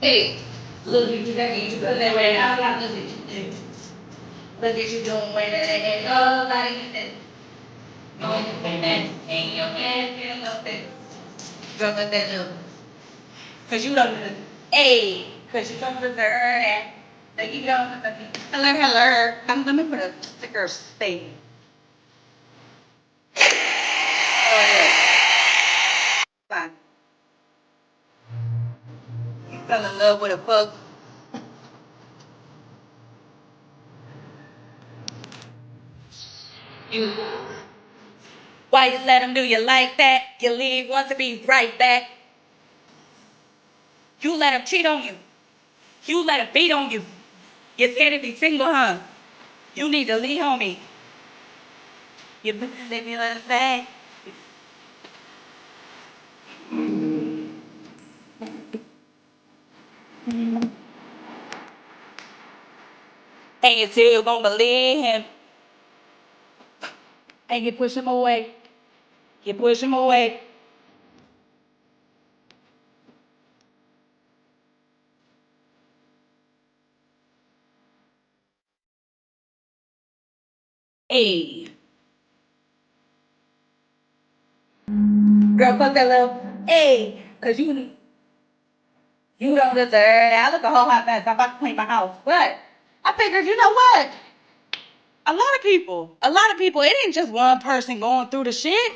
Hey, look at you, put that way out. Look at you. Look at you doing it. Oh, like that. Ain't your man feel nothing. Don't let that look. Cause you don't deserve. Hey, cause you don't deserve that. Like you don't. Hello, hello. Let me put a sticker thing. Oh yeah. Fine. You fell in love with a bug. You. Why you let him do you like that? You leave once to be right back. You let him cheat on you. You let him beat on you. You're scared to be single, huh? You need to leave, homie. You leave me like that. And you still gonna believe him. And you push him away. You push him away. Hey. Girl, fuck that little. Hey. Cause you don't deserve that. Look a whole hot mess. I'm about to clean my house. But I figured, you know what? A lot of people, it ain't just one person going through the shit.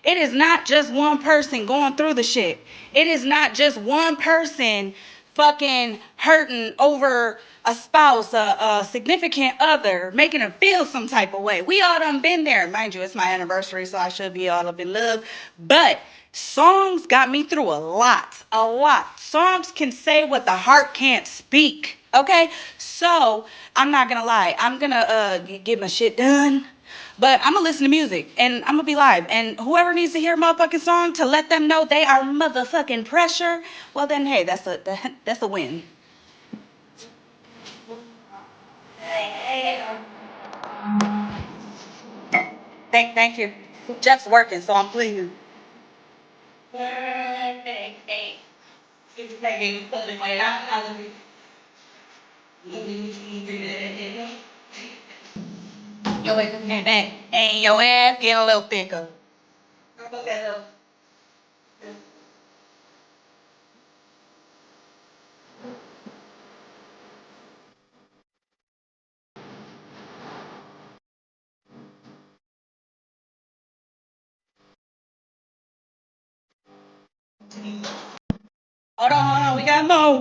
It is not just one person going through the shit. It is not just one person fucking hurting over a spouse, a significant other, making them feel some type of way. We all done been there. Mind you, it's my anniversary, so I should be all up in love. But songs got me through a lot. A lot. Songs can say what the heart can't speak. Okay? So, I'm not gonna lie. I'm gonna get my shit done. But I'm gonna listen to music and I'm gonna be live. And whoever needs to hear a motherfucking song to let them know they are motherfucking pressure, well then hey, that's a win. Thank you. Jeff's working, so I'm pleased. And your ass getting a little thicker. Hold on, we got more.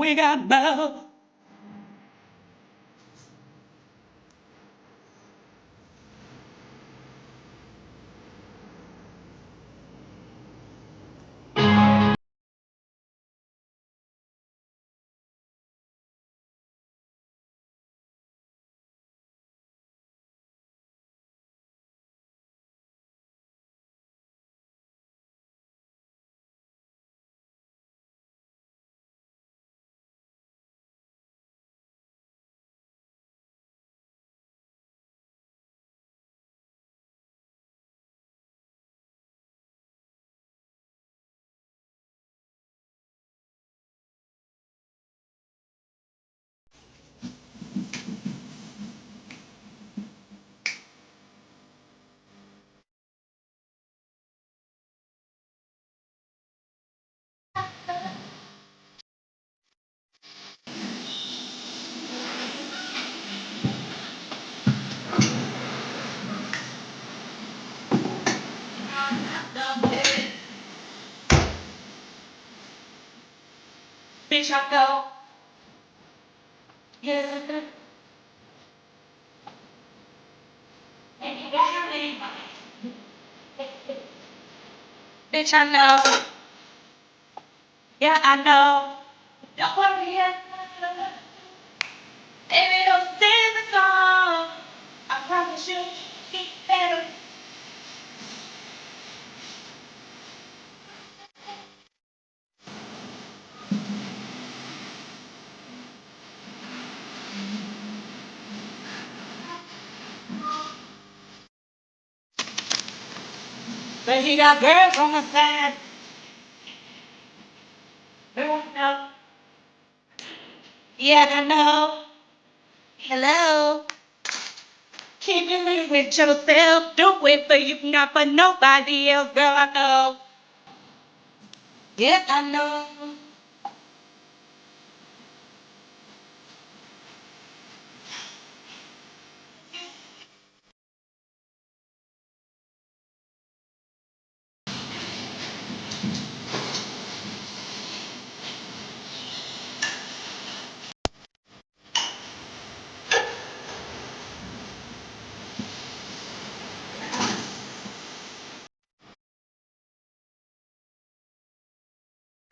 Bitch, I go. Yeah. Bitch, I know. Yeah, I know. Don't worry, yeah. Baby, don't sing the song. I promise you, keep better. But he got girls on the side. No. Yeah, I know. Hello. Keep it with yourself. Do it for you, not for nobody else, girl. I know. Yeah, I know.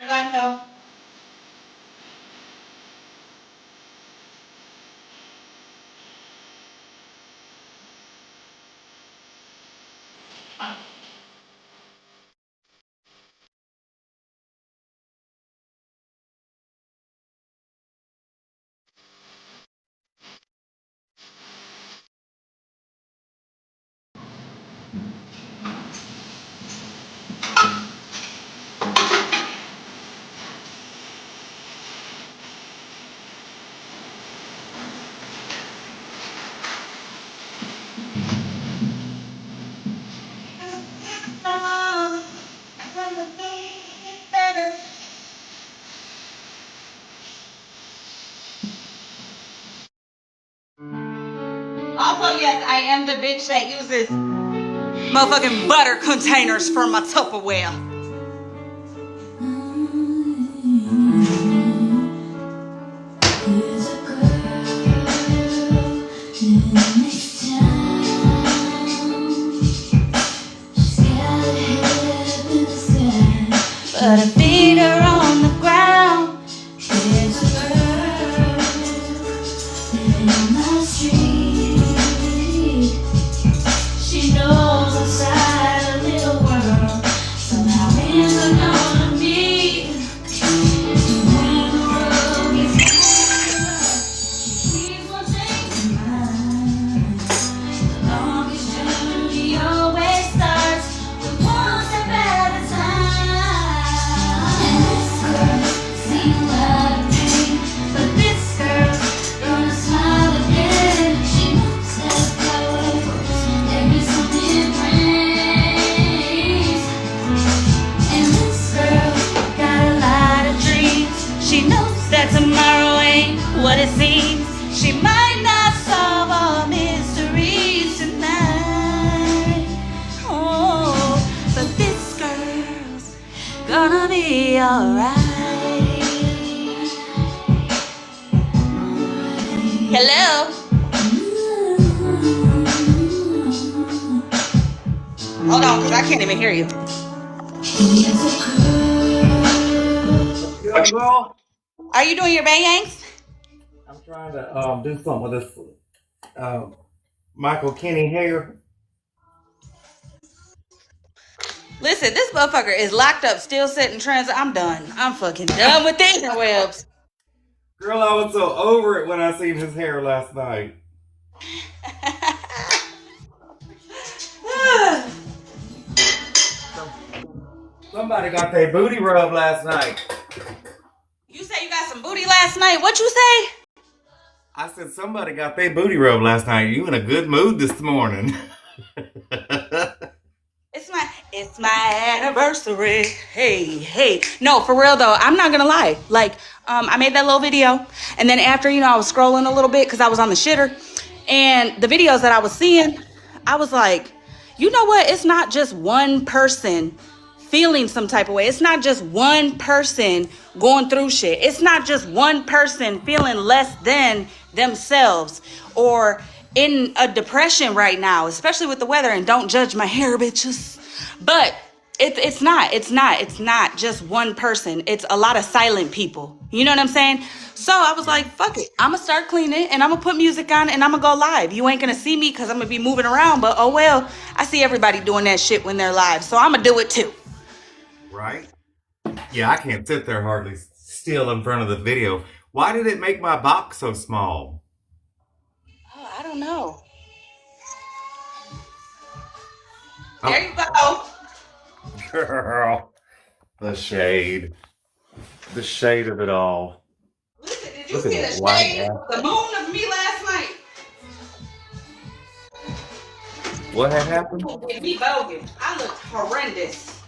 I know. Also, yes, I am the bitch that uses motherfucking butter containers for my Tupperware. There's a girl in this town. She's got her head in the sky, but her feet are on the ground. There's a girl living on my street. She knows inside a little world somehow ends up gonna meet. When the road gets harder, she keeps on changing minds. The longest journey always starts with one step at a time. And this girl's seen a lot of pain, but this girl's gonna smile again. She knows that power there is something brings. And this girl got a lot of dreams. She knows that tomorrow ain't what it seems. She might not solve all mysteries tonight. Oh, but this girl's gonna be alright. Hello? Hold on, because I can't even hear you. Yeah, girl. Are you doing your bangs? I'm trying to do something with this Michael Kinney hair. Listen, this motherfucker is locked up, still sitting trans. I'm done. I'm fucking done with the interwebs. Girl, I was so over it when I seen his hair last night. Some- Somebody got their booty rubbed last night. You say you got some booty last night. What you say? I said somebody got their booty rubbed last night. You in a good mood this morning. It's my anniversary. Hey, hey. No, for real though, I'm not gonna lie. Like, I made that little video, and then after, I was scrolling a little bit because I was on the shitter, and the videos that I was seeing, I was like, you know what? It's not just one person feeling some type of way. It's not just one person going through shit. It's not just one person feeling less than themselves or in a depression right now, especially with the weather. And don't judge my hair, bitches. But it's not just one person. It's a lot of silent people. You know what I'm saying? So I was like, fuck it. I'm gonna start cleaning and I'm gonna put music on and I'm gonna go live. You ain't gonna see me because I'm gonna be moving around, but oh well, I see everybody doing that shit when they're live. So I'm gonna do it too. Right? Yeah, I can't sit there hardly still in front of the video. Why did it make my box so small? Oh, I don't know. There Oh, you go. Girl, the shade. The shade of it all. Listen, did you Look at see the that white shade ass. of the moon of me last night? What had happened? Me bogus. I looked horrendous.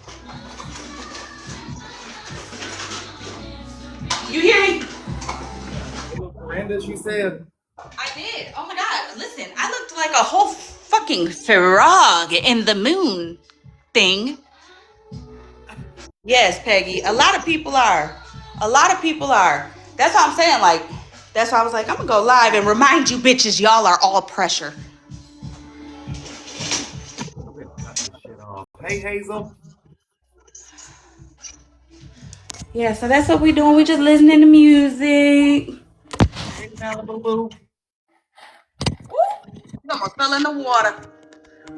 You hear me? It looked horrendous, you said. I did. Oh my God. Listen, I looked like a whole fucking frog in the moon thing. Yes, Peggy. A lot of people are. A lot of people are. That's what I'm saying. Like, that's why I was like, I'm gonna go live and remind you bitches, y'all are all pressure. I'm gonna cut this shit off. Hey, Hazel. Yeah, so that's what we're doing. We're just listening to music. Hey, Malibu. You almost fell in the water.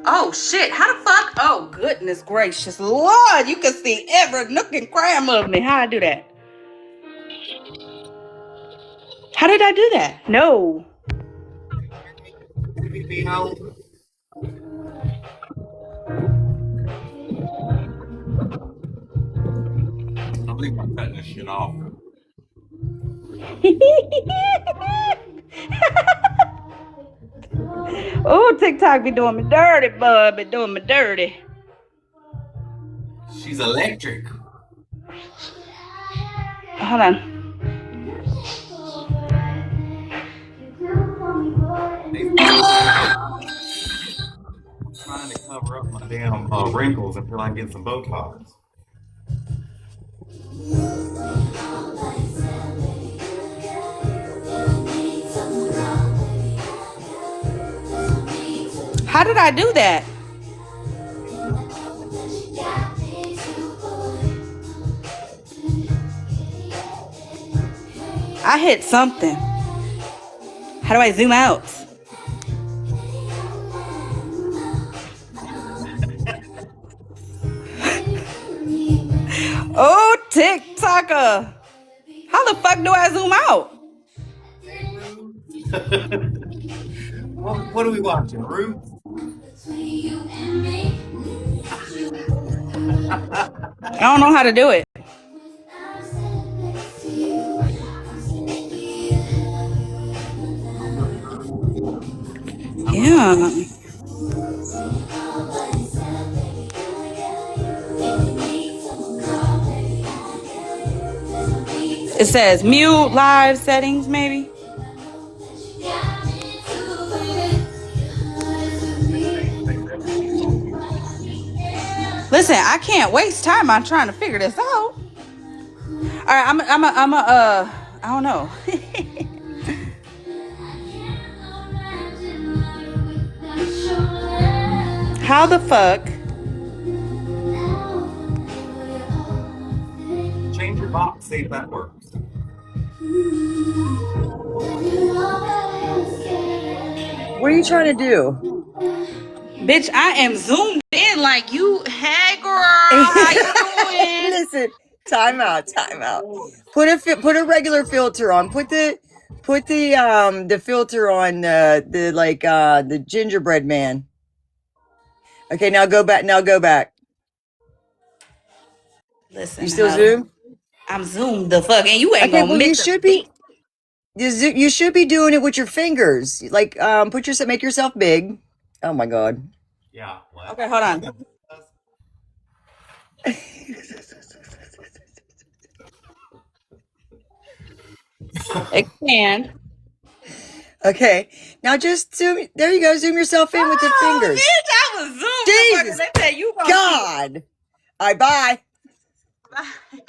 Oh shit, how the fuck? Oh goodness gracious. Lord, you can see every nook and cranny of me. How I do that? How did I do that? No. Be home. I think I'm cutting this shit off. Oh, TikTok be doing me dirty, bud. Be doing me dirty. She's electric. Hold on. I'm trying to cover up my damn wrinkles until I get some Botox. How did I do that? I hit something. How do I zoom out? Oh, TikToker. How the fuck do I zoom out? What are we watching, Ruth? I don't know how to do it. Yeah. It says mute live settings, maybe. Listen, I can't waste time on trying to figure this out. All right, I don't know. How the fuck? Change your box, see if that works. What are you trying to do? Bitch, I am zoomed in like you. Hey, girl, how you doing? Listen, time out, time out. Put a regular filter on. Put the filter on the gingerbread man. Okay, now go back. Now go back. Listen, You still how zoom? I'm zoomed the fuck, and you ain't Okay, gonna well you miss a should beat. be you should be doing it with your fingers. Like make yourself big. Oh my god. Yeah. Well, Okay, hold on. Expand. Okay, now just zoom. There you go. Zoom yourself in with the Oh, fingers. bitch, I was zoomed the fuck, Jesus, and they said you gonna God. All right, bye. see.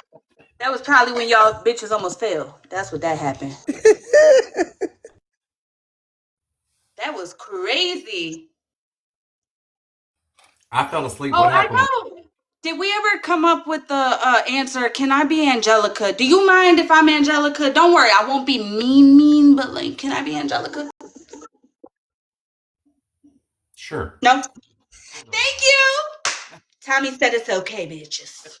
That was probably when y'all bitches almost fell. That's what that happened. That was crazy. I fell asleep. Oh, What I happened? know. Did we ever come up with the answer? Can I be Angelica? Do you mind if I'm Angelica? Don't worry, I won't be mean, but like, can I be Angelica? Sure. No. Thank you. Tommy said it's okay, bitches.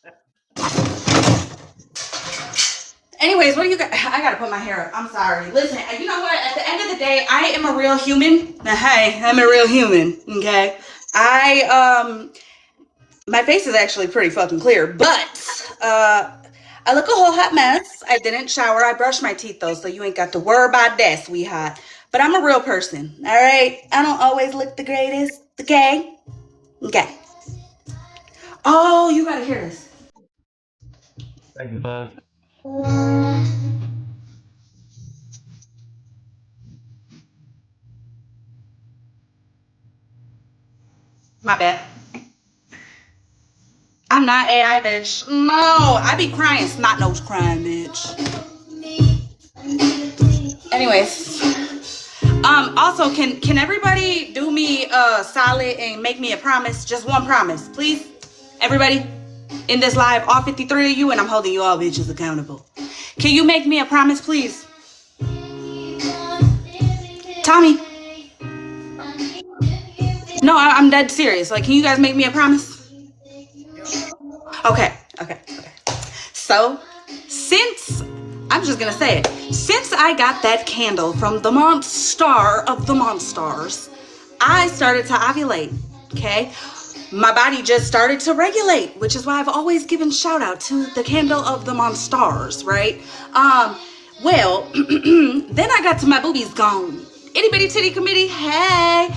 Anyways, what do you got? I gotta put my hair up. I'm sorry. Listen, you know what? At the end of the day, I am a real human. Hey, I'm a real human. Okay. I My face is actually pretty fucking clear, but I look a whole hot mess. I didn't shower. I brushed my teeth though, so you ain't got to worry about that, sweetheart. But I'm a real person, all right? I don't always look the greatest, okay? Okay. Oh, you gotta hear this. Thank you, bud. My bad. I'm not AI, bitch. No, I be crying, snot nose crying, bitch. Anyways, also, can everybody do me a solid and make me a promise? Just one promise, please. Everybody in this live, all 53 of you, and I'm holding you all bitches accountable. Can you make me a promise, please? Tommy? No, I'm dead serious. Like, can you guys make me a promise? Okay. So, since I'm just gonna say it, since I got that candle from the Monstar of the Monstars, I started to ovulate. Okay, my body just started to regulate, which is why I've always given shout out to the candle of the Monstars, right? Well, then I got to my boobies gone. Itty bitty titty committee, hey.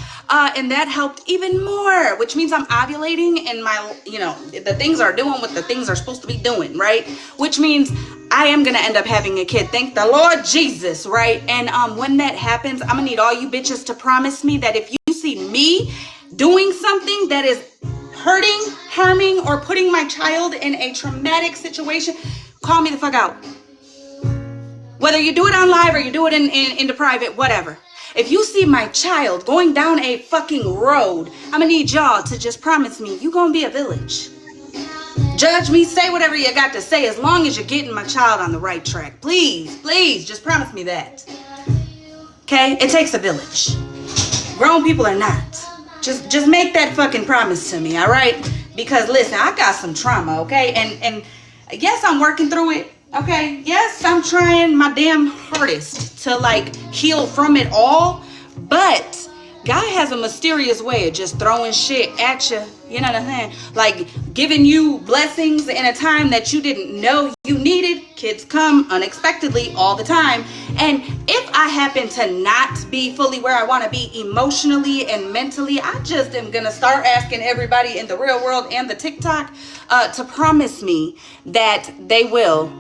And that helped even more, which means I'm ovulating and my, the things are doing what the things are supposed to be doing, right? Which means I am gonna end up having a kid. Thank the Lord Jesus, right? And when that happens, I'm gonna need all you bitches to promise me that if you see me doing something that is hurting, harming, or putting my child in a traumatic situation, call me the fuck out. Whether you do it on live or you do it in the private, whatever. If you see my child going down a fucking road, I'm gonna need y'all to just promise me you gonna be a village. Judge me, say whatever you got to say, as long as you're getting my child on the right track. Please, please, just promise me that. Okay? It takes a village. Grown people are not. Just make that fucking promise to me, all right? Because listen, I got some trauma, okay? And yes, I'm working through it. Okay, yes, I'm trying my damn hardest to like heal from it all, but God has a mysterious way of just throwing shit at you, you know what I'm saying? Like giving you blessings in a time that you didn't know you needed. Kids come unexpectedly all the time. And if I happen to not be fully where I want to be emotionally and mentally, I just am going to start asking everybody in the real world and the TikTok to promise me that they will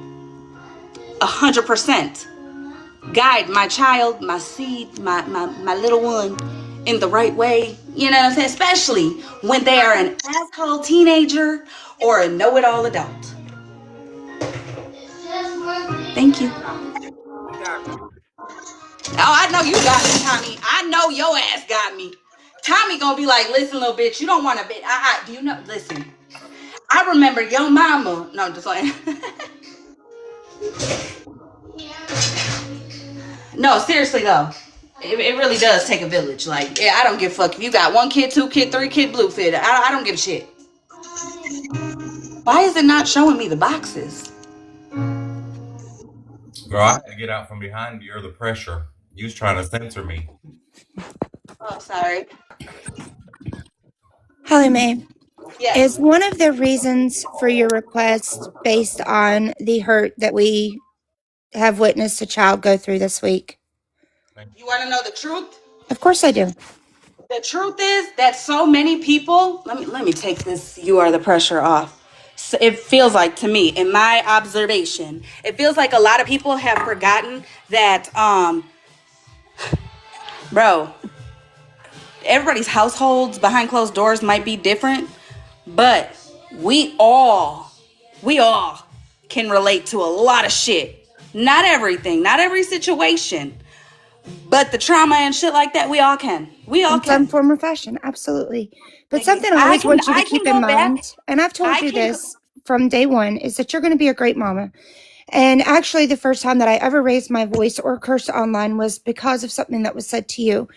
100% guide my child, my seed, my little one in the right way. You know what I'm saying? Especially when they are an asshole teenager or a know-it-all adult. Thank you. Oh, I know you got me, Tommy. I know your ass got me. Tommy gonna be like, listen, little bitch, you don't want to be. Do you know? Listen, I remember your mama. No, I'm just like. No, seriously though. It really does take a village. Like, yeah, I don't give a fuck if you got 1 kid, 2 kid, 3 kid, blue fit. I don't give a shit. Why is it not showing me the boxes? Girl, I had to get out from behind you. You're the pressure. You was trying to censor me. Oh, sorry. HollyMae, Yes. is one of the reasons for your request based on the hurt that we have witnessed a child go through this week? You want to know the truth? Of course I do. The truth is that so many people. Let me take this. You are the pressure off. So it feels like to me, in my observation, it feels like a lot of people have forgotten that, bro. Everybody's households behind closed doors might be different, but we all can relate to a lot of shit. Not everything, not every situation, but the trauma and shit like that, we all can. We all In some can. form or fashion, absolutely. But Like, something I I always can want you to I can keep in go back. mind, and I've told I you can. this from day one, is that you're going to be a great mama. And actually, the first time that I ever raised my voice or cursed online was because of something that was said to you.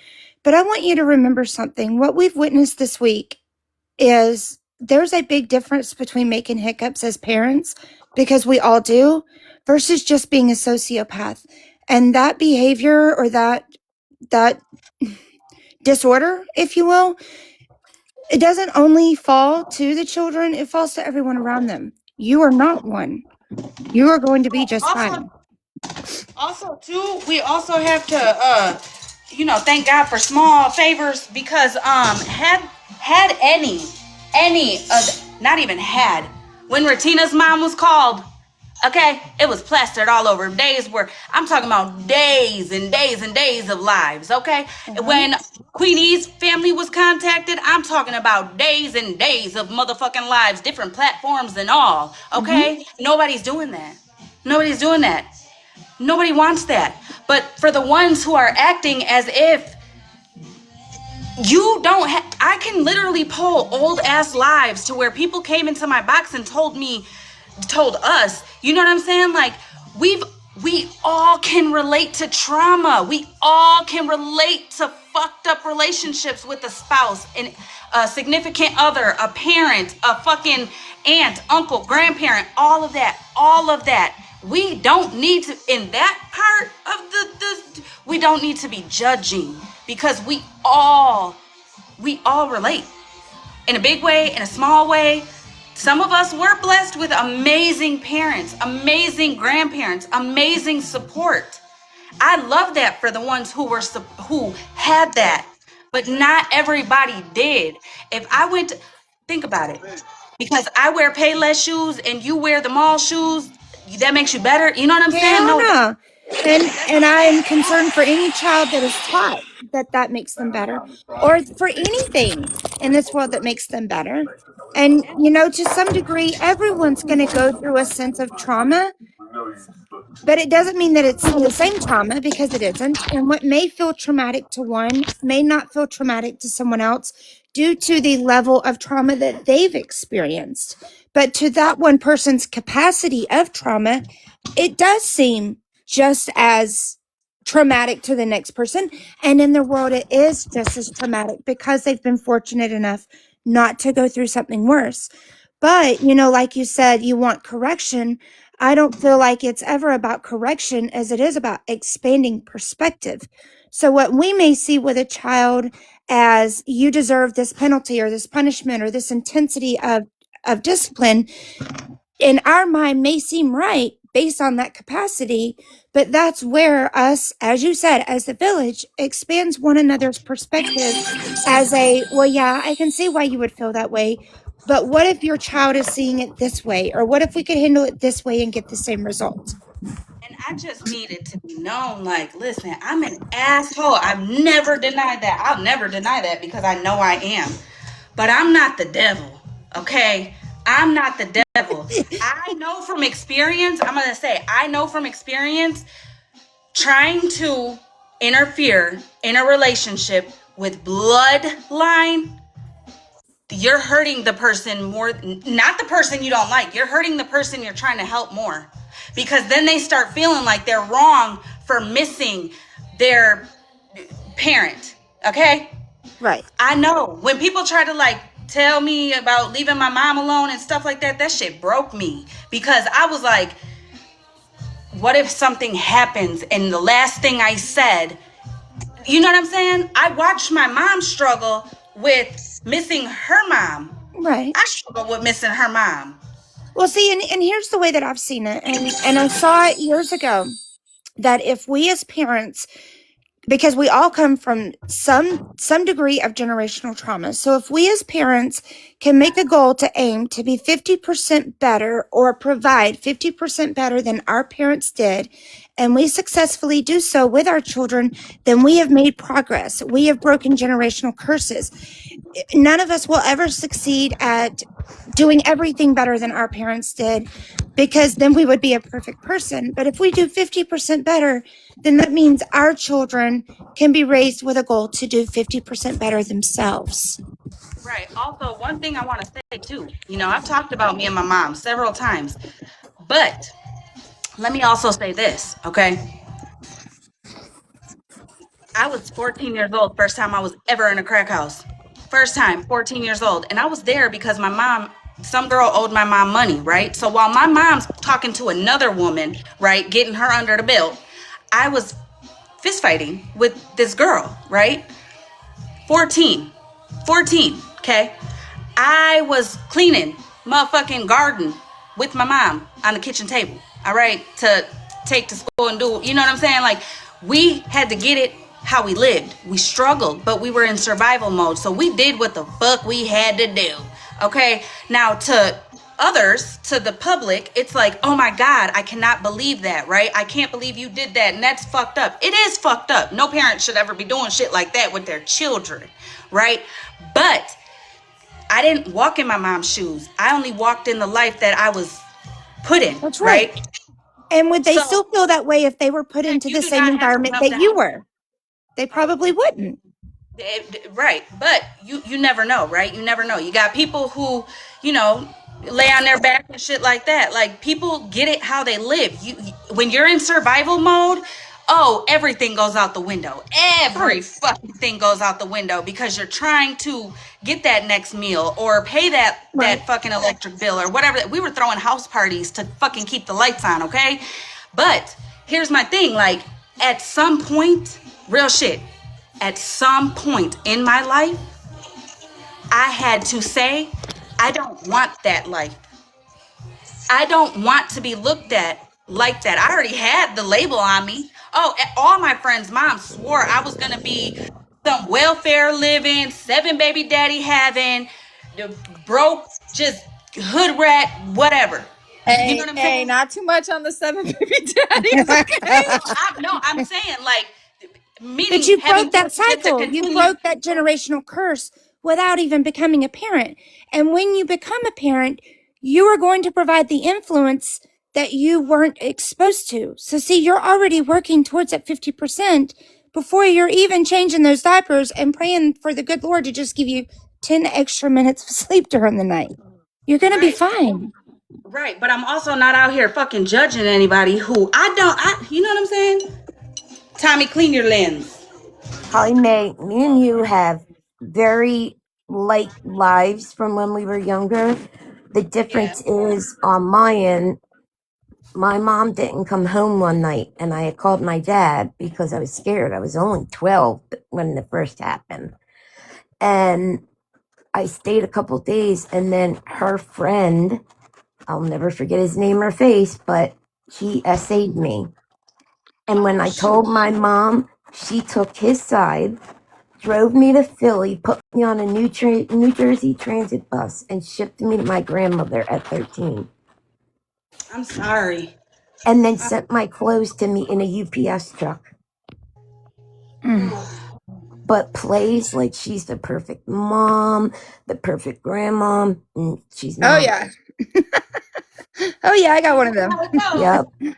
But I want you to remember something. What we've witnessed this week is there's a big difference between making hiccups as parents, because we all do, versus just being a sociopath. And that behavior or that disorder, if you will, It doesn't only fall to the children, it falls to everyone around them. You are not one. You are going to be just Also, fine. too, we also have to thank God for small favors, because had any not even had, when Retina's mom was called, okay, it was plastered all over. Days were, I'm talking about days and days and days of lives, okay? When Queenie's family was contacted, I'm talking about days and days of motherfucking lives, different platforms and all, okay? Nobody's doing that. Nobody's doing that. Nobody wants that. But for the ones who are acting as if you don't I can literally pull old ass lives to where people came into my box and told us, you know what I'm saying? Like, we all can relate to trauma. We all can relate to fucked up relationships with a spouse and a significant other, a parent, a fucking aunt, uncle, grandparent, all of that, all of that. We don't need to, in that part of the we don't need to be judging, because we all relate in a big way, in a small way. Some of us were blessed with amazing parents, amazing grandparents, amazing support. I love that for the ones who had that, but not everybody did. If I went to, think about it, because I wear Payless shoes and you wear the mall shoes, that makes you better. You know what I'm saying? Hell No, no. And I'm concerned for any child that is taught that makes them better, or for anything in this world that makes them better. And, to some degree, everyone's going to go through a sense of trauma, but it doesn't mean that it's the same trauma, because it isn't. And what may feel traumatic to one may not feel traumatic to someone else due to the level of trauma that they've experienced. But to that one person's capacity of trauma, it does seem just as traumatic to the next person. And in their world, it is just as traumatic because they've been fortunate enough not to go through something worse. But, like you said, you want correction. I don't feel like it's ever about correction as it is about expanding perspective. So what we may see with a child as, you deserve this penalty or this punishment or this intensity of discipline, in our mind may seem right based on that capacity, but that's where us, as you said, as the village, expands one another's perspective as well, yeah, I can see why you would feel that way, but what if your child is seeing it this way? Or what if we could handle it this way and get the same result? and I just need it to be known, like, listen, I'm an asshole. I've never denied that. I'll never deny that, because I know I am. But I'm not the devil, okay? I'm not the devil. I know from experience, I'm going to say, I know from experience, trying to interfere in a relationship with bloodline, you're hurting the person more, not the person you don't like. You're hurting the person you're trying to help more, because then they start feeling like they're wrong for missing their parent. Okay? Right. I know when people try to like tell me about leaving my mom alone and stuff like that, that shit broke me, because I was like, what if something happens and the last thing I said, you know what I'm saying? I watched my mom struggle with missing her mom. Right. I struggle with missing her mom. Well, see, and here's the way that I've seen it, and I saw it years ago, that if we as parents, because we all come from some degree of generational trauma. So if we as parents can make a goal to aim to be 50% better, or provide 50% better than our parents did, and we successfully do so with our children, then we have made progress. We have broken generational curses. None of us will ever succeed at doing everything better than our parents did, because then we would be a perfect person. But if we do 50% better, then that means our children can be raised with a goal to do 50% better themselves. Right. Also, one thing I want to say too, I've talked about me and my mom several times, but let me also say this, okay? I was 14 years old, first time I was ever in a crack house. First time, 14 years old. And I was there because my mom, some girl owed my mom money, right? So while my mom's talking to another woman, right, getting her under the belt, I was fist fighting with this girl, right? 14, Okay. I was cleaning motherfucking garden with my mom on the kitchen table. All right. To take to school and do, you know what I'm saying? Like, we had to get it how we lived. We struggled, but we were in survival mode. So we did what the fuck we had to do. Okay. Now, to others, to the public, it's like, oh my God, I cannot believe that, right? I can't believe you did that. And that's fucked up. It is fucked up. No parent should ever be doing shit like that with their children, right? But I didn't walk in my mom's shoes. I only walked in the life that I was put in, That's right. right? And would they So, still feel that way if they were put into you the do same not have to environment help that the you house. were? They probably wouldn't. Right, but you never know, right? You never know. You got people who, you know, lay on their back and shit like that. Like, people get it how they live. When you're in survival mode, oh, everything goes out the window. Every fucking thing goes out the window because you're trying to get that next meal or pay that fucking electric bill or whatever. We were throwing house parties to fucking keep the lights on, okay? But here's my thing, like, at some point, real shit, at some point in my life, I had to say, I don't want that life. I don't want to be looked at like that. I already had the label on me. Oh, all my friends' moms swore I was going to be some welfare living, 7 baby daddy having, broke, just hood rat, whatever. You know what I'm saying? Not too much on the 7 baby daddies, okay? I'm saying, like, meeting, But you having broke that kids to cycle. You continue. broke that generational curse without even becoming a parent. And when you become a parent, you are going to provide the influence that you weren't exposed to. So, see, you're already working towards that 50% before you're even changing those diapers and praying for the good Lord to just give you 10 extra minutes of sleep during the night. You're going to be Right. fine. Right, but I'm also not out here fucking judging anybody who you know what I'm saying? Tommy, clean your lens. HollyMae, me and you have very like lives from when we were younger. The difference is on my end, my mom didn't come home one night and I had called my dad because I was scared. I was only 12 when it first happened. And I stayed a couple days and then her friend, I'll never forget his name or face, but he essayed me. And when I told my mom, she took his side, drove me to Philly, put me on a New Jersey Transit bus, and shipped me to my grandmother at 13. I'm sorry. And then sent my clothes to me in a UPS truck. But plays like she's the perfect mom, the perfect grandma. She's not. Oh, yeah. Oh, yeah, I got one of them. How it goes. Yep.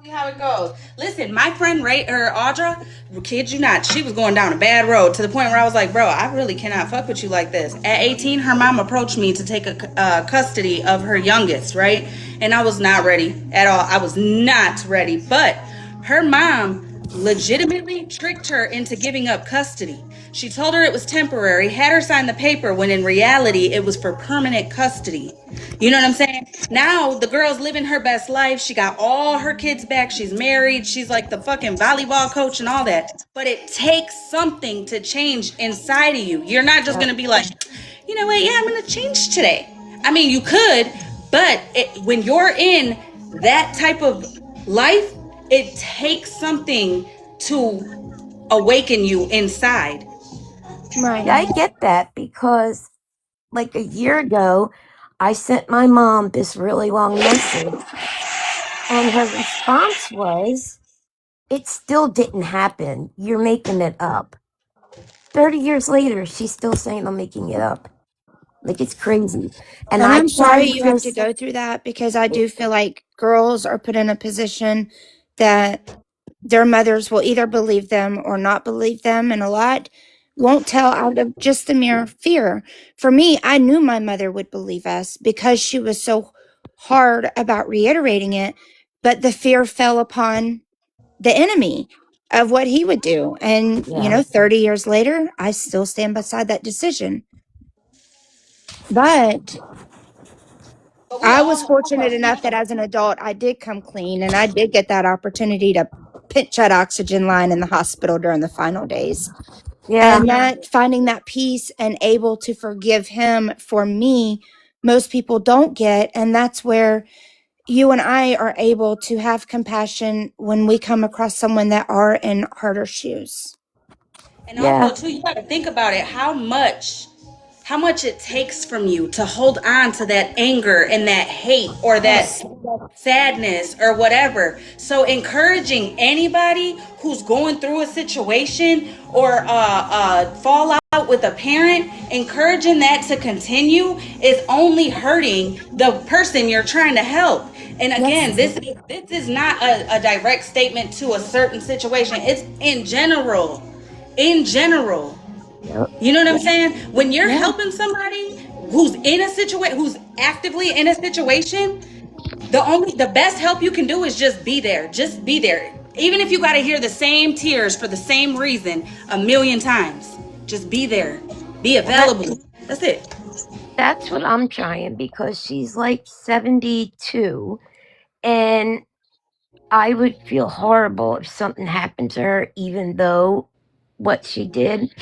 How it goes. Listen, my friend Audra, kid you not, she was going down a bad road to the point where I was like, bro, I really cannot fuck with you like this. At 18, her mom approached me to take a custody of her youngest, right? And I was not ready at all. I was not ready. But her mom legitimately tricked her into giving up custody. She told her it was temporary, had her sign the paper when in reality it was for permanent custody. You know what I'm saying? Now the girl's living her best life. She got all her kids back. She's married. She's like the fucking volleyball coach and all that. But it takes something to change inside of you. You're not just going to be like, you know what? Yeah, I'm going to change today. I mean, you could, but when you're in that type of life, it takes something to awaken you inside. Right. I get that because like a year ago, I sent my mom this really long message and her response was, it still didn't happen. You're making it up. 30 years later, she's still saying I'm making it up. Like, it's crazy. And I'm sorry tried you have to go through that because I do feel like girls are put in a position that their mothers will either believe them or not believe them, and a lot won't tell out of just the mere fear. For me, I knew my mother would believe us because she was so hard about reiterating it, but the fear fell upon the enemy of what he would do. And, Yeah. 30 years later, I still stand beside that decision. But I was fortunate enough that as an adult, I did come clean and I did get that opportunity to pinch that oxygen line in the hospital during the final days. Yeah. And that finding that peace and able to forgive him for me, most people don't get. And that's where you and I are able to have compassion when we come across someone that are in harder shoes. And Yeah. also too, you gotta think about it, how much it takes from you to hold on to that anger and that hate or that Yes. sadness or whatever. So encouraging anybody who's going through a situation or fallout with a parent, encouraging that to continue is only hurting the person you're trying to help. And again, Yes. this is not a direct statement to a certain situation. It's in general. In general. Yep. You know what I'm saying? When you're Yeah. helping somebody who's actively in a situation, the best help you can do is just be there. Just be there. Even if you got to hear the same tears for the same reason a million times, just be there. Be Well, that available. That's it. that's what I'm trying, because she's like 72, and I would feel horrible if something happened to her, even though what she did.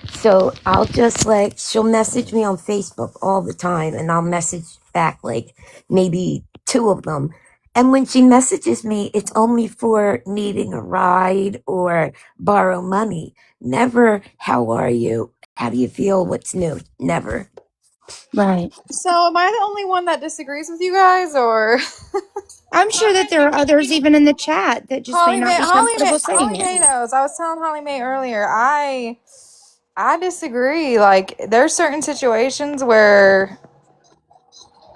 So I'll just like, she'll message me on Facebook all the time, and I'll message back like maybe two of them. And when she messages me, it's only for needing a ride or borrow money. Never, how are you? How do you feel? What's new? Never. Right. So am I the only one that disagrees with you guys, or I'm sure that there are others even in the chat that just may Holly not Mae? be Holly Mae, comfortable saying Holly it. Mae knows. I was telling Holly Mae earlier. I disagree. Like, there's certain situations where,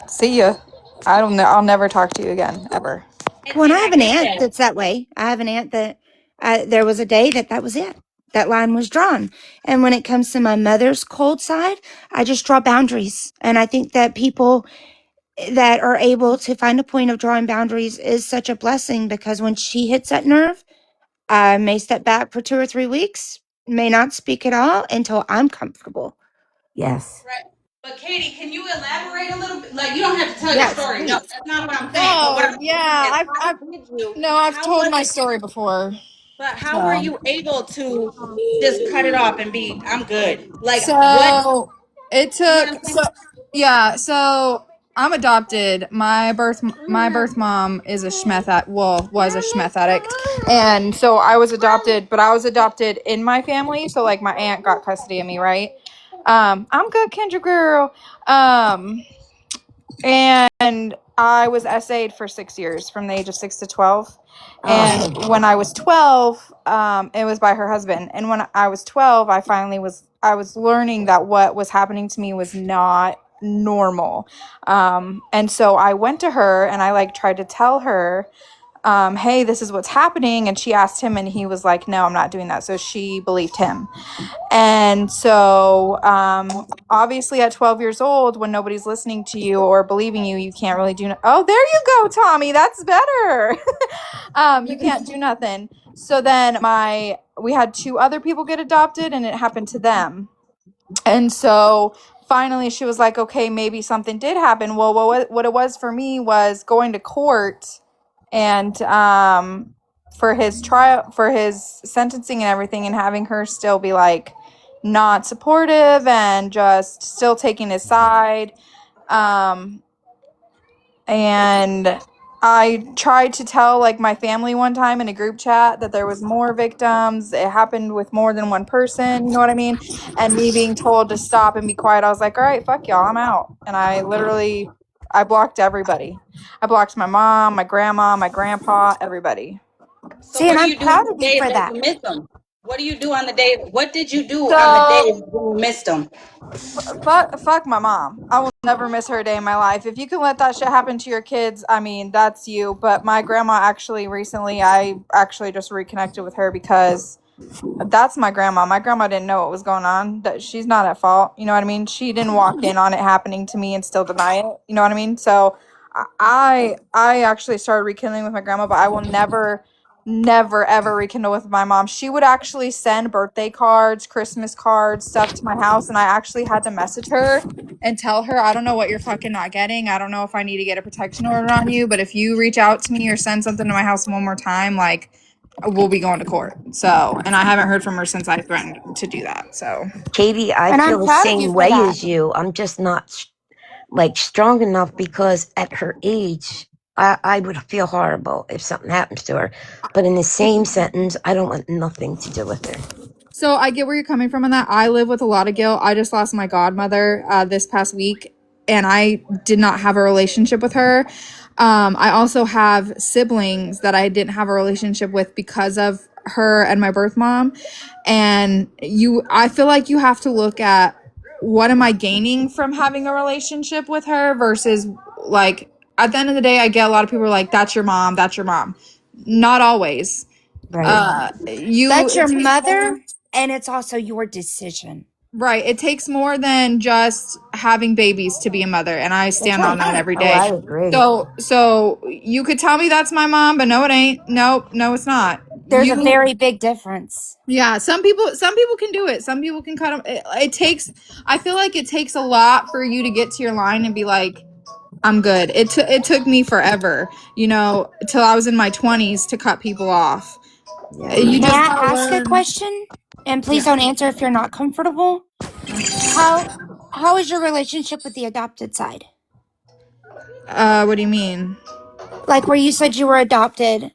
see ya. I don't know. I'll never talk to you again, ever. And Well, and see, I and I have an get aunt that. that's that way. I have an aunt that there was a day that was it. That line was drawn. And when it comes to my mother's cold side, I just draw boundaries. And I think that people that are able to find a point of drawing boundaries is such a blessing, because when she hits that nerve, I may step back for 2 or 3 weeks, may not speak at all until I'm comfortable. Yes. Right. But Katie, can you elaborate a little bit? Like, you don't have to tell your Yes, story. No, please. that's not what I'm saying. But what Oh I'm saying is, yeah, I've how told was my it, story before. but how were So you able to just cut it off and be, I'm good? Like, what, so it you know what took I'm so saying? yeah, so I'm adopted. My birth mom is a was a schmeth addict. And so I was adopted, but I was adopted in my family, so like my aunt got custody of me, right? I'm good, Kendra girl. And I was SA'd for 6 years, from the age of 6 to 12. Oh, And when I was 12, it was by her husband. And when I was 12, I was learning that what was happening to me was not normal. And so I went to her and I like tried to tell her, hey, this is what's happening. And she asked him, and he was like, no, I'm not doing that. So she believed him. And so, obviously, at 12 years old, when nobody's listening to you or believing you, you can't really do. Oh, there you go, Tommy. That's better. You can't do nothing. So then, we had two other people get adopted, and it happened to them. And so finally, she was like, "Okay, maybe something did happen." Well, what it was for me was going to court, and for his trial, for his sentencing and everything, and having her still be like not supportive and just still taking his side. um and I tried to tell like my family one time in a group chat that there was more victims. It happened with more than one person, you know what I mean? And me being told to stop and be quiet, I was like, all right, fuck y'all, I'm out. And I blocked everybody. I blocked my mom, my grandma, my grandpa, everybody. So See, what and do I'm you do on proud the of you days for that that. you miss them? What do you do on the day? What did you do on the So days when you missed them? fuck my mom. I will never miss her a day in my life. If you can let that shit happen to your kids, I mean, that's you. But my grandma, actually recently, I actually just reconnected with her, because that's my grandma. My grandma didn't know what was going on. That she's not at fault. You know what I mean? She didn't walk in on it happening to me and still deny it. You know what I mean? So I actually started rekindling with my grandma, but I will never ever rekindle with my mom. She would actually send birthday cards, Christmas cards, stuff to my house, and I actually had to message her and tell her, I don't know what you're fucking not getting. I don't know if I need to get a protection order on you, but if you reach out to me or send something to my house one more time, like, we'll be going to court. So, and I haven't heard from her since I threatened to do that. So, Katie, I And feel I'm the proud of you same for way that. as you. I'm just not like strong enough because at her age, I would feel horrible if something happens to her. But in the same sentence, I don't want nothing to do with her. so I get where you're coming from on that. I live with a lot of guilt. I just lost my godmother this past week, and I did not have a relationship with her. I also have siblings that I didn't have a relationship with because of her and my birth mom. And I feel like you have to look at what am I gaining from having a relationship with her versus like at the end of the day, I get a lot of people are like, that's your mom, that's your mom. Not always. Right. That's your It takes more. mother, and it's also your decision. Right. It takes more than just having babies to be a mother, and I That's stand on right. that every Oh, I day. agree. So you could tell me that's my mom, but no, it ain't. Nope, no, it's not. There's a You, very big difference. yeah. Some people can do it. Some people can cut them. It takes. I feel like it takes a lot for you to get to your line and be like, I'm good. It took me forever, till I was in my 20s to cut people off. Yeah. You May just I gotta ask a learn. question? And please Yeah. don't answer if you're not comfortable. How is your relationship with the adopted side? What do you mean? Like where you said you were adopted.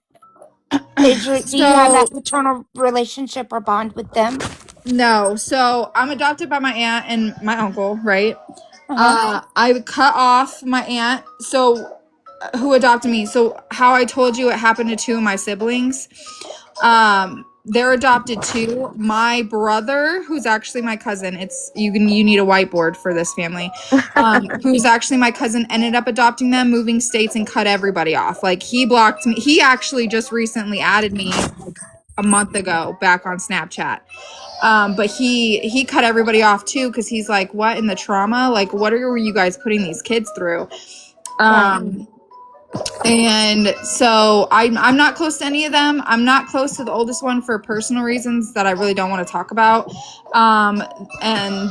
Do you have So that paternal relationship or bond with them? no, so I'm adopted by my aunt and my uncle, right? Uh-huh. I cut off my aunt, who adopted me. So how I told you it happened to two of my siblings. They're adopted too. My brother, who's actually my cousin, you need a whiteboard for this family. Who's actually my cousin, ended up adopting them, moving states, and cut everybody off. Like he blocked me. He actually just recently added me like a month ago back on Snapchat. But he cut everybody off too because he's like, what in the trauma? Like, what are you guys putting these kids through? Right. And so I'm not close to any of them. I'm not close to the oldest one for personal reasons that I really don't want to talk about. And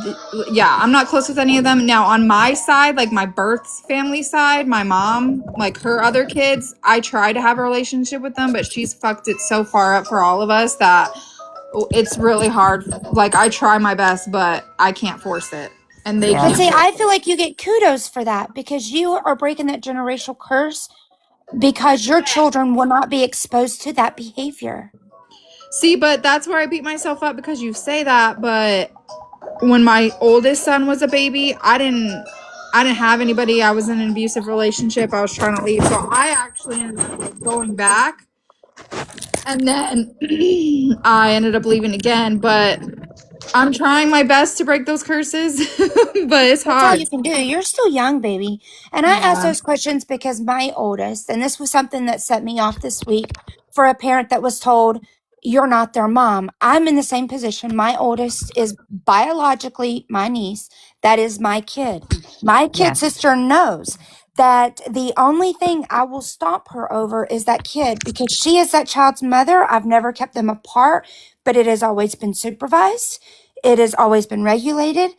yeah, I'm not close with any of them. Now on my side, like my birth family side, my mom, like her other kids, I try to have a relationship with them, but she's fucked it so far up for all of us that it's really hard. Like I try my best, but I can't force it. And they Yeah. But can't. see, I feel like you get kudos for that because you are breaking that generational curse because your children will not be exposed to that behavior. See, but that's where I beat myself up because you say that, but when my oldest son was a baby, I didn't have anybody. I was in an abusive relationship. I was trying to leave. So I actually ended up like going back. And then I ended up leaving again, but I'm trying my best to break those curses, but it's That's all hard. you can do. You're still young, baby. And I ask Yeah. those questions because my oldest, and this was something that set me off this week for a parent that was told, you're not their mom. I'm in the same position. My oldest is biologically my niece. That is my kid. My kid Yes. sister knows that the only thing I will stop her over is that kid because she is that child's mother. I've never kept them apart, but it has always been supervised. It has always been regulated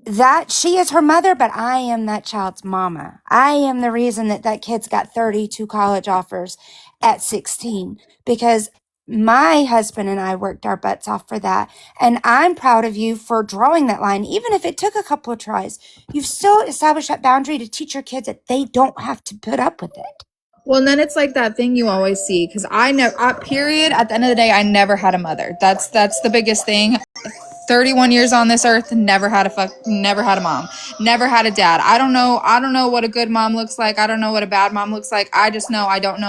that she is her mother, but I am that child's mama. I am the reason that that kid's got 32 college offers at 16 because my husband and I worked our butts off for that. And I'm proud of you for drawing that line. Even if it took a couple of tries, you've still established that boundary to teach your kids that they don't have to put up with it. Well, and then it's like that thing you always see because I never, period. At the end of the day, I never had a mother. That's the biggest thing. 31 years on this earth, never had a mom, never had a dad. I don't know what a good mom looks like. I don't know what a bad mom looks like. I just know I don't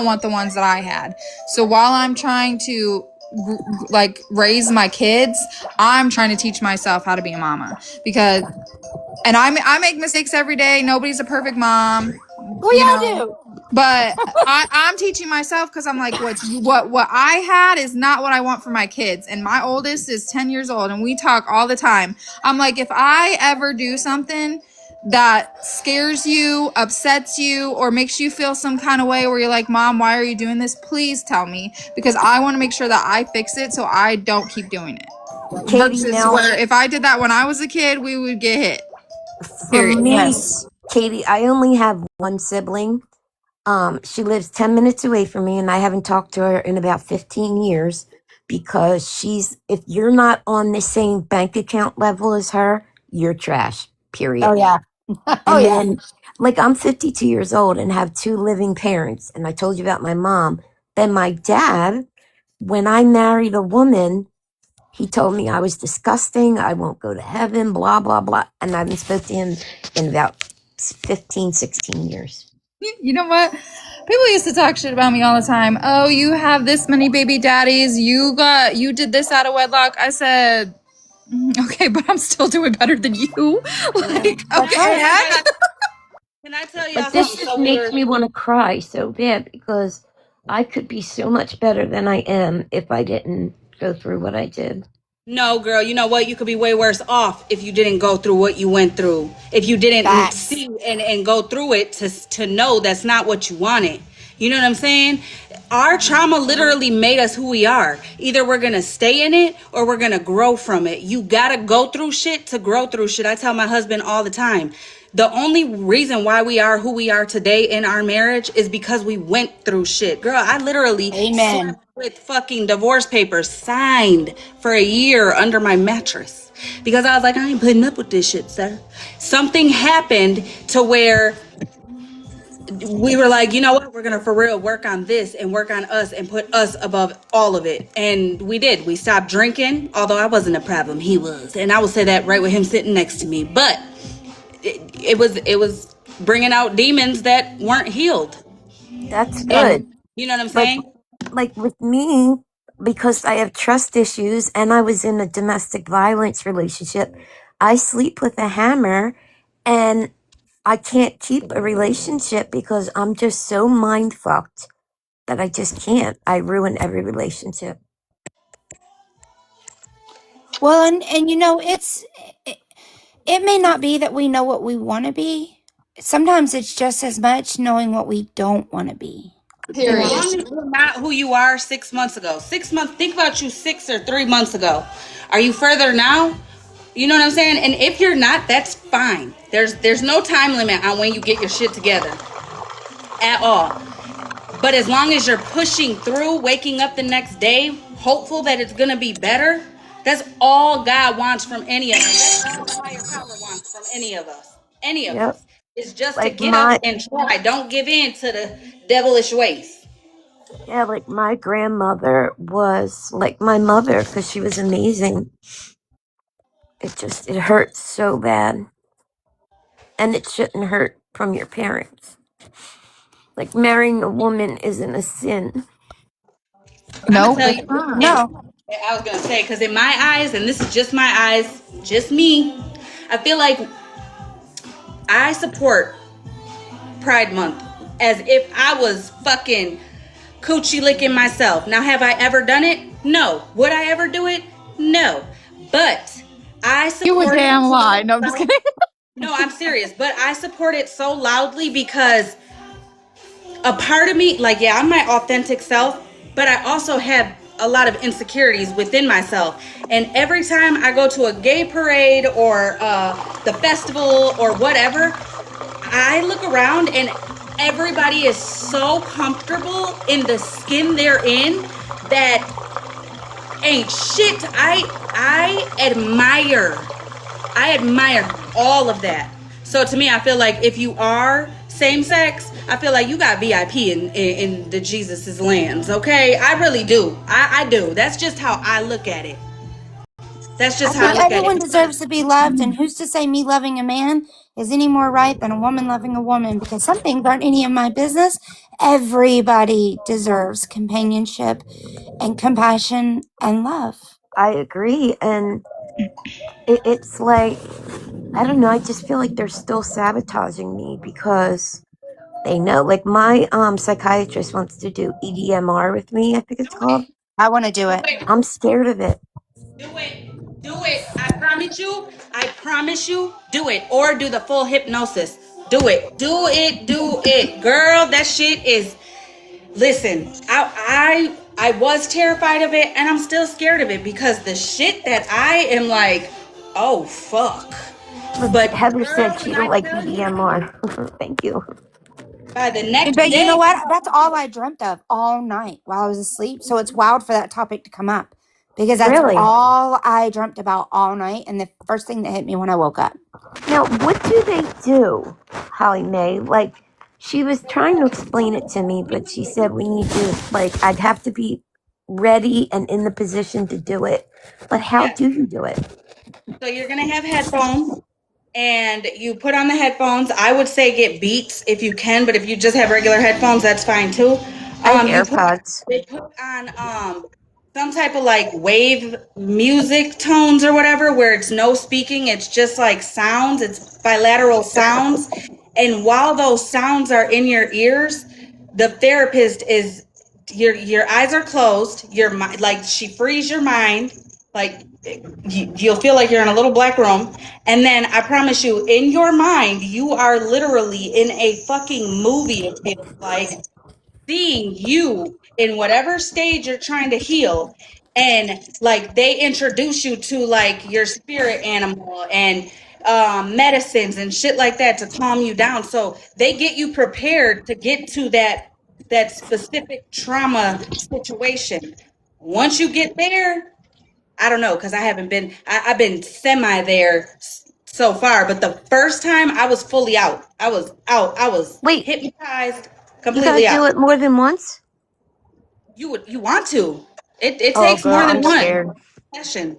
want the ones that I had. So while I'm trying to like raise my kids, I'm trying to teach myself how to be a mama because and I make mistakes every day. Nobody's a perfect mom, We all do. but I'm teaching myself because I'm like, what I had is not what I want for my kids. And my oldest is 10 years old, and we talk all the time. I'm like, if I ever do something that scares you, upsets you, or makes you feel some kind of way where you're like, Mom, why are you doing this? Please tell me because I want to make sure that I fix it so I don't keep doing it. Katie, Versus now where if I did that when I was a kid, we would get hit. for Period. me, Yes. Katie, I only have one sibling. She lives 10 minutes away from me, and I haven't talked to her in about 15 years because if you're not on the same bank account level as her, you're trash, period. Oh yeah. And then, like, I'm 52 years old and have 2 living parents. And I told you about my mom. Then my dad, when I married a woman, he told me I was disgusting. I won't go to heaven, blah, blah, blah. And I haven't spoken to him in about 15, 16 years. You know what? People used to talk shit about me all the time. Oh, you have this many baby daddies. You did this out of wedlock. I said, okay, but I'm still doing better than you. Like, okay. Can I tell y'all But this something just so makes weird? me want to cry so bad because I could be so much better than I am if I didn't go through what I did. No, girl, you know what? You could be way worse off if you didn't go through what you went through. If you didn't Facts. see and go through it to know that's not what you wanted. You know what I'm saying? Our trauma literally made us who we are. Either we're going to stay in it or we're going to grow from it. You got to go through shit to grow through shit. I tell my husband all the time. The only reason why we are who we are today in our marriage is because we went through shit. Girl, I literally Amen. slept with fucking divorce papers signed for a year under my mattress because I was like, I ain't putting up with this shit, sir. Something happened to where we were like, you know what, we're gonna for real work on this and work on us and put us above all of it. And we did. We stopped drinking, although I wasn't a problem, he was. And I will say that right with him sitting next to me. But it was bringing out demons that weren't healed. That's good. And you know what I'm saying? Like with me, because I have trust issues and I was in a domestic violence relationship, I sleep with a hammer and I can't keep a relationship because I'm just so mind fucked that I just can't. I ruin every relationship. Well, and you know, it may not be that we know what we want to be. Sometimes it's just as much knowing what we don't want to be. As Period. long as you're not who you are 6 months ago. 6 months, think about you 6 or 3 months ago. Are you further now? You know what I'm saying? And if you're not, that's fine. There's no time limit on when you get your shit together at all. But as long as you're pushing through, waking up the next day, hopeful that it's gonna be better, that's all God wants from any of us. That's all the higher power wants from any of us. Any of Yep. us. It's just to Like get up my and try. Don't give in to the devilish ways. Yeah, like my grandmother was like my mother because she was amazing. It hurts so bad. And it shouldn't hurt from your parents. Like marrying a woman isn't a sin. I'm No, gonna tell it's you, not. and No. I was gonna say, because in my eyes, and this is just my eyes, just me, I feel like I support Pride Month as if I was fucking coochie licking myself. Now, have I ever done it? No. Would I ever do it? No. But I You would support damn it. lie. No, I'm just kidding. No, I'm serious. But I support it so loudly because a part of me, like, yeah, I'm my authentic self, but I also have a lot of insecurities within myself. And every time I go to a gay parade or the festival or whatever, I look around and everybody is so comfortable in the skin they're in that ain't shit. I admire all of that. So to me, I feel like if you are same sex, I feel like you got VIP in the Jesus's lands. Okay, I really do. I do. That's just how I look at it. That's I just how I think look at everyone it. deserves to be loved, and who's to say me loving a man is any more right than a woman loving a woman? Because some things aren't any of my business. Everybody deserves companionship and compassion and love. I agree. And it's like, I don't know, I just feel like they're still sabotaging me because they know. Like my psychiatrist wants to do EDMR with me, I think it's called. I want to do it. I'm scared of it. Do it. Do it. I promise you. I promise you. Do it. Or do the full hypnosis. Do it. Do it. Do it. Girl, that shit is. Listen, I was terrified of it and I'm still scared of it because the shit that I am like, oh fuck. But Heather girl, said she when don't I like tell you, EDMR. Thank you. By the next But you know day, what? That's all I dreamt of all night while I was asleep. So it's wild for that topic to come up because that's Really? all I dreamt about all night. And the first thing that hit me when I woke up. Now, what do they do, Holly Mae? Like, she was trying to explain it to me, but she said we need to, like, I'd have to be ready and in the position to do it. But how yeah. do you do it? So you're gonna have headphones, and you put on the headphones. I would say get Beats if you can, but if you just have regular headphones, that's fine too. I have You put AirPods. they put on some type of like wave music tones or whatever, where it's no speaking, it's just like sounds, it's bilateral sounds. And while those sounds are in your ears, the therapist is your eyes are closed, your mind, like she frees your mind, like you'll feel like you're in a little black room, and then I promise you, in your mind, you are literally in a fucking movie. It feels like seeing you in whatever stage you're trying to heal, and like they introduce you to like your spirit animal and medicines and shit like that to calm you down, so they get you prepared to get to that specific trauma situation. Once you get there, I don't know, because I haven't been, I've been semi there so far, but the first time I was fully out. I was out. I was Wait, hypnotized, you gotta completely do out. it more than once? You want to. It Oh, takes girl, more than I'm one scared. session.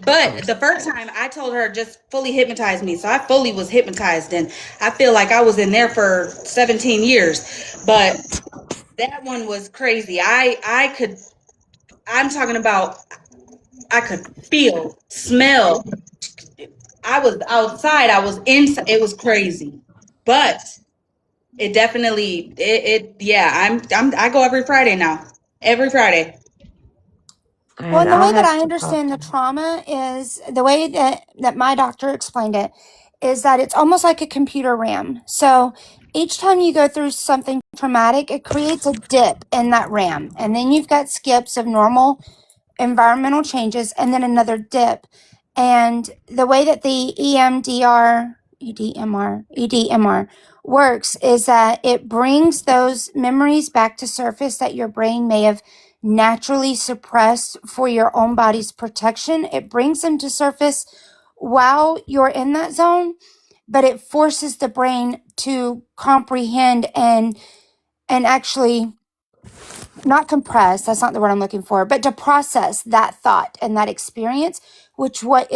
I'm But the first time I told her just fully hypnotize me. So I fully was hypnotized, and I feel like I was in there for 17 years. But that one was crazy. I'm talking about, I could feel, smell. I was outside. I was inside. It was crazy. But it definitely, yeah, I go every Friday now. Every Friday. all Well, right, and the I'll way that have I to talk understand to the her. trauma is the way that my doctor explained it is that it's almost like a computer RAM. So each time you go through something traumatic, it creates a dip in that RAM. And then you've got skips of normal environmental changes and then another dip. And the way that the EDMR works is that it brings those memories back to surface that your brain may have naturally suppressed for your own body's protection. It brings them to surface while you're in that zone, but it forces the brain to comprehend and actually not compress, that's not the word I'm looking for, but to process that thought and that experience, which what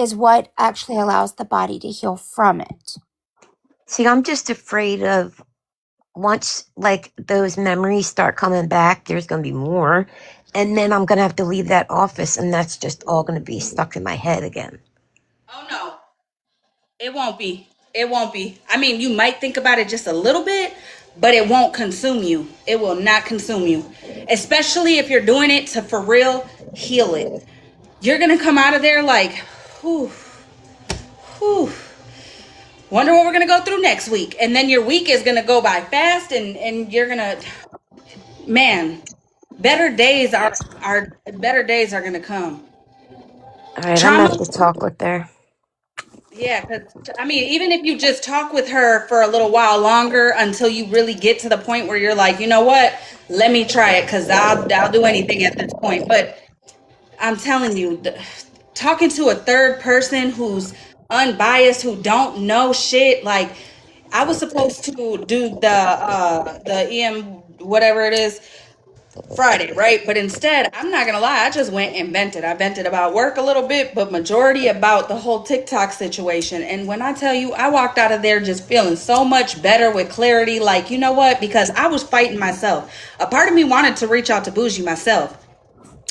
actually allows the body to heal from it. See, I'm just afraid of once, like, those memories start coming back, there's gonna be more. And then I'm gonna have to leave that office, and that's just all gonna be stuck in my head again. Oh no, it won't be. It won't be. I mean, you might think about it just a little bit, but it won't consume you. It will not consume you. Especially if you're doing it to for real heal it. You're gonna come out of there like, whew, whew. Wonder what we're gonna go through next week. And then your week is gonna go by fast, and you're gonna, man, better days are gonna come. All right, I'm gonna Trauma. have to talk with her. Yeah, because I mean, even if you just talk with her for a little while longer until you really get to the point where you're like, you know what, let me try it, because I'll do anything at this point. But I'm telling you, talking to a third person who's unbiased, who don't know shit, like I was supposed to do the EM whatever it is Friday, right? But instead, I'm not gonna lie, I just went and vented. I vented about work a little bit, but majority about the whole TikTok situation. And when I tell you, I walked out of there just feeling so much better with clarity. Like, you know what? Because I was fighting myself. A part of me wanted to reach out to Bougie myself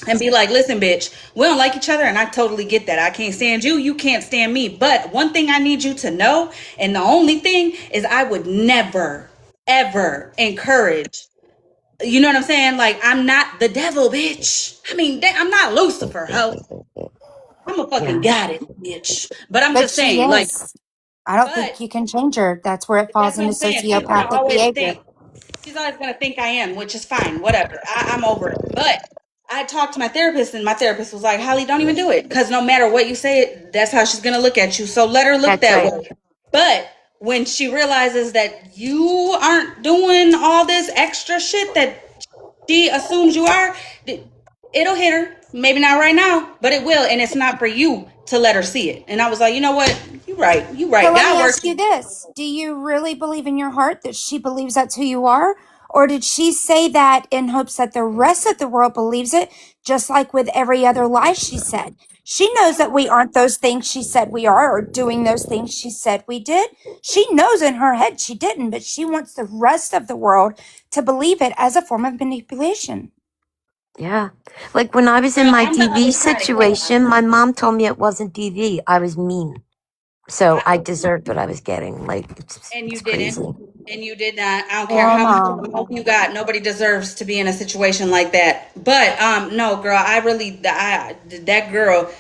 and be like, listen, bitch, we don't like each other, and I totally get that. I can't stand you, you can't stand me. But one thing I need you to know, and the only thing is, I would never, ever encourage, you know what I'm saying? Like, I'm not the devil, bitch. I mean, I'm not Lucifer, ho. I'm a fucking Yeah. goddess, bitch. But I'm But just she saying, like, is. I don't but think you can change her. That's where it that's falls what into I'm saying. She's gonna sociopathic always behavior. think, she's always gonna think I am, which is fine, whatever. I'm over it. But I talked to my therapist, and my therapist was like, Holly, don't even do it. Because no matter what you say, that's how she's gonna look at you. So let her look That's that right. way. But when she realizes that you aren't doing all this extra shit that she assumes you are, it'll hit her. Maybe not right now, but it will. And it's not for you to let her see it. And I was like, you know what? You're right. You're So right. let me God ask works. you this. Do you really believe in your heart that she believes that's who you are? Or did she say that in hopes that the rest of the world believes it, just like with every other lie she said? She knows that we aren't those things she said we are or doing those things she said we did. She knows in her head she didn't, but she wants the rest of the world to believe it as a form of manipulation. Yeah. Like when I was in Girl, my I'm the DV other side of chaos. situation, my mom told me it wasn't DV. I was mean. So I I, deserved what I was getting. Like and you it's didn't. crazy. And you did not. I don't care Hell how much no. you got. Nobody deserves to be in a situation like that. But no, girl, that girl.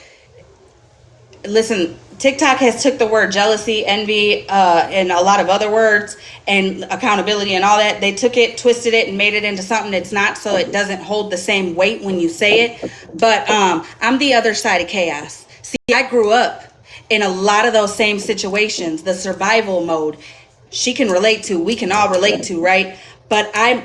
Listen, TikTok has took the word jealousy, envy, and a lot of other words, and accountability and all that. They took it, twisted it, and made it into something it's not, so it doesn't hold the same weight when you say it. But I'm the other side of chaos. See, I grew up in a lot of those same situations, the survival mode. She can relate to, we can all relate to, right? But I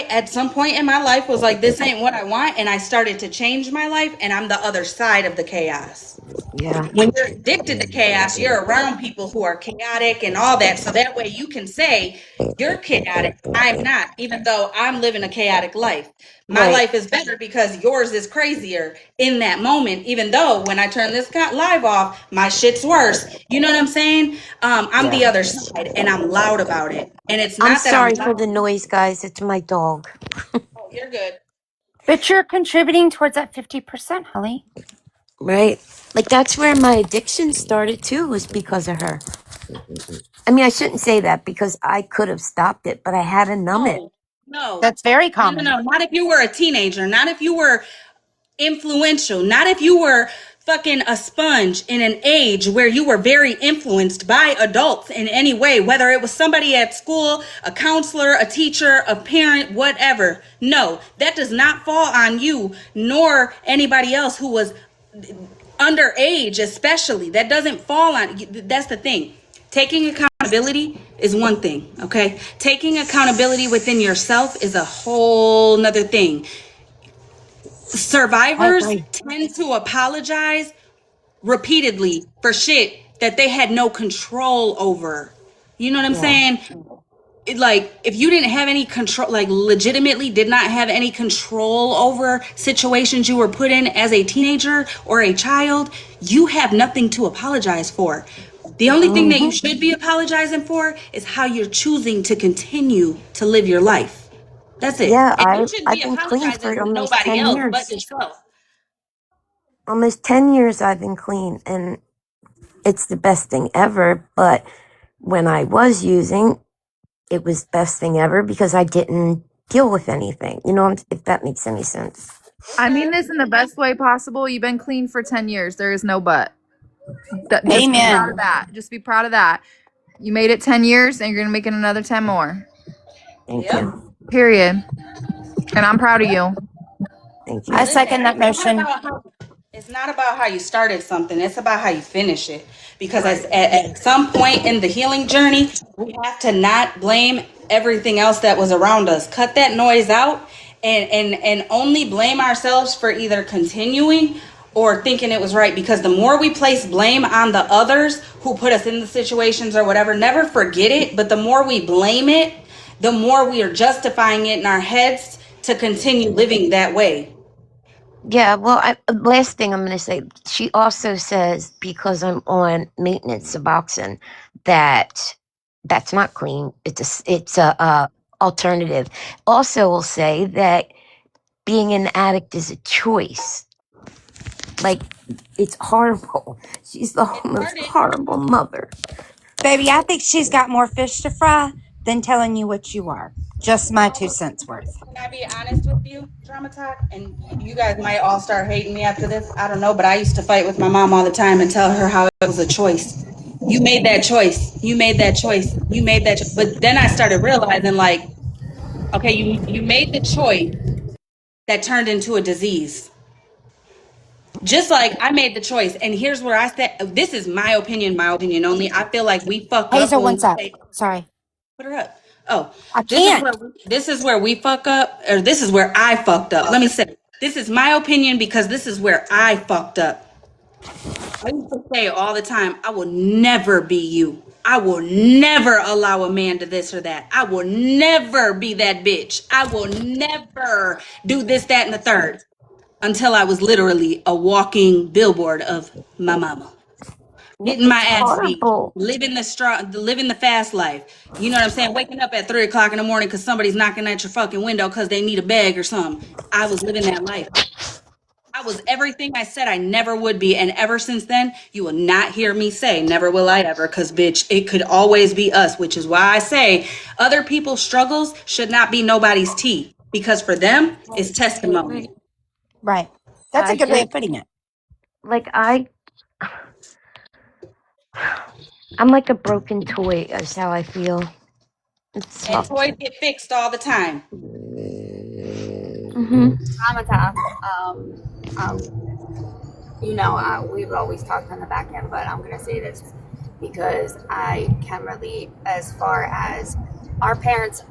at some point in my life was like, this ain't what I want, and I started to change my life, and I'm the other side of the chaos. Yeah. When you're addicted to chaos, you're around people who are chaotic and all that, so that way you can say you're chaotic, I'm not, even though I'm living a chaotic life. My Right. life is better because yours is crazier in that moment, even though when I turn this live off, my shit's worse. You know what I'm saying? I'm Yeah. the other side, and I'm loud about it, and it's I'm not that I'm sorry for loud. the noise, guys. It's my dog. Oh, you're good. But you're contributing towards that 50%, Holly. Right? Like that's where my addiction started too, was because of her. I mean, I shouldn't say that because I could have stopped it, but I had to numb it. No, no, That's very no, no, common. no. Not if you were a teenager. Not if you were influential. Not if you were fucking a sponge in an age where you were very influenced by adults in any way, whether it was somebody at school, a counselor, a teacher, a parent, whatever. No, that does not fall on you nor anybody else who was underage, especially. That doesn't fall on. That's the thing. Taking accountability is one thing, okay? Taking accountability within yourself is a whole nother thing. I Survivors agree. tend to apologize repeatedly for shit that they had no control over. You know what I'm Yeah. saying? Like, if you didn't have any control, like legitimately did not have any control over situations you were put in as a teenager or a child, you have nothing to apologize for. The only thing that you Hmm. should be apologizing for is how you're choosing to continue to live your life. That's it. Yeah, And you shouldn't I've be been clean apologizing for to almost nobody 10 else but years. yourself. Almost 10 years I've been clean, and it's the best thing ever. But when I was using, it was best thing ever because I didn't deal with anything. You know, if that makes any sense. I mean this in the best way possible. You've been clean for 10 years. There is no but. Just be proud of Amen. that. Just be proud of that. You made it 10 years and you're going to make it another 10 more. Thank Yep. you. Period. And I'm proud of you. Thank I you. Listen, second that motion. it's not about how you started something. It's about how you finish it. Because Right. at some point in the healing journey, we have to not blame everything else that was around us. Cut that noise out and only blame ourselves for either continuing or thinking it was right. Because the more we place blame on the others who put us in the situations or whatever, never forget it. But the more we blame it, the more we are justifying it in our heads to continue living that way. Yeah, well, last thing I'm going to say, she also says because I'm on maintenance Suboxone that that's not clean. It's a alternative. Also, will say that being an addict is a choice. Like it's horrible. She's the It most started. horrible mother. Baby, I think she's got more fish to fry than telling you what you are. Just my 2 cents worth. Can I be honest with you, Drama Talk? And you guys might all start hating me after this. I don't know, but I used to fight with my mom all the time and tell her how it was a choice. You made that choice. You made that choice. You made that. But then I started realizing, like, okay, you made the choice that turned into a disease. Just like I made the choice, and here's where I stand. This is my opinion only. I feel like we fuck up Hazel, when what's we up? say, Sorry. put her up. Oh, I can't. this is where we fuck up, or this is where I fucked up. Let me say, this is my opinion because this is where I fucked up. I used to say all the time, I will never be you. I will never allow a man to this or that. I will never be that bitch. I will never do this, that, and the third. Until I was literally a walking billboard of my mama. Getting my It's ass beat, horrible. living the fast life. You know what I'm saying? Waking up at 3 o'clock in the morning because somebody's knocking at your fucking window because they need a bag or something. I was living that life. I was everything I said I never would be. And ever since then, you will not hear me say, never will I ever, because, bitch, it could always be us, which is why I say other people's struggles should not be nobody's tea, because for them, it's testimony. Right. That's a I good way of think, putting it. like, I'm like a broken toy, is how I feel. It And sucks. toys get fixed all the time. Mm-hmm. Traumatized. We've always talked on the back end, but I'm going to say this because I can relate as far as our parents'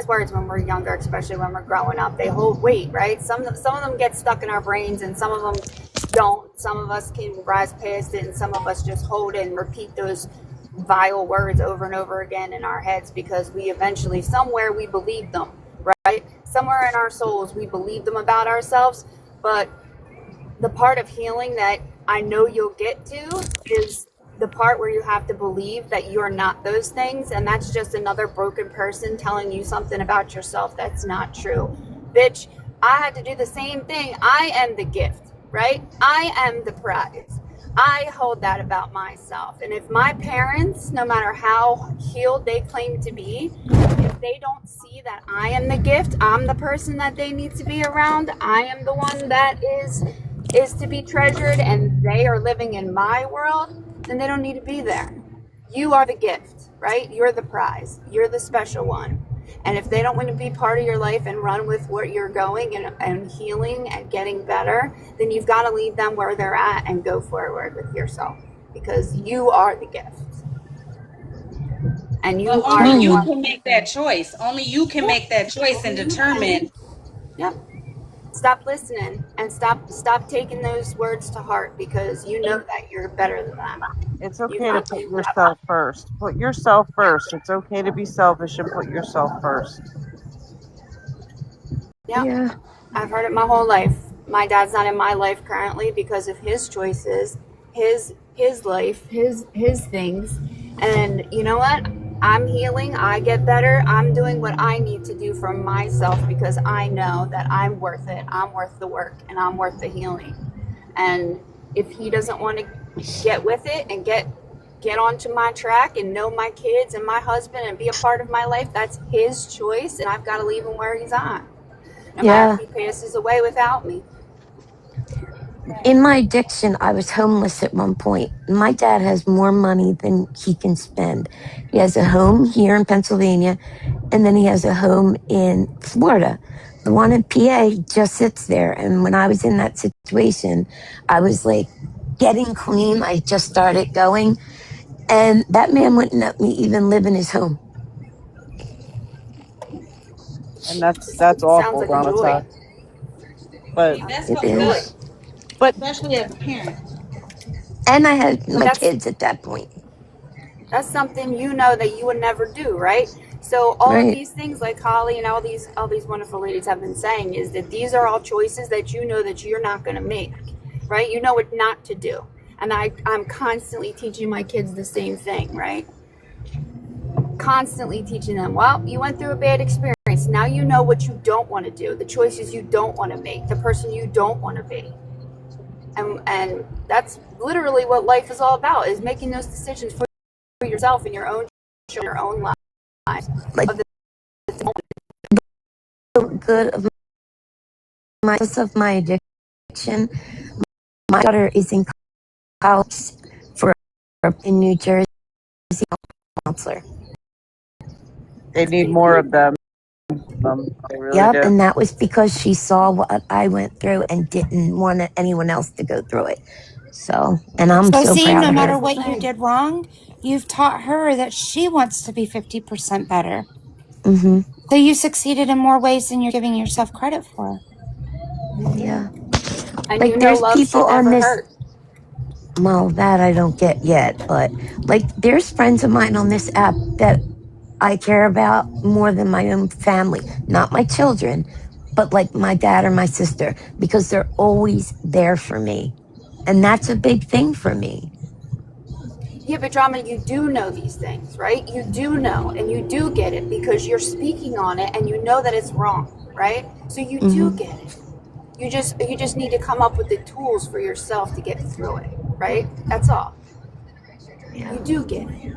words when we're younger, especially when we're growing up, they hold weight, right? Some of them get stuck in our brains and some of them don't. Some of us can rise past it and some of us just hold it and repeat those vile words over and over again in our heads because we eventually, somewhere we believe them, right? Somewhere in our souls, we believe them about ourselves, but the part of healing that I know you'll get to is the part where you have to believe that you're not those things, and that's just another broken person telling you something about yourself that's not true. Bitch, I had to do the same thing. I am the gift, right? I am the prize. I hold that about myself. And if my parents, no matter how healed they claim to be, if they don't see that I am the gift, I'm the person that they need to be around, I am the one that is to be treasured, and they are living in my world, then they don't need to be there. You are the gift, right? You're the prize. You're the special one. And if they don't want to be part of your life and run with what you're going and healing and getting better, then you've got to leave them where they're at and go forward with yourself because you are the gift. And you But are only the you one. can make that choice. Only you can make that choice and determine. Yep. Stop listening and stop taking those words to heart because you know that you're better than that. It's You okay to got put you got yourself first. Put yourself first. It's okay to be selfish and put yourself first. Yep. Yeah. I've heard it my whole life. My dad's not in my life currently because of his choices, his life, his things. And you know what? I'm healing. I get better. I'm doing what I need to do for myself because I know that I'm worth it. I'm worth the work and I'm worth the healing. And if he doesn't want to get with it and get onto my track and know my kids and my husband and be a part of my life, that's his choice and I've got to leave him where he's on. No matter Yeah. if he passes away without me. In my addiction, I was homeless at one point. My dad has more money than he can spend. He has a home here in Pennsylvania, and then he has a home in Florida. The one in PA just sits there. And when I was in that situation, I was like getting clean. I just started going. And that man wouldn't let me even live in his home. And that's Sounds awful, like a joy. Donata. But See, that's It fucked up, is. but especially as a parent. And I had But my kids at that point. that's something you know that you would never do, right? So all of Right. these things like Holly and all these wonderful ladies have been saying is that these are all choices that you know that you're not going to make, right? You know what not to do. And I'm constantly teaching my kids the same thing, right? Constantly teaching them, well, you went through a bad experience. Now you know what you don't want to do, the choices you don't want to make, the person you don't want to be. And that's literally what life is all about, is making those decisions for yourself in your own life. Like Of the good of my addiction. My daughter is in college for in New Jersey counselor. they need more of them. They really Yep, do. and that was because she saw what I went through and didn't want anyone else to go through it. So, and I'm So, so see, proud no of matter her. what you did wrong, you've taught her that she wants to be 50% better. Mm-hmm. So, you succeeded in more ways than you're giving yourself credit for. Yeah. And Like, you know there's love people should on never this, hurt. well, that I don't get yet, but like, there's friends of mine on this app that I care about more than my own family, not my children, but like my dad or my sister, because they're always there for me. And that's a big thing for me. Yeah, but drama, you do know these things, right? You do know and you do get it because you're speaking on it and you know that it's wrong, right? So you do Mm-hmm. get it. You just need to come up with the tools for yourself to get through it, right? That's all. Yeah. You do get it.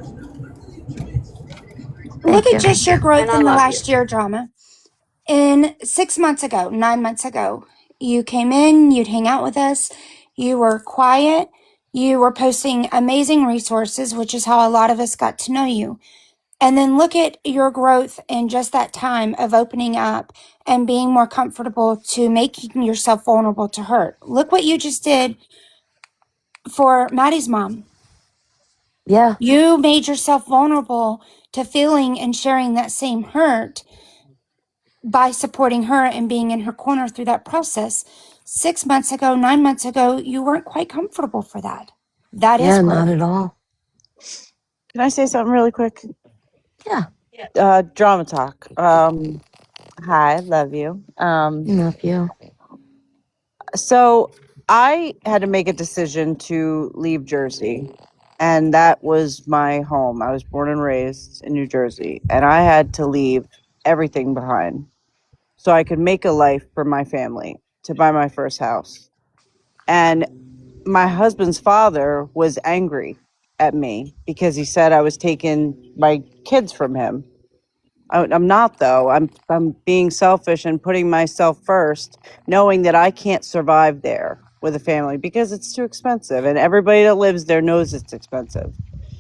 Look Thank at you. just your And growth I in the love you. last year, Drama. In 6 months ago, 9 months ago, you came in, you'd hang out with us, you were quiet, you were posting amazing resources, which is how a lot of us got to know you. And then look at your growth in just that time of opening up and being more comfortable to making yourself vulnerable to hurt. Look what you just did for Maddie's mom. Yeah. You made yourself vulnerable to feeling and sharing that same hurt by supporting her and being in her corner through that process. 6 months ago, 9 months ago, you weren't quite comfortable for that. That is Yeah, not growth. at all. Can I say something really quick? Yeah. Drama talk. Hi, love you. Love you. So I had to make a decision to leave Jersey, and that was my home. I was born and raised in New Jersey, and I had to leave everything behind so I could make a life for my family to buy my first house. And my husband's father was angry at me because he said I was taking my kids from him. I'm not though. I'm being selfish and putting myself first, knowing that I can't survive there with a family because it's too expensive, and everybody that lives there knows it's expensive.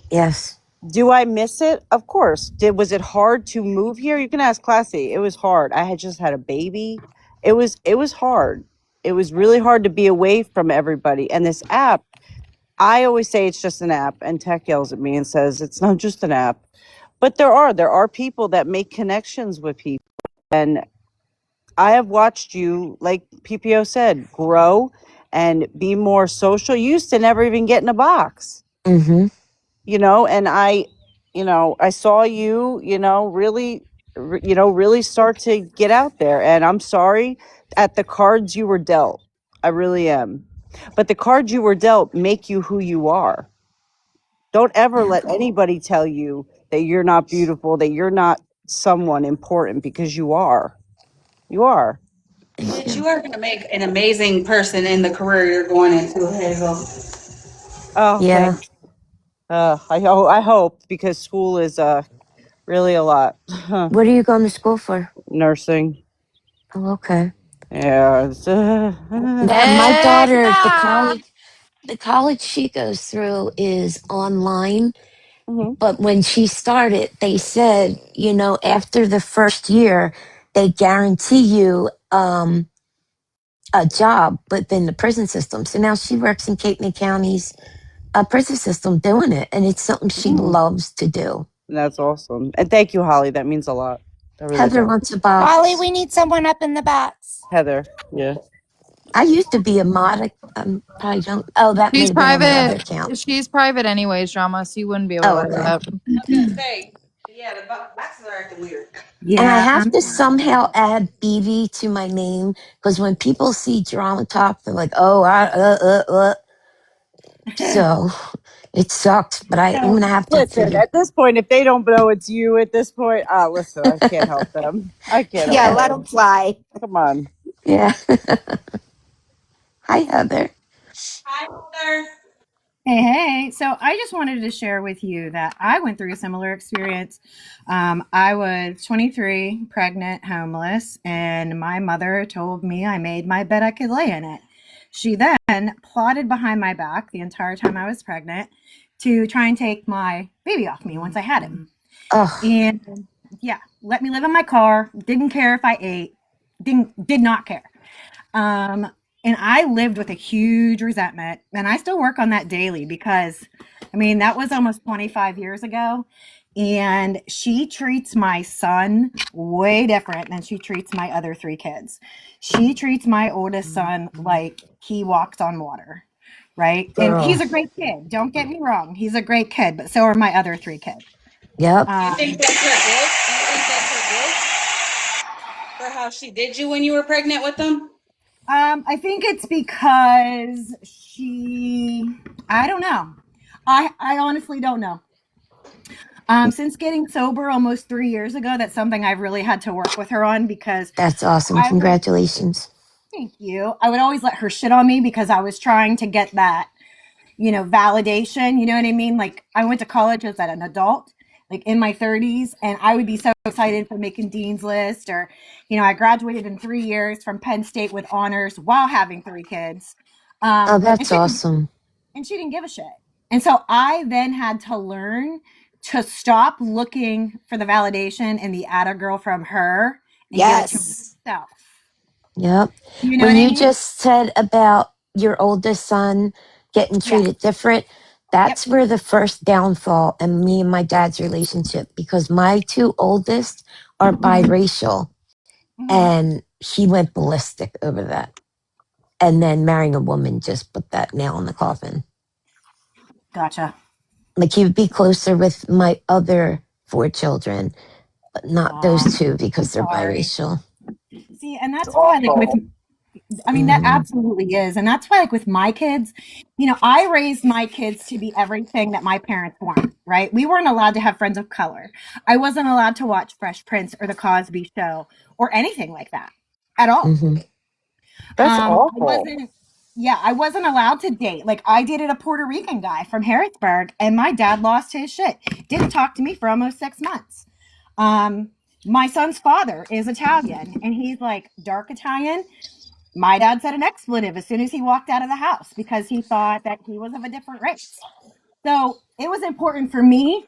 Yes. Do I miss it? Of course. Was it hard to move here? You can ask Classy. It was hard. I had just had a baby. It was hard. It was really hard to be away from everybody. And this app, I always say it's just an app, and Tech yells at me and says it's not just an app. But there are people that make connections with people. And I have watched you, like PPO said, grow and be more social. You used to never even get in a box, Mm-hmm. and I saw you, really start to get out there. And I'm sorry at the cards you were dealt. I really am. But the cards you were dealt make you who you are. Don't ever Yeah. let anybody tell you that you're not beautiful, that you're not someone important, because you are. You are. Thank Bitch, you. you are going to make an amazing person in the career you're going into, Hazel. Oh, Yeah. thanks. I hope, because school is really a lot. What are you going to school for? Nursing. Oh, okay. Yeah. My Heck daughter, yeah. the college she goes through is online. Mhm. But when she started, they said, after the first year, they guarantee you a job within the prison system. So now she works in Cape May County's prison system doing it. And it's something she Mm. loves to do. That's awesome. And thank you, Holly. That means a lot. That really Heather does. wants a Holly, box. we need someone up in the backs. Heather. Yeah. I used to be a mod. I probably don't. Oh, that may She's have been on my other private. account. She's private anyways, drama, so you wouldn't be able to Oh, let her okay. up. I was going to say, yeah, the boxes are acting weird. And I Yeah, have to somehow add BV to my name because when people see Drama Talk, they're like, "Oh, So it sucks, but I'm so gonna have to Listen, figure. at this point, if they don't know it's you at this point, listen, I can't help them. I can't Yeah, help Yeah, let them them. fly. Come on. yeah. Hi, Heather. Hi, Heather. hey. So I just wanted to share with you that I went through a similar experience. I was 23, pregnant, homeless, and my mother told me I made my bed, I could lay in it. She then plotted behind my back the entire time I was pregnant to try and take my baby off me once I had him. Oh, And Yeah, let me live in my car. Didn't care if I ate. Did not care. Um, and I lived with a huge resentment, and I still work on that daily because, I mean, that was almost 25 years ago. And she treats my son way different than she treats my other three kids. She treats my oldest son like he walks on water, right? And he's Girl. a great kid. Don't get me wrong. He's a great kid, but so are my other three kids. Yep. You think Um, that's her guilt? You think that's her guilt for how she did you when you were pregnant with them? I think it's because I don't know. I honestly don't know. Since getting sober almost 3 years ago, that's something I've really had to work with her on because That's awesome. I would, Congratulations. thank you. I would always let her shit on me because I was trying to get that, validation. You know what I mean? Like I went to college as an adult, like in my 30s, and I would be so excited for making Dean's List, or, I graduated in 3 years from Penn State with honors while having three kids. Oh, And that's awesome. she didn't give a shit. And so I then had to learn to stop looking for the validation and the atta girl from her and give it to Yes. myself. Yep. You know what When I you mean? just said about your oldest son getting Yeah. treated different, Yep. that's where the first downfall in me and my dad's relationship, because my two oldest are Mm-hmm. biracial, Mm-hmm. and he went ballistic over that. And then marrying a woman just put that nail in the coffin. Gotcha. Like he would be closer with my other four children, but not those Aw, two because they're sorry. biracial. See, and that's why, like, I mean, that Hmm. absolutely is. And that's why, like, with my kids, I raised my kids to be everything that my parents weren't, right? We weren't allowed to have friends of color. I wasn't allowed to watch Fresh Prince or The Cosby Show or anything like that at all. Hmm. That's I awful. wasn't, yeah, I wasn't allowed to date. Like, I dated a Puerto Rican guy from Harrisburg, and my dad lost his shit. Didn't talk to me for almost 6 months. Um, my son's father is Italian, and he's like dark Italian. My dad said an expletive as soon as he walked out of the house because he thought that he was of a different race. So it was important for me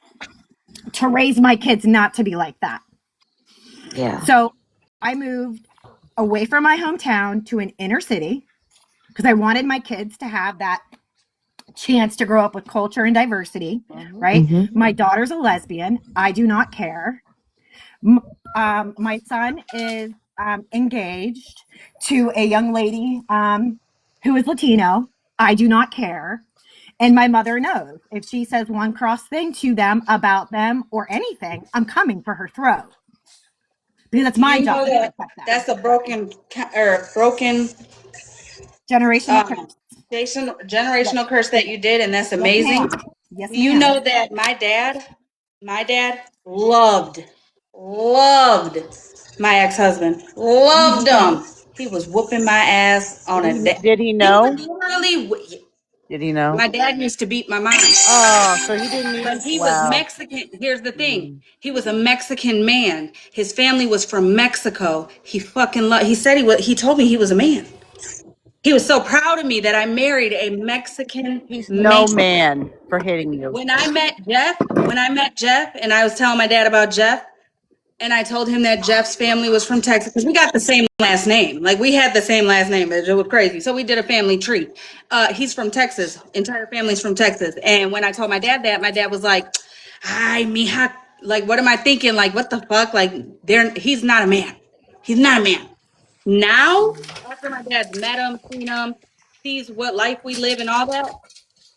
to raise my kids not to be like that. Yeah. So I moved away from my hometown to an inner city because I wanted my kids to have that chance to grow up with culture and diversity, right? Hmm. My daughter's a lesbian. I do not care. My son is engaged to a young lady who is Latino. I do not care. And my mother knows if she says one cross thing to them about them or anything, I'm coming for her throat because it's my You know job to that protect them. that's a broken Generational um curse. Yes, generational curse that you did, and that's yes, amazing. ma'am. Yes, You ma'am. know that my dad loved my ex-husband. Loved Mm-hmm. him. He was whooping my ass on a day. Did he He would know? literally. Did he know? My dad used to beat my mom. Oh, so he didn't But even. he was Wow. Mexican. Here's the thing. Mm. He was a Mexican man. His family was from Mexico. He fucking loved. He said he told me he was a man. He was so proud of me that I married a Mexican He's man. no man for hitting you. When I met Jeff and I was telling my dad about Jeff, and I told him that Jeff's family was from Texas because we got the same last name. Like we had the same last name. It was crazy. So we did a family tree. He's from Texas. Entire family's from Texas. And when I told my dad that, my dad was like, "Ay, mija, like what am I thinking? Like what the fuck? Like he's not a man. He's not a man." Now, after my dad's met him, seen him, sees what life we live and all that,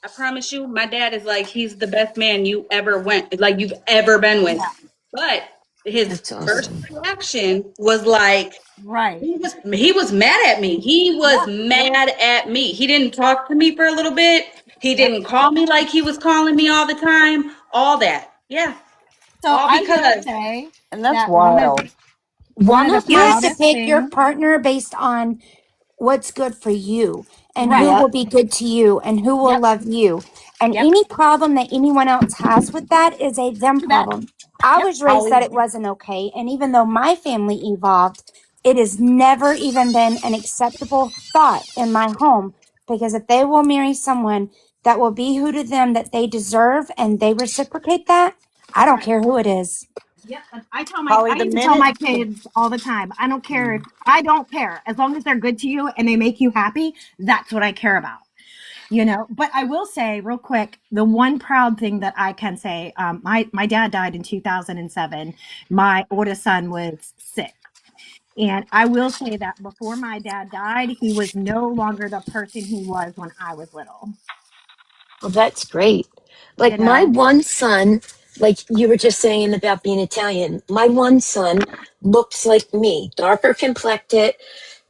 I promise you, my dad is like he's the best man you've ever been with. Yeah, But his That's first awesome. reaction was like right. he was mad at me. He was Yeah. mad at me. He didn't talk to me for a little bit. He Yep. didn't call me like he was calling me all the time. All that. Yeah. So All I will because say And that's that one of wild. one of the Yep. You have to proudest pick your things, partner based on what's good for you and who right? will Yep. be good to you and who will Yep. love you. And Yep. any problem that anyone else has with that is a them Too bad. problem. I Yep. was raised that Holly, it wasn't okay. And even though my family evolved, it has never even been an acceptable thought in my home because if they will marry someone that will be who to them that they deserve and they reciprocate that, I don't Right. care who it is. Yep. And Holly, I the used to tell minute my kids all the time, I don't care if I don't care. As long as they're good to you and they make you happy, that's what I care about. But I will say real quick, the one proud thing that I can say, my dad died in 2007. My oldest son was 6. And I will say that before my dad died, he was no longer the person he was when I was little. Well, that's great. You Like my know? one son, like you were just saying about being Italian, my one son looks like me, darker complected,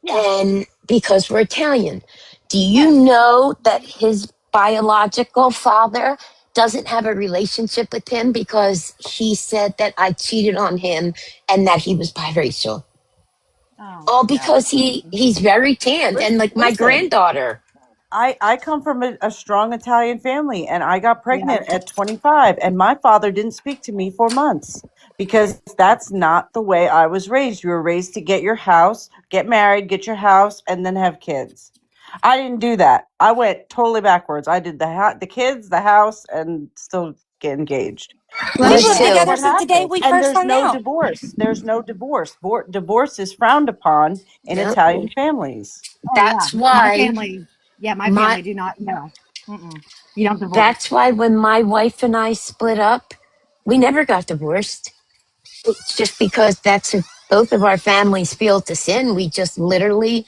Yeah. and because we're Italian. Do you Right. know that his biological father doesn't have a relationship with him because he said that I cheated on him and that he was biracial? Oh, All yeah. because he's very tanned and like my listen, granddaughter. I come from a strong Italian family, and I got Yeah. pregnant at 25, and my father didn't speak to me for months because that's not the way I was raised. You were raised to get your house, get married, get your house, and then have kids. I didn't do that. I went totally backwards. I did the kids, the house, and still get engaged. Me We've And lived that's too. together what since the day happened. we And first there's hung no out. divorce. There's no divorce. Divorce is frowned upon in Yep. Italian families. Oh, yeah. That's why My my family do not know. Mm-mm. You don't divorce. that's why when my wife and I split up, we never got divorced. It's just because that's if both of our families feel to sin. We just literally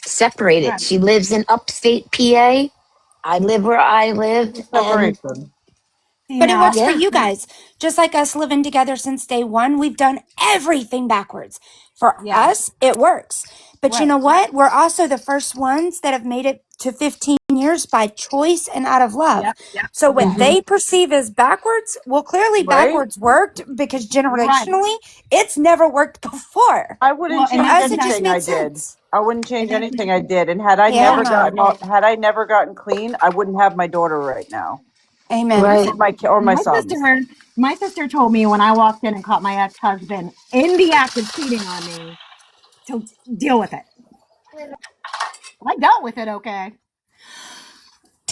separated. Right. She lives in upstate PA. I live where I live, It's a and separation. See But it now. works for yeah, you guys. Just like us living together since day one, we've done everything backwards. For Yeah. us, it works. But you Right. know what? We're also the first ones that have made it to 15 years by choice and out of love. Yep. So what Yeah. hmm they perceive as backwards, well, clearly Right? backwards worked because Right. generationally, it's never worked before. I Well, wouldn't For and change that us, and it that just anything I made did. sense. I wouldn't change and that anything I did. And had I Yeah. never also gotten clean, I wouldn't have my daughter right now, Amen. right. or my my sons. sister my sister told me when I walked in and caught my ex-husband in the act of cheating on me to deal with it. I dealt with it, okay.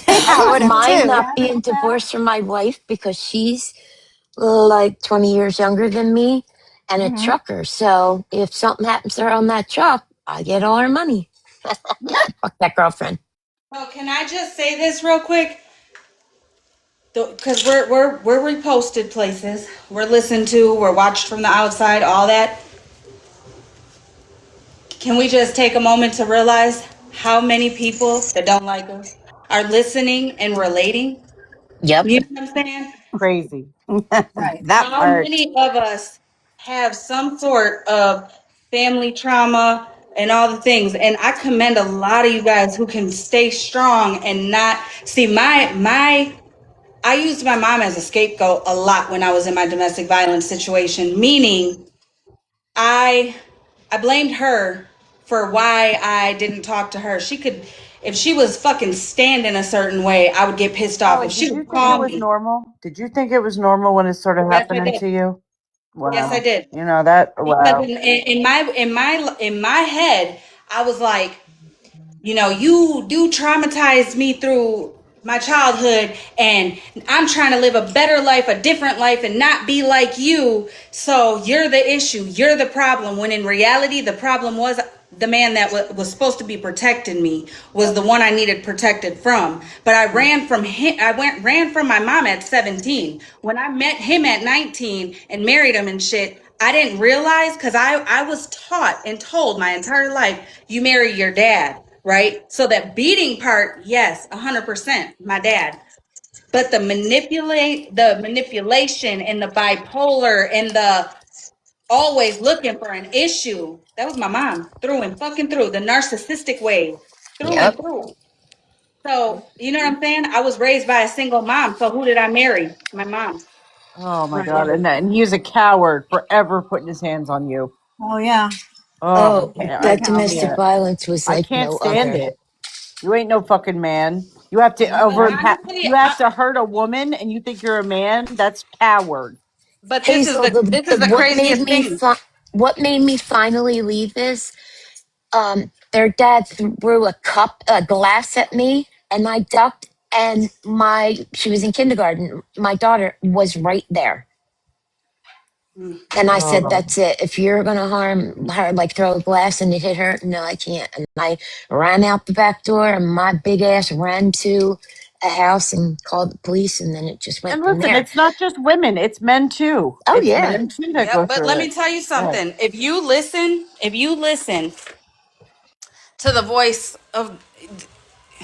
I'm I not would have Mine perfect too. not yet, being okay. divorced from my wife because she's like 20 years younger than me and a Mm-hmm. trucker. So if something happens to her on that truck, I get all her money. Fuck that girlfriend. Well, can I just say this real quick? Because we're reposted places, we're listened to, we're watched from the outside, all that. Can we just take a moment to realize how many people that don't like us are listening and relating? Yep. You know what I'm saying? Crazy. Right. That How part. many of us have some sort of family trauma and all the things? And I commend a lot of you guys who can stay strong and not see my I used my mom as a scapegoat a lot when I was in my domestic violence situation, meaning I I blamed her for why I didn't talk to her. She could, if she was fucking standing a certain way, I would get pissed off. Holly, If she did you would think it call was me, normal? Did you think it was normal when it started yes, I happening did. to you? Yes, I Wow. did. You know that? Because Wow. in my head, I was like, you traumatized me through my childhood, and I'm trying to live a better life, a different life, and not be like you. So you're the issue, you're the problem, when in reality the problem was the man that was supposed to be protecting me was the one I needed protected from. But I ran from him. Ran from my mom at 17. When I met him at 19 and married him and shit, I didn't realize, because I was taught and told my entire life, you marry your dad, right? So that beating part, yes, 100%, my dad. But the manipulation and the bipolar and the always looking for an issue, that was my mom through and fucking through, the narcissistic way, through and Yep. through. So, you know what I'm saying? I was raised by a single mom. So who did I marry? My mom. Oh my Right. God. And he was a coward forever putting his hands on you. Oh yeah. Oh, Oh, Very I that cowardly. domestic can't. violence was I like can't no stand other. it. You ain't no fucking man. You have to But you honestly, have to hurt a woman and you think you're a man? That's coward. but this is Hazel, the this is the craziest thing. what made me finally leave is their dad threw a glass at me, and I ducked, and she was in kindergarten. My daughter was right there. And I said, Oh. that's it. If you're going to harm her, like throw a glass and it hit her, no, I can't. And I ran out the back door and my big ass ran to a house and called the police. And then it just went And from listen, there. it's not just women, it's men too. Oh, It's yeah. men too that go Yep, but let through me it. tell you Yeah. something. If you listen to the voice of,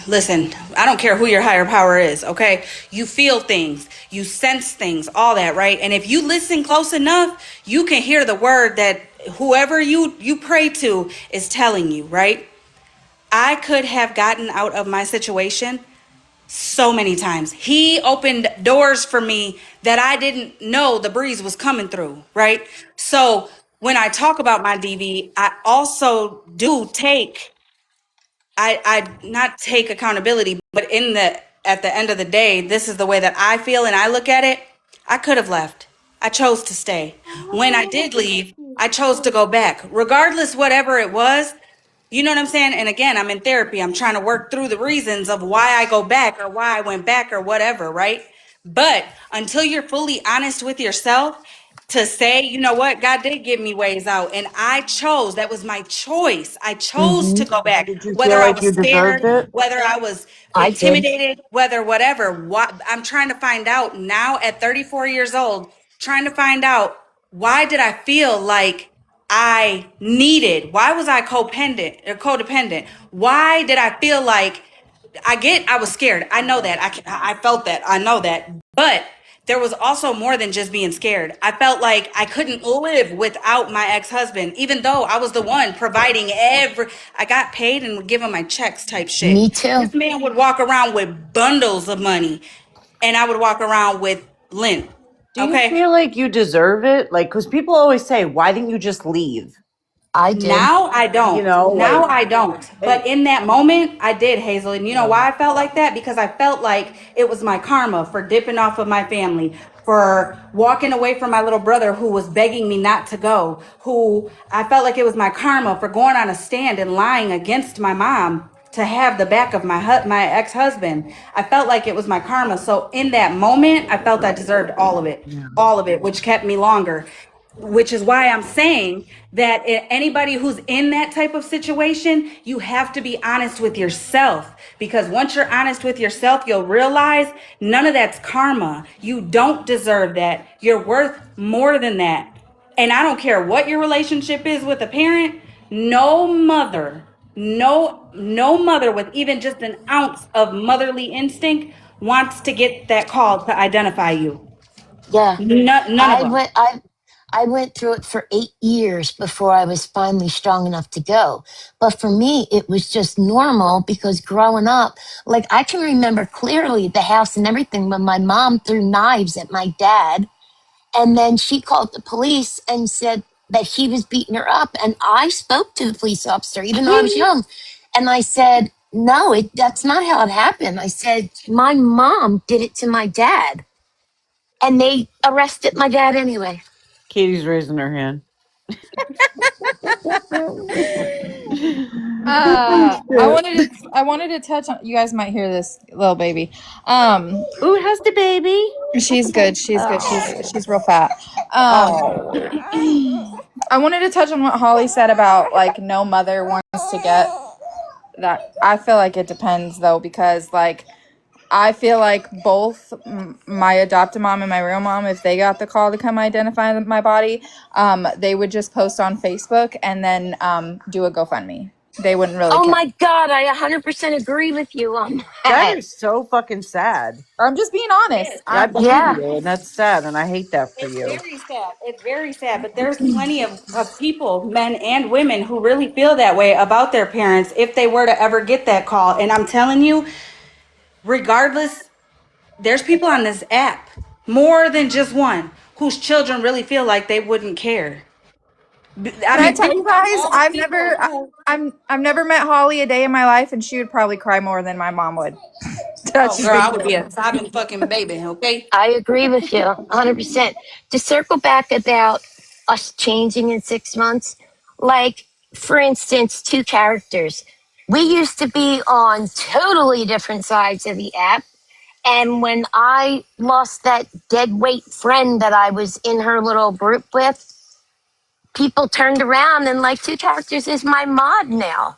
listen, I don't care who your higher power is, okay? You feel things, you sense things, all that, right? And if you listen close enough, you can hear the word that whoever you pray to is telling you, right? I could have gotten out of my situation so many times. He opened doors for me that I didn't know the breeze was coming through, right? So when I talk about my DV, I also do take, I not take accountability, but in the at the end of the day, this is the way that I feel and I look at it. I could have left. I chose to stay. When I did leave, I chose to go back. Regardless whatever it was, you know what I'm saying? And again, I'm in therapy. I'm trying to work through the reasons of why I go back or why I went back or whatever, right? But until you're fully honest with yourself to say, you know what, God did give me ways out, and I chose, that was my choice. I chose Hmm. to go back, Did you whether feel I like was you deserved scared, it? whether I was I did. intimidated, whether whatever. What I'm trying to find out now at 34 years old, trying to find out, why did I feel like I needed? Why was I codependent? Why did I feel like I was scared. I know that. I felt that. I know that. But there was also more than just being scared. I felt like I couldn't live without my ex-husband, even though I was the one providing I got paid and would give him my checks type shit. Me too. This man would walk around with bundles of money and I would walk around with lint. Do you Okay. feel like you deserve it? Like, because people always say, why didn't you just leave? I did. Now I You don't. know, Now like, I don't. and But in that moment, I did, Hazel. And you know why I felt like that? Because I felt like it was my karma for dipping off of my family, for walking away from my little brother who was begging me not to go, who I felt like it was my karma for going on a stand and lying against my mom to have the back of my ex-husband. I felt like it was my karma. So in that moment, I felt I deserved yeah. all of it, which kept me longer, which is why I'm saying that anybody who's in that type of situation, you have to be honest with yourself, because once you're honest with yourself, you'll realize none of that's karma. You don't deserve that. You're worth more than that. And I don't care what your relationship is with a parent, no mother, no mother with even just an ounce of motherly instinct wants to get that call to identify you. Yeah. None of I them. went I I went through it for 8 years before I was finally strong enough to go. But for me, it was just normal because growing up, like I can remember clearly the house and everything when my mom threw knives at my dad. And then she called the police and said that he was beating her up. And I spoke to the police officer, even though I was young. And I said, no, that's not how it happened. I said, my mom did it to my dad. And they arrested my dad anyway. Katie's raising her hand. I wanted to touch on. You guys might hear this little baby. Ooh, how's the baby? She's good. She's good. She's real fat. Oh. I wanted to touch on what Holly said about like no mother wants to get that. I feel like it depends though, because like I feel like both my adopted mom and my real mom, if they got the call to come identify my body, they would just post on Facebook and then do a GoFundMe. They wouldn't really Oh care. my God, I 100% agree with you on That that. is so fucking sad. I'm just being honest. I believe Yeah. you, and that's sad, and I hate that for It's you. very sad. It's very sad. But there's plenty of people, men and women, who really feel that way about their parents if they were to ever get that call. And I'm telling you, regardless, there's people on this app, more than just one, whose children really feel like they wouldn't care. I Can I mean, tell think you about guys? all the people who, I've never met Holly a day in my life, and she would probably cry more than my mom would. oh, That's girl, I being would be real. a sobbing fucking baby, okay? I agree with you 100%. To circle back about us changing in 6 months, like, for instance, two characters. We used to be on totally different sides of the app. And when I lost that dead weight friend that I was in her little group with, people turned around and like, Two Characters is my mod now.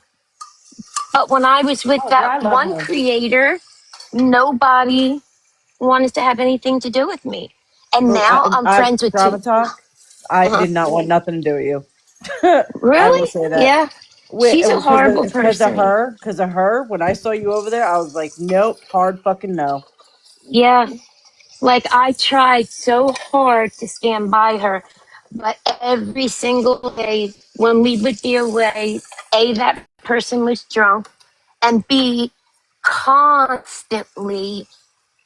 But when I was with Oh, that I love one her. creator, nobody wanted to have anything to do with me. And Well, now I'm I friends with two. drama talk. I Uh-huh. did not want nothing to do with you. I will Really? say that. Yeah. She's a horrible Because of person. her, because of her. When I saw you over there, I was like, nope, hard fucking no. Yeah. Like I tried so hard to stand by her, but every single day when we would be away, A, that person was drunk, and B, constantly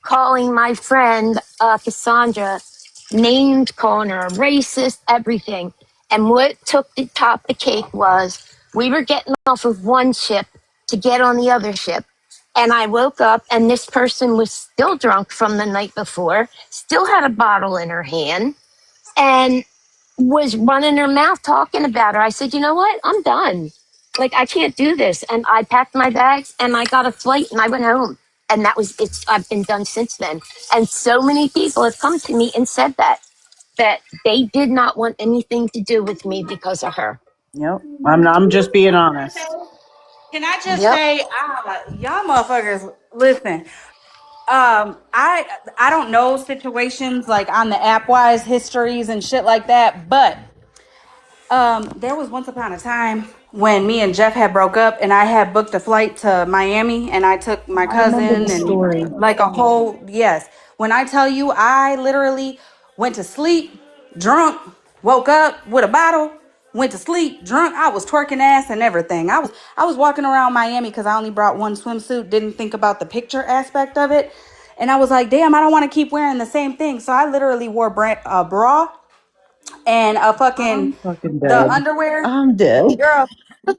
calling my friend Cassandra, named calling her a racist, everything. And what took the top of the cake was we were getting off of one ship to get on the other ship. And I woke up and this person was still drunk from the night before, still had a bottle in her hand, and was running her mouth talking about her. I said, you know what? I'm done. Like, I can't do this. And I packed my bags and I got a flight and I went home. And that was it's I've been done since then. And so many people have come to me and said that they did not want anything to do with me because of her. Yep. I'm just being honest. Can I just Yep. say, y'all motherfuckers, listen. I don't know situations like on the app wise histories and shit like that, but there was once upon a time when me and Jeff had broke up and I had booked a flight to Miami and I took my I remember the cousin and story. like a whole, yes. When I tell you I literally went to sleep drunk, woke up with a bottle, went to sleep drunk. I was twerking ass and everything. I was walking around Miami because I only brought one swimsuit, didn't think about the picture aspect of it. And I was like, damn, I don't want to keep wearing the same thing. So I literally wore a bra and a fucking I'm fucking the dead. underwear. I'm dead. Girl,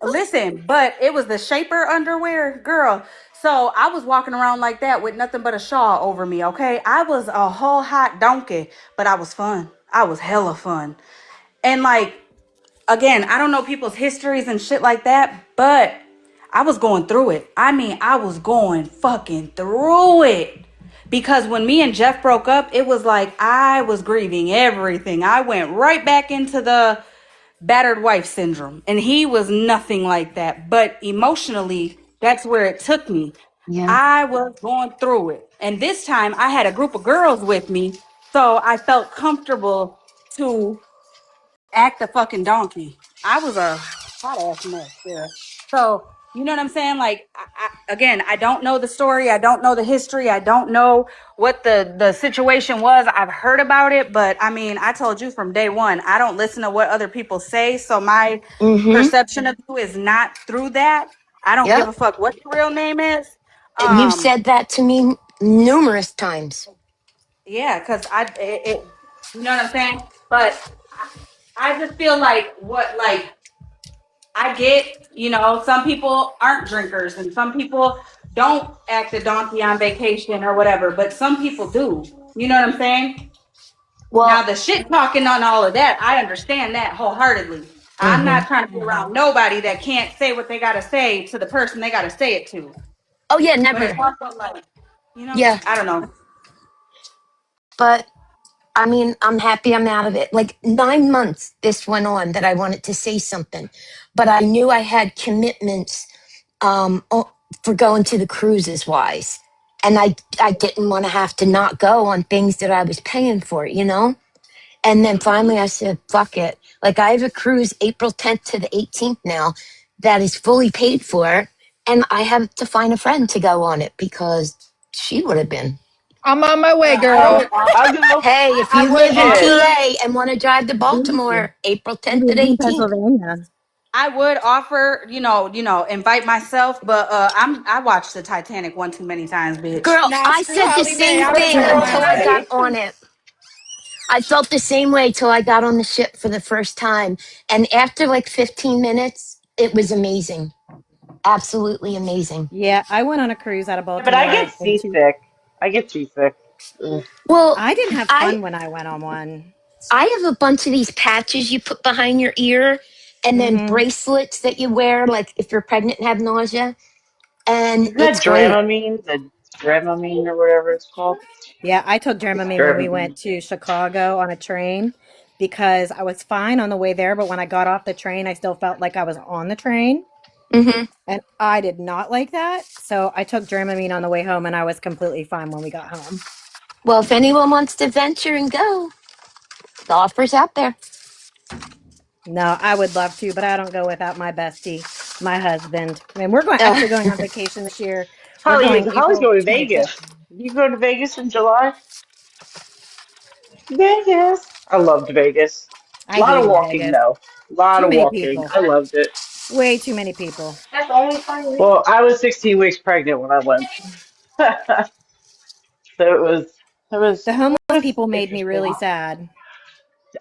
listen, but it was the shaper underwear, girl. So I was walking around like that with nothing but a shawl over me, okay? I was a whole hot donkey, but I was fun. I was hella fun. And like, again, I don't know people's histories and shit like that, but I was going through it. I mean, I was going fucking through it. Because when me and Jeff broke up, it was like I was grieving everything. I went right back into the battered wife syndrome. And he was nothing like that. But emotionally, that's where it took me. Yeah. I was going through it. And this time I had a group of girls with me. So I felt comfortable to act a fucking donkey. I was a hot ass mess there. So, you know what I'm saying? Like, again, I don't know the story. I don't know the history. I don't know what the situation was. I've heard about it, but I mean, I told you from day one, I don't listen to what other people say. So my Mm-hmm. perception of you is not through that. I don't give Yep. a fuck what your real name is. And you've said that to me numerous times. Yeah, because you know what I'm saying? But I just feel like I get, some people aren't drinkers and some people don't act a donkey on vacation or whatever, but some people do. You know what I'm saying? Now, Well, the shit talking on all of that, I understand that wholeheartedly. I'm mm-hmm. not trying to be around nobody that can't say what they got to say to the person they got to say it to. Oh yeah, But it's never. also like, Yeah. I don't know. But I mean, I'm happy I'm out of it. Like 9 months this went on that I wanted to say something, but I knew I had commitments for going to the cruises wise. And I didn't want to have to not go on things that I was paying for, you know? And then finally I said, fuck it. Like I have a cruise April 10th to the 18th now that is fully paid for. And I have to find a friend to go on it because she would have been. I'm on my way, I girl. would offer, I'll go. Hey, if I you would live in Shit. offer PA and want to drive to Thank you. Baltimore, April I 10th to live the in 18th. Pennsylvania. I would offer, invite myself, but I watched the Titanic one too many times, bitch. Girl, Nah, I screw said the Holly Mae. same I was thing there on until mine I got too. on it. I felt the same way till I got on the ship for the first time. And after like 15 minutes, it was amazing. Absolutely amazing. Yeah, I went on a cruise out of Yeah, but I Baltimore get in two. seasick. I get seasick. Ugh. Well, I didn't have I fun when I went on one. I have a bunch of these patches you put behind your ear and then Hmm. bracelets that you wear like if you're pregnant and have nausea. And Isn't that it's great. Dramamine? The Dramamine or whatever it's called. Yeah, I took Dramamine when we Dramamine. went to Chicago on a train because I was fine on the way there, but when I got off the train, I still felt like I was on the train, Hmm. and I did not like that. So I took Dramamine on the way home, and I was completely fine when we got home. Well, if anyone wants to venture and go, the offer's out there. No, I would love to, but I don't go without my bestie, my husband. I mean, we're Uh, actually going on vacation this year. We're Holly's going April going to 25th. Vegas. You go to Vegas in July? Vegas. I loved Vegas. A I lot of hated walking Vegas. though. A lot Too of many walking. people. I loved it. Way too many people. Well, I was 16 weeks pregnant when I went. So The homeless it was people made me interesting. really sad.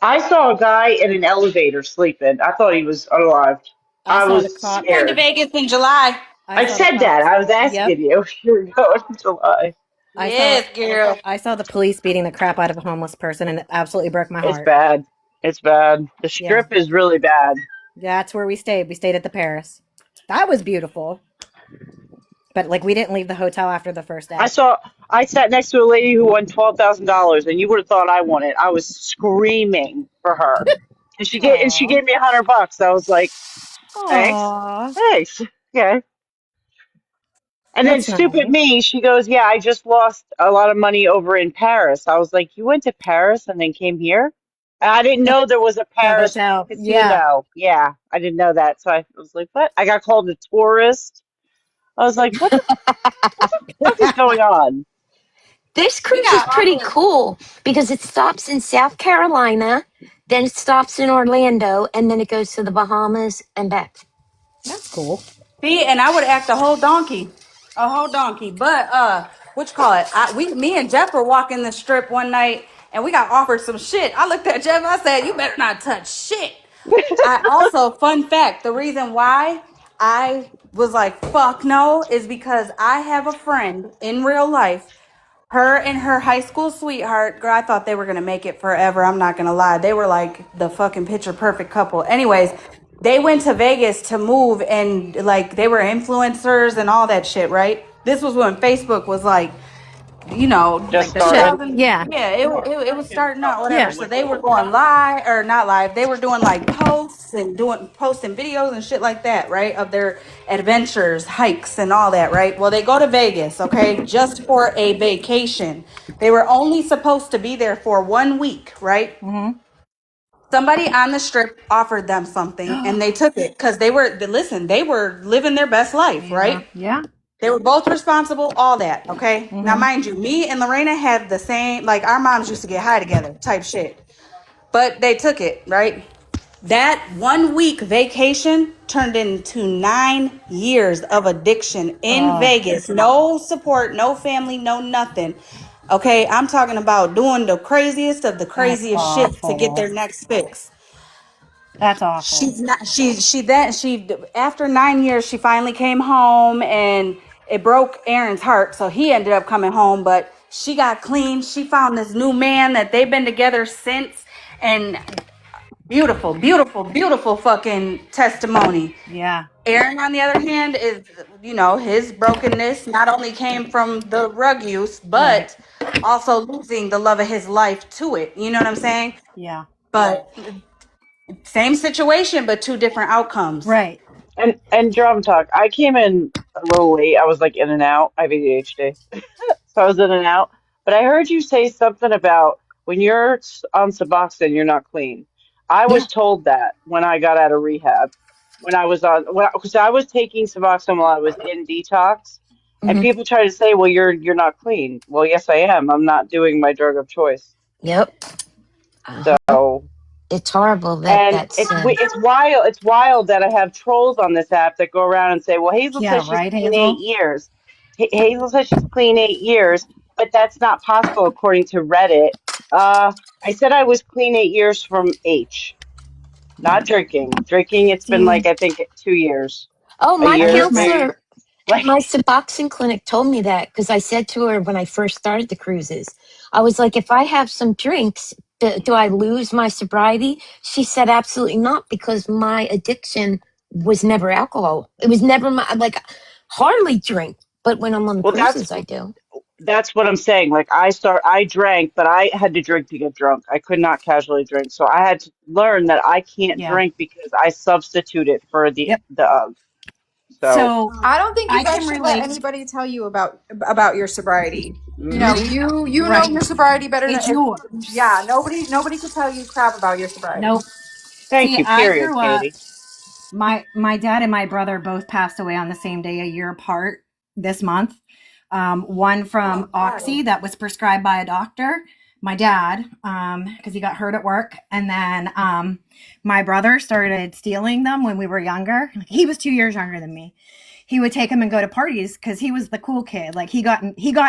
I saw a guy in an elevator sleeping. I thought he was unalived. I I saw the was She cops. going to scared. Vegas in July. I I saw the said that. cops. I was Yep. asking you if you're going in July. I saw Yes, girl. I saw the police beating the crap out of a homeless person, and it absolutely broke my It's heart. bad. It's bad. The Yeah. strip is really bad. That's where we stayed. We stayed at the Paris. That was beautiful. But like we didn't leave the hotel after the first day. I sat next to a lady who won $12,000, and you would have thought I won it. I was screaming for her, and she Aw. gave me $100. I was like, thanks, Aw. thanks, okay. And then That's stupid nice. me, she goes, yeah, I just lost a lot of money over in Paris. I was like, you went to Paris and then came here? And I didn't know there was a The Paris hotel. Yeah. casino. Yeah, I didn't know that. So I was like, what? I got called a tourist. I was like, what the fuck is going on? this We cruise is got pretty offered. cool because it stops in South Carolina, then it stops in Orlando, and then it goes to the Bahamas and back. That's cool. See, and I would act a whole donkey. A whole donkey. But what you call it? Me and Jeff were walking the strip one night and we got offered some shit. I looked at Jeff, I said, you better not touch shit. I also, fun fact, the reason why I was like, fuck no, is because I have a friend in real life. Her and her high school sweetheart, girl, I thought they were gonna make it forever. I'm not gonna lie. They were like the fucking picture perfect couple. Anyways, they went to Vegas to move and like they were influencers and all that shit, right? This was when Facebook was like, Just like The shit. started. 2000. Yeah. Yeah, it was starting out, whatever. Yeah. So they were going live or not live. They were doing like posts and posting videos and shit like that, right? Of their adventures, hikes, and all that, right? Well, they go to Vegas, okay, just for a vacation. They were only supposed to be there for 1 week, right? Mm-hmm. Somebody on the strip offered them something and they took it because they were living their best life, Yeah. right? Yeah. They were both responsible, all that, okay? Now, Mm-hmm. mind you, me and Lorena had the same, like, our moms used to get high together type shit. But they took it, right? That 1 week vacation turned into 9 years of addiction in Oh, Vegas. No support, no family, no nothing. Okay, I'm talking about doing the craziest of the that's craziest shit to get awful. their next fix. That's awful. She's not she after 9 years she finally came home and it broke Aaron's heart, so he ended up coming home, but she got clean. She found this new man that they've been together since, and beautiful, beautiful, beautiful fucking testimony. Yeah. Aaron, on the other hand, is, his brokenness not only came from the drug use, Right. but also losing the love of his life to it. You know what I'm saying? Yeah. But same situation, but two different outcomes. Right. And drum talk. I came in a little late. I was like in and out. I have ADHD. So I was in and out. But I heard you say something about when you're on Suboxone, you're not clean. I Yeah. was told that when I got out of rehab, because I was taking Suboxone while I was in detox, and Hmm. people try to say, "Well, you're not clean." Well, yes, I am. I'm not doing my drug of choice. Yep. So, It's horrible that and that's. it's wild that I have trolls on this app that go around and say, "Well, Hazel Yeah. says she's Right, clean Hazel? 8 years. Hazel says she's clean 8 years, but that's not possible according to Reddit." Uh, I said I was clean 8 years from H, not drinking. Drinking, it's been See, like I think 2 years, Oh, a my I year wish my maybe. counselor at Like, my Suboxone clinic told me that because I said to her when I first started the cruises, I was like, if I have some drinks, do I lose my sobriety? She said, absolutely not, because my addiction was never alcohol. It was never my, like, hardly drink, but when I'm on the well, cruises, I do. That's what I'm saying. Like I drank, but I had to drink to get drunk. I could not casually drink. So I had to learn that I can't Yeah. drink because I substitute it for Yep. the so So I don't think you I guys can should let relate. anybody tell you about your sobriety. You know, mhm. you know Right. your sobriety better than It's yours. yeah, nobody could tell you crap about your sobriety. Nope. Thank See, you, I period, grew up. Katie. My dad and my brother both passed away on the same day, a year apart this month. One from oxy that was prescribed by a doctor. My dad, because he got hurt at work, and then my brother started stealing them when we were younger. He was 2 years younger than me. He would take them and go to parties because he was the cool kid. Like he got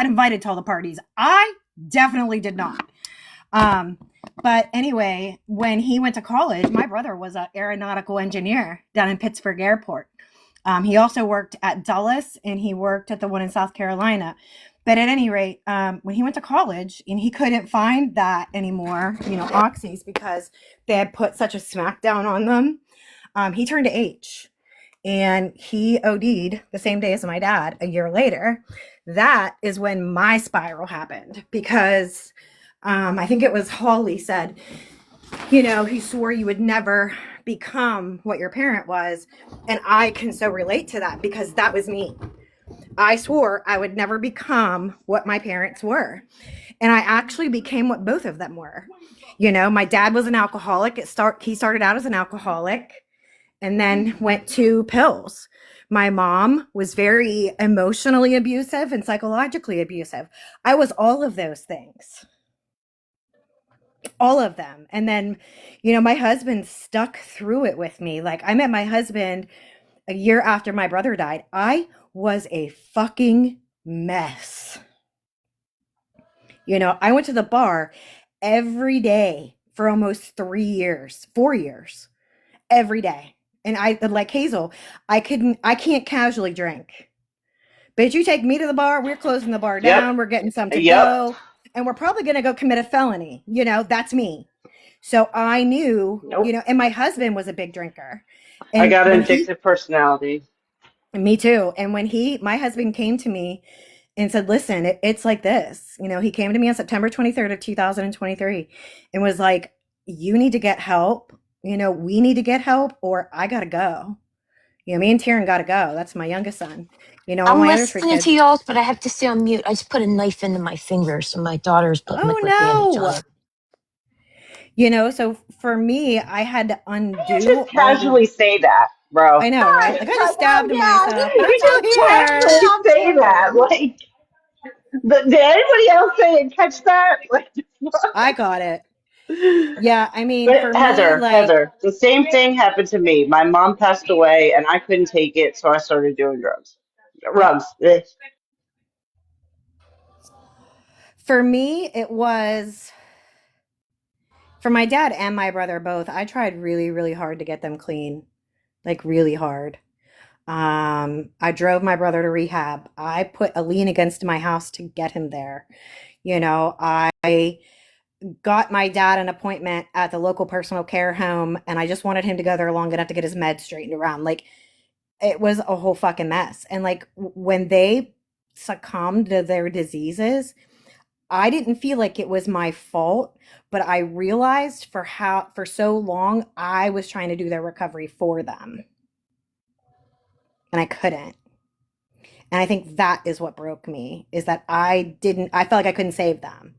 invited to all the parties. I definitely did not. Um, but anyway, when he went to college, my brother was an aeronautical engineer down in Pittsburgh Airport. He also worked at Dulles and he worked at the one in South Carolina. But at any rate, when he went to college and he couldn't find that anymore, oxys, because they had put such a smackdown on them, he turned to H and he OD'd the same day as my dad a year later. That is when my spiral happened because I think it was Holly said, he swore you would never become what your parent was. And I can so relate to that because that was me. I swore I would never become what my parents were. And I actually became what both of them were. My dad was an alcoholic. He started out as an alcoholic and then went to pills. My mom was very emotionally abusive and psychologically abusive. I was all of those things. All of them. And then, my husband stuck through it with me. Like I met my husband a year after my brother died. I was a fucking mess. I went to the bar every day for almost 3 years, 4 years, every day. And like Hazel, I can't casually drink. But you take me to the bar, we're closing the bar Yep. down, we're getting some to Yep. go, and we're probably going to go commit a felony. That's me. So I knew, Nope. and my husband was a big drinker. I And got an when addictive personality. me too. And when my husband came to me and said, listen, it's like this, he came to me on September 23rd of 2023 and was like, you need to get help. We need to get help or I got to go. Me and Tyrion got to go. That's my youngest son. All I'm my other three listening to kids. y'all, but I have to stay on mute. I just put a knife into my finger, so my daughter's putting liquid bandage on Oh it. no. So for me, I had to You just undo all the, casually say that, bro. I know, right? Like I just stabbed Yeah, myself, but I'm You still just here. casually say that. Like, did anybody else say and catch that? Like, I got it. Yeah. I mean, but for me, like, Heather, the same thing happened to me. My mom passed away, and I couldn't take it, so I started doing drugs. yep. Rugs. Ugh. For me, it was for my dad and my brother both. I tried really, really hard to get them clean, like really hard. I drove my brother to rehab. I put a lien against my house to get him there. I got my dad an appointment at the local personal care home, and I just wanted him to go there long enough to get his meds straightened around. Like it was a whole fucking mess. And like when they succumbed to their diseases, I didn't feel like it was my fault, but I realized for so long I was trying to do their recovery for them and I couldn't. And I think that is what broke me is that I felt like I couldn't save them.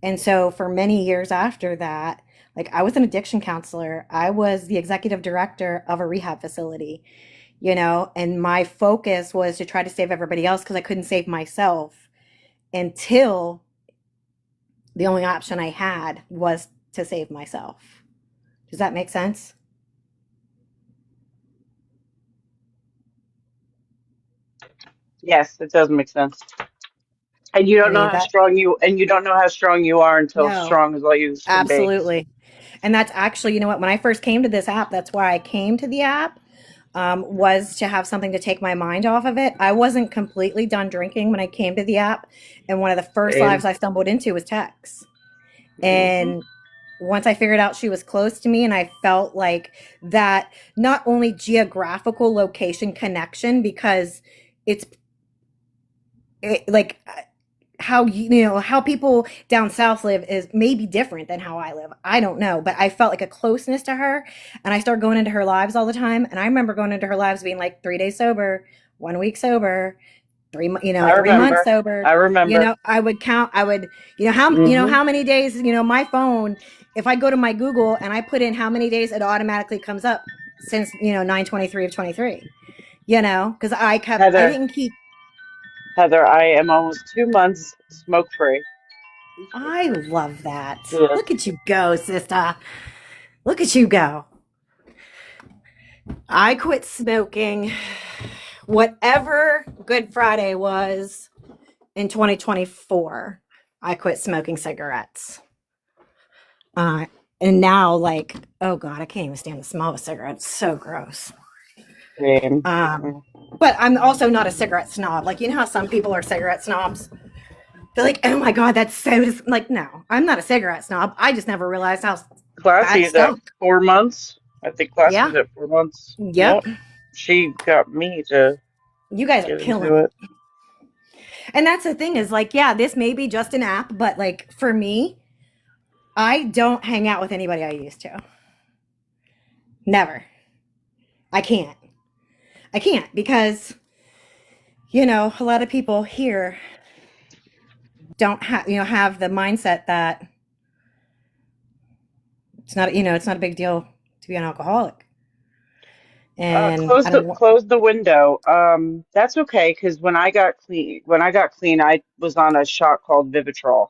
And so for many years after that, like I was an addiction counselor, I was the executive director of a rehab facility, and my focus was to try to save everybody else because I couldn't save myself until the only option I had was to save myself. Does that make sense? Yes, it does make sense. And I mean, that, you don't know how strong you are until no, strong is all you can be. absolutely. And that's actually, what, when I first came to this app, that's why I came to the app, was to have something to take my mind off of it. I wasn't completely done drinking when I came to the app. And one of the first Same. lives I stumbled into was Tex. Hmm. And once I figured out she was close to me and I felt like that not only geographical location connection, because it's like how how people down south live is maybe different than how I live. I don't know, but I felt like a closeness to her, and I started going into her lives all the time. And I remember going into her lives being like 3 days sober, 1 week sober, 3 months remember. sober. I remember. I would count. I would, Hmm. how many days. My phone. If I go to my Google and I put in how many days, it automatically comes up since 9/23 of 23. Because I Heather, didn't keep. Heather, I am almost 2 months smoke free. I love that. Yeah. Look at you go, sister. Look at you go. I quit smoking whatever Good Friday was in 2024. I quit smoking cigarettes. Uh, and now, like, oh God, I can't even stand the smell of a cigarette. It's so gross. Same. But I'm also not a cigarette snob. Like, how some people are cigarette snobs? They're like, oh my God, that's so. Like, no, I'm not a cigarette snob. I just never realized how bad it Classy's at stunk. 4 months. I think Classy's Yeah. at 4 months. Yep. Yep. She got me to You guys are get killing into it. it. And that's the thing is like, yeah, this may be just an app, but like for me, I don't hang out with anybody I used to. Never. I can't. I can't because, a lot of people here don't have the mindset that it's not a big deal to be an alcoholic. And I don't want, Close the window. That's okay because when I got clean, I was on a shot called Vivitrol.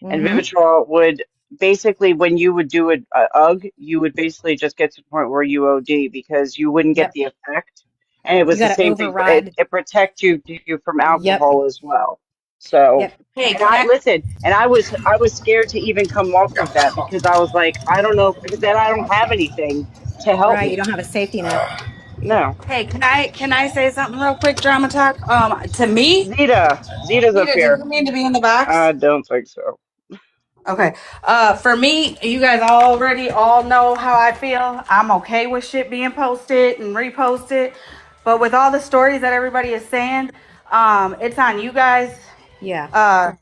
And mm-hmm. Vivitrol would basically, when you would do a UG, you would basically just get to the point where you OD because you wouldn't get Yep. the effect. And it You was the got to same thing. It, override. it protects you from Yep. alcohol as well. So, Yep. Hey, and can I I? listen, and I was scared to even come off of that because I was like, I don't know, because then I don't have anything to help Right. You me. don't have a safety net. No. Hey, can I say something real quick, Drama Talk? To me, Zeta's up Peter, did here. you mean to be in the box? I don't think so. Okay. For me, you guys already all know how I feel. I'm okay with shit being posted and reposted, but with all the stories that everybody is saying, it's on you guys. Yeah. Uh,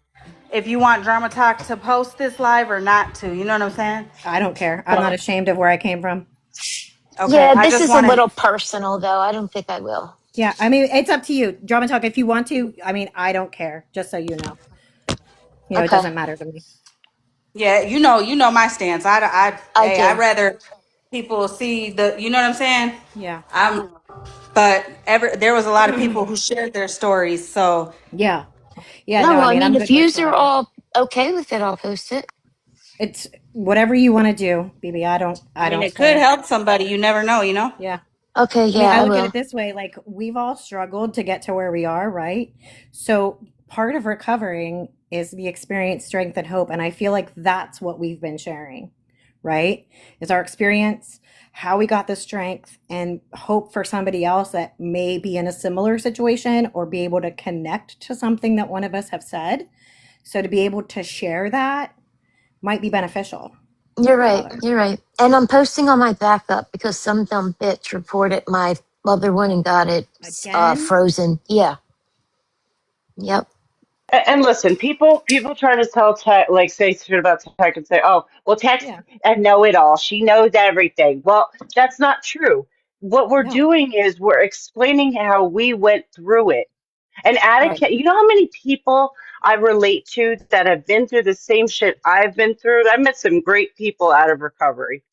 if you want Drama Talk to post this live or not to, you know what I'm saying? I don't care. I'm not So, ashamed of where I came from. okay, Yeah, I this just is a wanted. little personal, though. I don't think I will. Yeah. I mean, it's up to you. Drama talk if you want to. I mean, I don't care. Just so you know. It Okay, doesn't matter to me. Yeah, you know my stance. I Hey, I do. rather people see you know what I'm saying? Yeah. I'm, but there was a lot of people who shared their stories. So, Yeah. Yeah. No, No, I I mean, mean, I'm if good with yous are whatever. all okay with it, I'll post it. It's whatever you want to do, BB. I I mean, don't it could care. help somebody. You never know? Yeah. Okay, I mean, yeah, I I look at it will. this way, like we've all struggled to get to where we are, right? So part of recovering is the experience, strength, and hope. And I feel like that's what we've been sharing, right? Is our experience, how we got the strength, and hope for somebody else that may be in a similar situation or be able to connect to something that one of us have said. So to be able to share that might be beneficial You're to right. others. You're right. And I'm posting on my backup because some dumb bitch reported my other one and got it Again, frozen. Yeah. Yep. And listen, people try to tell tech, like say shit about tech and say, oh, well, tech's yeah, a know it all. She knows everything. Well, that's not true. What we're no, doing is we're explaining how we went through it. And right. you know how many people I relate to that have been through the same shit I've been through? I met some great people out of recovery,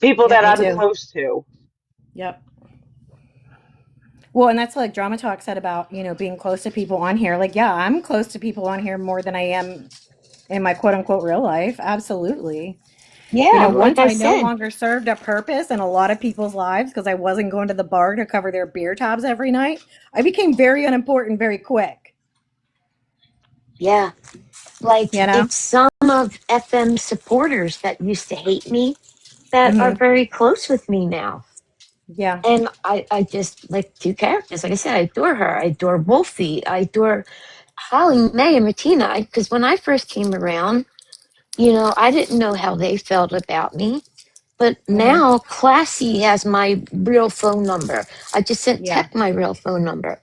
people Yep, that me I'm too. close to. Yep. Well, and that's like Drama Talk said about, being close to people on here. Like, yeah, I'm close to people on here more than I am in my quote unquote real life. Absolutely. Yeah, like Once I I no said. longer served a purpose in a lot of people's lives because I wasn't going to the bar to cover their beer tabs every night, I became very unimportant very quick. Yeah. Like You know? it's some of FM supporters that used to hate me that are Hmm. very close with me now. Yeah. And I just like two characters. Like I said, I adore her. I adore Wolfie. I adore Holly, May, and Martina. Because when I first came around, I didn't know how they felt about me. But Hmm. now Classy has my real phone number. I just sent Yeah. Tech my real phone number.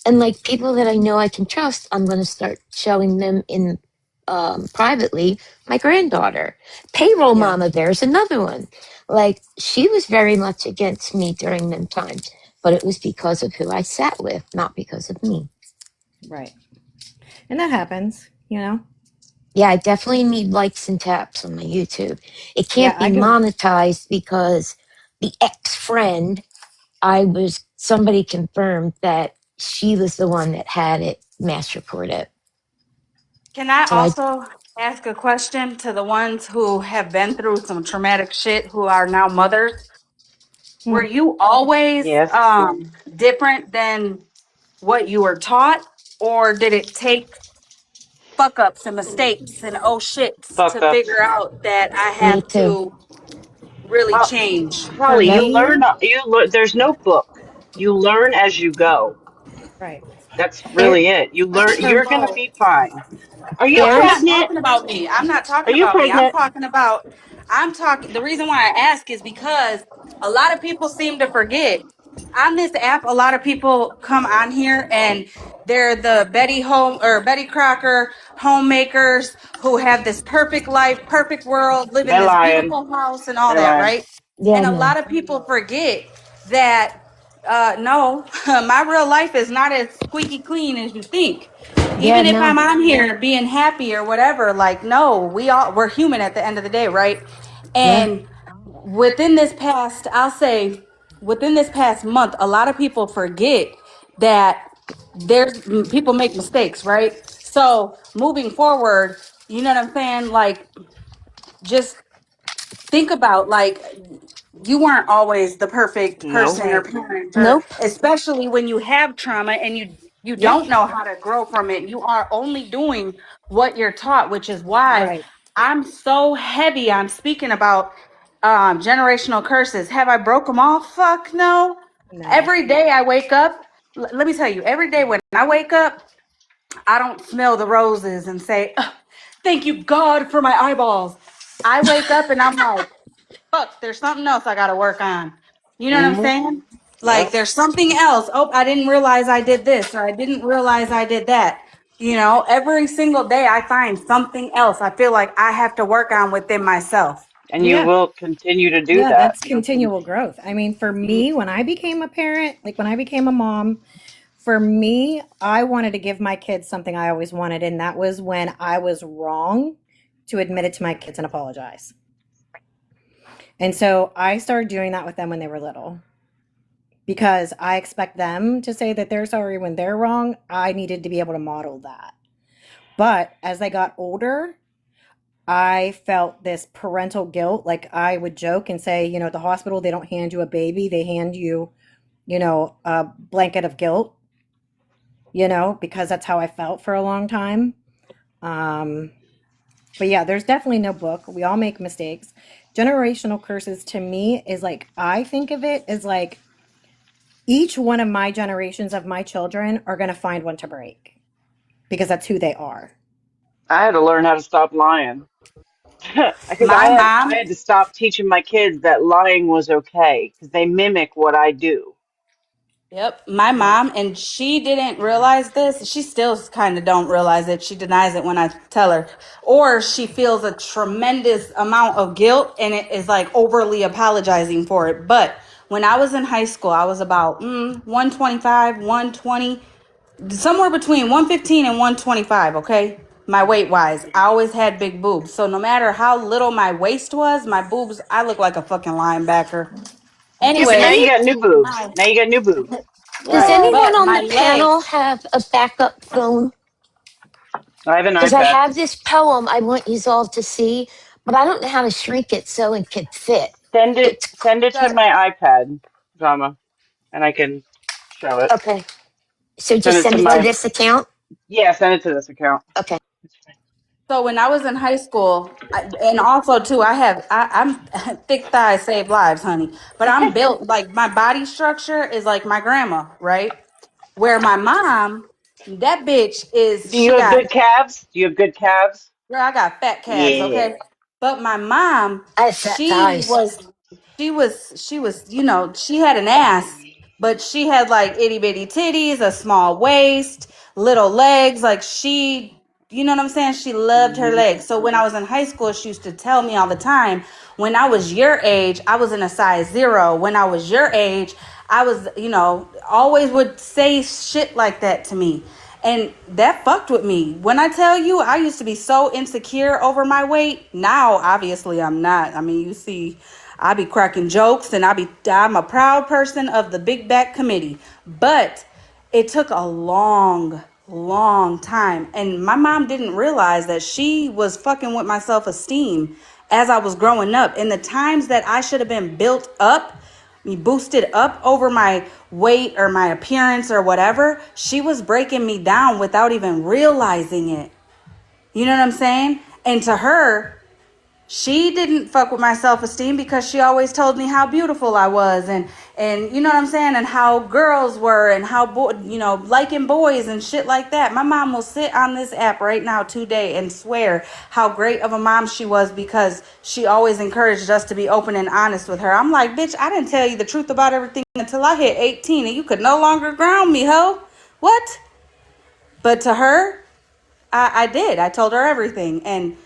And like people that I know I can trust, I'm going to start showing them in privately. My granddaughter, payroll Yeah. mama bear's another one. Like she was very much against me during them times, but it was because of who I sat with, not because of me. Right. And that happens, you know? Yeah, I definitely need likes and taps on my YouTube. It Yeah, can't be I can. monetized because the ex friend, somebody confirmed that she was the one that had it mass recorded. Can I So I, also ask a question to the ones who have been through some traumatic shit who are now mothers? Were Hmm. you always Yes. different than what you were taught, or did it take fuck ups and mistakes and oh shits Fuck to ups. figure out that I me have too. to really Ho- change? For Holly, Yep. me, you learn, there's no book. You learn as you go. right. That's There, really it. You learn, for, you're going to be fine. Are you No, I'm there's, not pregnant? talking about me. I'm not Are talking you about me. pregnant? I'm talking, the reason why I ask is because a lot of people seem to forget. On this app, a lot of people come on here and they're the Betty Crocker homemakers who have this perfect life, perfect world, live in They're this lying. beautiful house and all They're that, lying. right? yeah, And a no. lot of people forget that no, my real life is not as squeaky clean as you think. Yeah, Even if no. I'm on here being happy or whatever, like no, we're human at the end of the day, right? Yeah, And within this past, I'll say within this past month, a lot of people forget that there's people make mistakes, right? So moving forward, you know what I'm saying? Like just think about like you weren't always the perfect No. person or Right. parent, or nope. especially when you have trauma and you Yep. don't know how to grow from it. You are only doing what you're taught, which is why Right. I'm so heavy on speaking about generational curses. Have I broke them all? Fuck no. No. Every day I wake up, let me tell you, every day when I wake up, I don't smell the roses and say, "Ugh, thank you God for my eyeballs." I wake up and I'm like, fuck, there's something else I gotta work on. You know what I'm Mm-hmm. saying? Like Yep. there's something else. Oh, I didn't realize I did this, or I didn't realize I did that. You know, every single day I find something else I feel like I have to work on within myself. And you Yeah. will continue to do Yeah, that. that's You'll continual growth. I mean, for me, when I became a parent, like when I became a mom, for me, I wanted to give my kids something I always wanted, and that was when I was wrong to admit it to my kids and apologize. And so I started doing that with them when they were little because I expect them to say that they're sorry when they're wrong. I needed to be able to model that. But as they got older, I felt this parental guilt. Like I would joke and say, at the hospital, they don't hand you a baby, they hand you, a blanket of guilt, because that's how I felt for a long time. Um, but yeah, there's definitely no book. We all make mistakes. Generational curses to me is like, I think of it as like each one of my generations of my children are going to find one to break because that's who they are. I had to learn how to stop lying. Because My I mom, had to stop teaching my kids that lying was okay because they mimic what I do. yep, my mom, and she didn't realize this. She still kind of don't realize it. She denies it when I tell her, or she feels a tremendous amount of guilt and it is like overly apologizing for it. But when I was in high school, I was about 125, 120, somewhere between 115 and 125. Okay, my weight wise, I always had big boobs, so no matter how little my waist was, my boobs, I look like a fucking linebacker. Yeah, but now Anyways, you Any, got new boobs. my Now you got new boobs. does right, anyone but on my the panel legs. have a backup phone? I have an Because I iPad. have this poem I want you all to see, but I don't know how to shrink it so it could fit. It's Send it to Shut my iPad, Zama, and I can show it. okay. So Send just it to send it to my this account. Yeah, send it to this account. Okay. It's fine. So when I was in high school, and also too, I'm thick thighs save lives, honey. But I'm built like my body structure is like my grandma, right? Where my mom, that bitch is Do you she have got good calves? Do you have good calves? girl, I got fat calves, Yeah. okay? But my mom, I have fat she thighs. was she was she had an ass, but she had like itty bitty titties, a small waist, little legs. Like she, you know what I'm saying? She loved her Hmm. legs. So when I was in high school, she used to tell me all the time, when I was your age, I was in a size 0. When I was your age, I was, always would say shit like that to me. And that fucked with me. When I tell you, I used to be so insecure over my weight. Now, obviously, I'm not. I mean, you see, I be cracking jokes and I'm a proud person of the Big Back Committee. But it took a long, long time. And my mom didn't realize that she was fucking with my self-esteem as I was growing up. In the times that I should have been built up, me boosted up over my weight or my appearance or whatever, she was breaking me down without even realizing it. You know what I'm saying? And to her, she didn't fuck with my self-esteem because she always told me how beautiful I was, and you know what I'm saying, and how girls were, and how liking boys and shit like that. My mom will sit on this app right now today and swear how great of a mom she was because she always encouraged us to be open and honest with her. I'm like, bitch, I didn't tell you the truth about everything until I hit 18 and you could no longer ground me, hoe. What? But to her, I did. I told her everything. And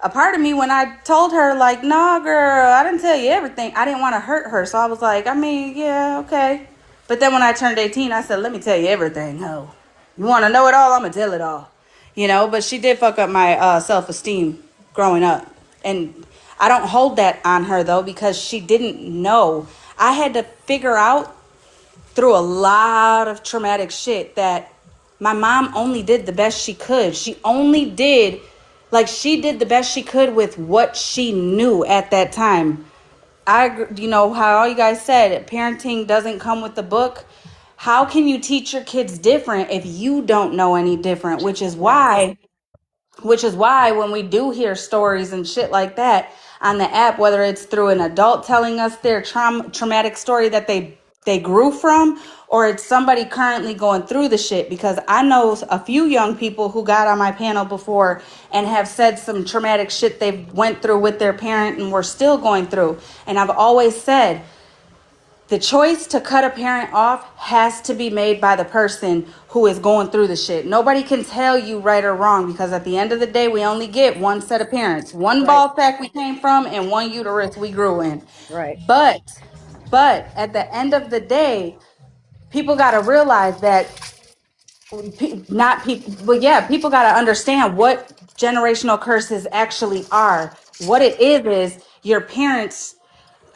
a part of me, when I told her, like, nah, girl, I didn't tell you everything, I didn't want to hurt her. So I was like, I mean, yeah, okay. But then when I turned 18, I said, let me tell you everything, ho. You want to know it all? I'm going to tell it all. But she did fuck up my self-esteem growing up. And I don't hold that on her, though, because she didn't know. I had to figure out through a lot of traumatic shit that my mom only did the best she could. She did the best she could with what she knew at that time. How all you guys said, parenting doesn't come with the book. How can you teach your kids different if you don't know any different? Which is why when we do hear stories and shit like that on the app, whether it's through an adult telling us their traumatic story that they grew from, or it's somebody currently going through the shit, because I know a few young people who got on my panel before and have said some traumatic shit they went through with their parent and were still going through. And I've always said, the choice to cut a parent off has to be made by the person who is going through the shit. Nobody can tell you right or wrong, because at the end of the day, we only get one set of parents, one Right. ball sack we came from and one uterus we grew in. Right. But at the end of the day, people got to realize that not people, but yeah, people got to understand what generational curses actually are. What it is your parents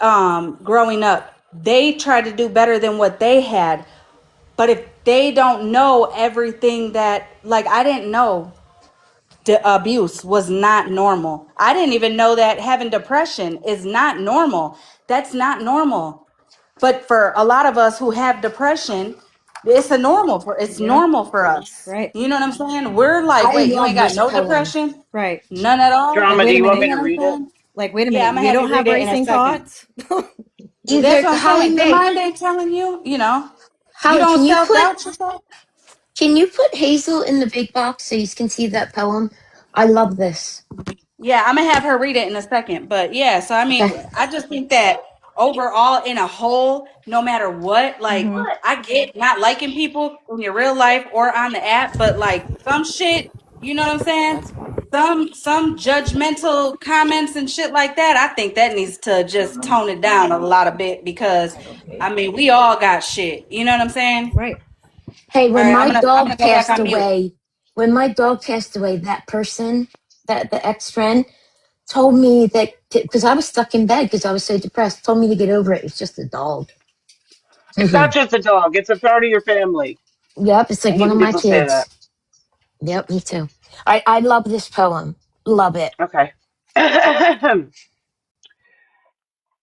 growing up, they try to do better than what they had. But if they don't know everything that, like, I didn't know abuse was not normal. I didn't even know that having depression is not normal. That's not normal. But for a lot of us who have depression, it's Yeah. normal for us. Right. You know what I'm saying? We're like, I wait, you ain't love got this no poem. depression? Right. None at all? Like, Drama, wait do a you want minute. me You to know what I'm read it? saying? Like, wait a Yeah, minute. I'm gonna You have don't you have read it in a racing second. thoughts? That's Either what I'm saying. Holly Your May, mind ain't telling you, you Holly, don't self-doubt yourself. can you put Hazel in the big box so you can see that poem? I love this. Yeah, I'm gonna have her read it in a second. But yeah, so I mean, Okay. I just think that overall, in a whole, no matter what, like, Mm-hmm. I get not liking people in your real life or on the app, but like some shit, you know what I'm saying? That's fine. Some judgmental comments and shit like that. I think that needs to just tone it down a lot of bit, because I mean, we all got shit. You know what I'm saying? Right. Hey, All when right, my I'm dog gonna go back passed on mute. away, that person, that the ex friend, told me that because I was stuck in bed because I was so depressed, told me to get over it. It's just a dog. It's Yep, not just a dog, it's a part of your family. it's I like one hate of when my people say that. kids. Yep, me too. I love this poem. Love it. Okay.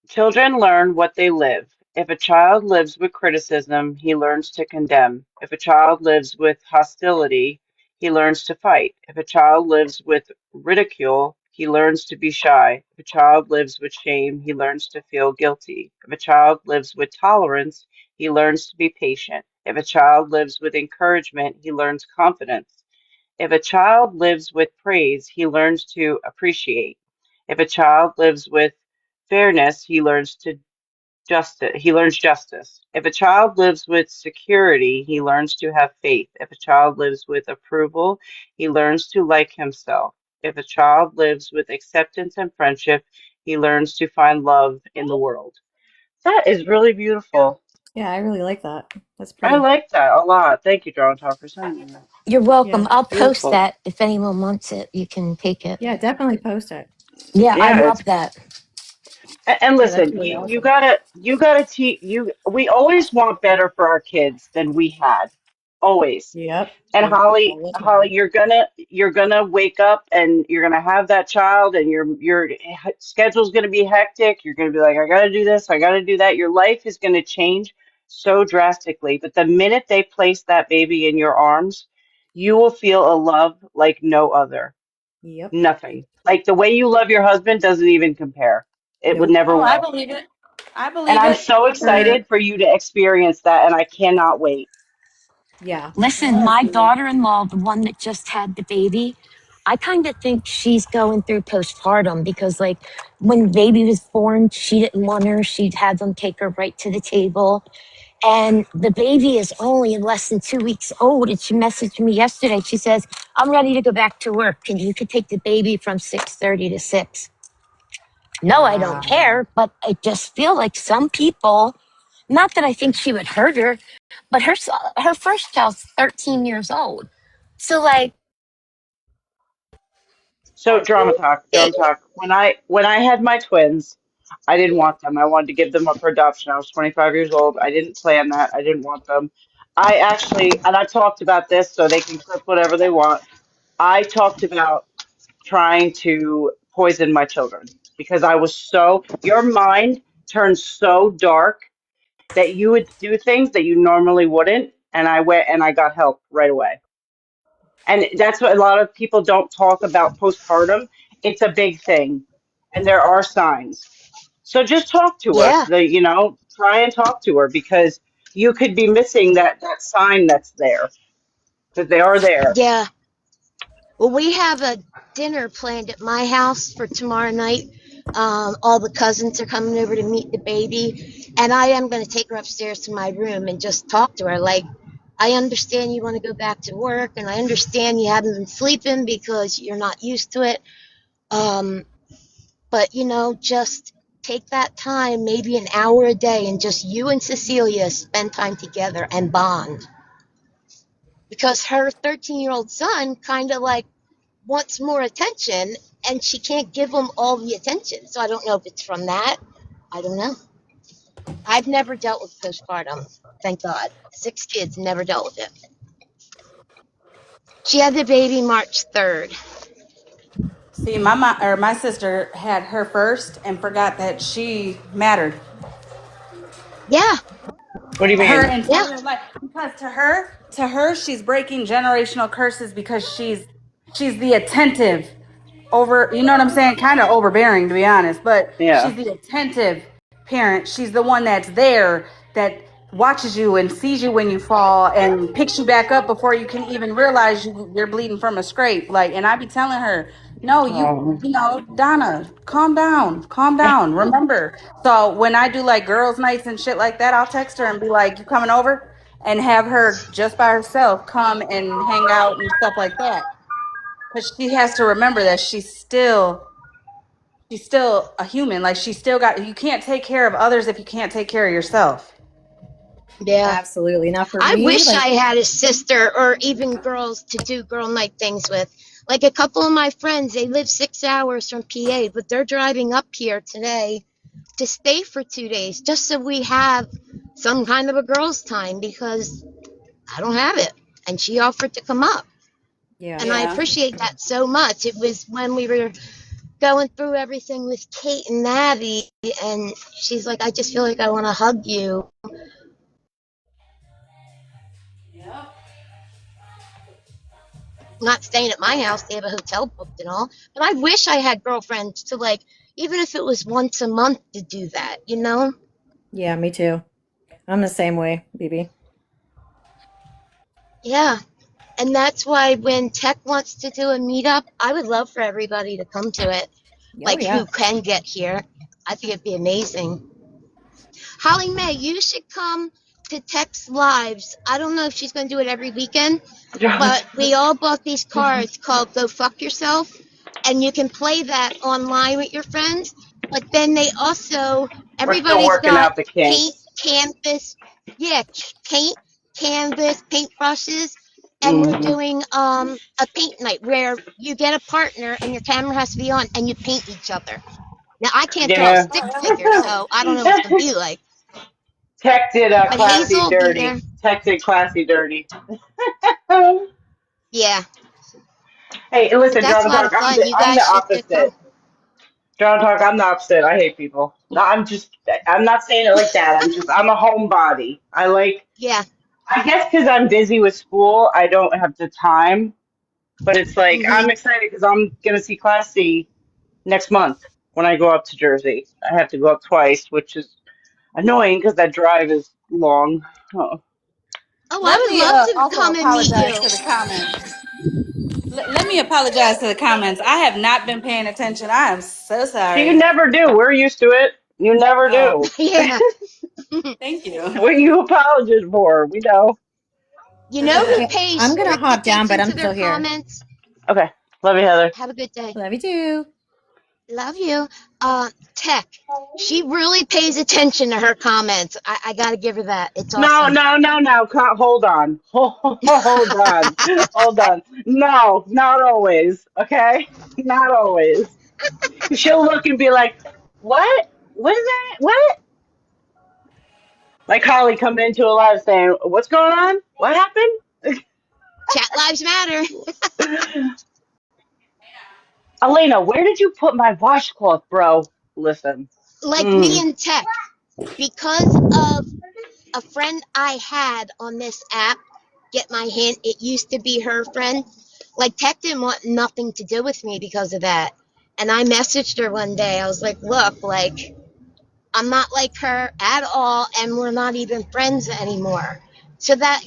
Children learn what they live. If a child lives with criticism, he learns to condemn. If a child lives with hostility, he learns to fight. If a child lives with ridicule, he learns to be shy. If a child lives with shame, he learns to feel guilty. If a child lives with tolerance, he learns to be patient. If a child lives with encouragement, he learns confidence. If a child lives with praise, he learns to appreciate. If a child lives with fairness, he learns to Justice. He learns justice. If a child lives with security, he learns to have faith. If a child lives with approval, he learns to like himself. If a child lives with acceptance and friendship, he learns to find love in the world. That is really beautiful. Yeah, I really like that. That's I pretty. like that a lot. Thank you, Drama Talk, for sending that. You're Yeah. welcome. I'll post Beautiful. that if anyone wants it. You can take it. Yeah, definitely post it. Yeah, I Yeah, love it's that. and Yeah, that's listen, really you awesome. gotta teach you. We always want better for our kids than we had, always. Yep. And Yep. All the Holly, time. you're gonna wake up and you're gonna have that child, and your schedule's gonna be hectic. You're gonna be like, I gotta do this, I gotta do that. Your life is gonna change so drastically. But the minute they place that baby in your arms, you will feel a love like no other. Yep. Nothing. Like the way you love your husband doesn't even compare. It would Nope. never Oh, I will. believe it. I And believe I'm it. so For excited for you to experience that, and I cannot wait. Yeah. Listen, That's my neat. daughter-in-law, the one that just had the baby, I kind of think she's going through postpartum because, like, when baby was born, she didn't want her. She'd have them take her right to the table. And the baby is only less than 2 weeks old. And she messaged me yesterday. She says, I'm ready to go back to work. And you could take the baby from 6:30 to 6. No, I don't Wow. care. But I just feel like some people, not that I think she would hurt her, but her first child's 13 years old. So, like, So drama talk. When I had my twins, I didn't want them. I wanted to give them up for adoption. I was 25 years old. I didn't plan that. I didn't want them. I actually, and I talked about this so they can clip whatever they want. I talked about trying to poison my children because I was your mind turns so dark that you would do things that you normally wouldn't. And I went and I got help right away. And that's what a lot of people don't talk about postpartum. It's a big thing. And there are signs. So just talk to her. yeah, Try and talk to her because you could be missing that sign that's there. Because they are there. yeah. Well, we have a dinner planned at my house for tomorrow night. All the cousins are coming over to meet the baby, and I am going to take her upstairs to my room and just talk to her. Like, I understand you want to go back to work, and I understand you haven't been sleeping because you're not used to it. Um, but just take that time, maybe an hour a day, and just you and Cecilia spend time together and bond. Because her 13-year-old son kind of like wants more attention and she can't give him all the attention. So I don't know if it's from that. I don't know. I've never dealt with postpartum. Thank God. 6 kids, never dealt with it. She had the baby March 3rd. see, my mom or my sister had her first and forgot that she mattered. Yeah, What do you Her mean? yeah, entire life, because to her she's breaking generational curses because she's the attentive over, you know what I'm saying, kind of overbearing to be honest, but Yeah. she's the attentive parent. She's the one that's there, that watches you and sees you when you fall and picks you back up before you can even realize you're bleeding from a scrape. Like, and I be telling her, no, Oh. Donna, calm down, remember. So when I do like girls nights and shit like that, I'll text her and be like, you coming over, and have her just by herself come and hang out and stuff like that, because she has to remember that she's still a human. Like, she's still got, you can't take care of others if you can't take care of yourself. yeah. Absolutely. Now for I me, wish like, I had a sister or even girls to do girl night things with. Like a couple of my friends, they live 6 hours from PA, but they're driving up here today to stay for 2 days just so we have some kind of a girls' time because I don't have it. And she offered to come up. yeah. And I Yeah. appreciate that so much. It was when we were going through everything with Kate and Navi, and she's like, I just feel like I want to hug you. Not staying at my house, they have a hotel booked and all. But I wish I had girlfriends to, like, even if it was once a month to do that, you know? Yeah, me too. I'm the same way, BB. Yeah. And that's why when Tech wants to do a meetup, I would love for everybody to come to it. Oh Like, yeah. who can get here. I think it'd be amazing. HollyMae, you should come to Tex Lives. I don't know if she's going to do it every weekend, John, but we all bought these cards called Go Fuck Yourself, and you can play that online with your friends. But then they also, we're still everybody's working got out the paint, kinks. canvas, yeah, paint, canvas, paint brushes, and we're Hmm. doing a paint night where you get a partner and your camera has to be on and you paint each other. Now I can't draw a Yeah. stick figure, so I don't know what it's gonna be like. Tech did But classy Hazel will be there. dirty. Tech did classy dirty. Hey, Yeah, but listen, that's a John lot Talk. of fun. You I'm guys the should come. opposite. John Talk. I'm the opposite. I hate people. No, I'm not saying it like that. I'm a homebody. Yeah. I guess because I'm busy with school, I don't have the time. But it's like Mhm. I'm excited because I'm gonna see Classy next month when I go up to Jersey. I have to go up twice, which is annoying because that drive is long. Oh. Oh, I Let would me love to also come and meet apologize you. to the comments. Let me apologize to the comments. I have not been paying attention. I am so You sorry. never do. We're used to it. You never Oh, do. Yeah. thank you. What you apologize for? We know. You know who Okay, pays I'm gonna strict hop down, but attention I'm to their still here. comments? Okay. Love you, Heather. Have a good day. Love you too. Love you. Tech. She really pays attention to her comments. I gotta give her that. It's No, awesome. no, no, no. Hold on. Hold on. Hold on. No, not always. Okay? Not always. She'll look and be like, what? What is that? What? Like Holly coming into a live saying, what's going on? What happened? Chat lives matter. Elena, where did you put my washcloth, bro? Listen. Like me Mm. and Tech, because of a friend I had on this app, get my hint, it used to be her friend. Like Tech didn't want nothing to do with me because of that. And I messaged her one day. I was like, look, like I'm not like her at all, and we're not even friends anymore. So that,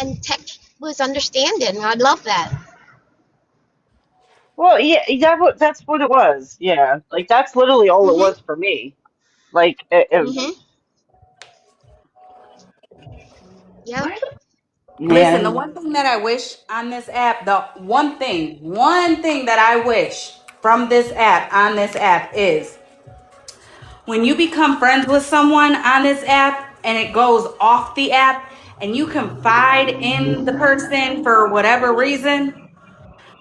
and Tech was understanding. I love that. Well, yeah, that's what it was. Yeah. Like, that's literally all it Mhm. was for me. Like, Mhm. Yep. what? Listen, Yeah. the one thing that I wish on this app, the one thing that I wish from this app on this app is when you become friends with someone on this app and it goes off the app and you confide in the person for whatever reason,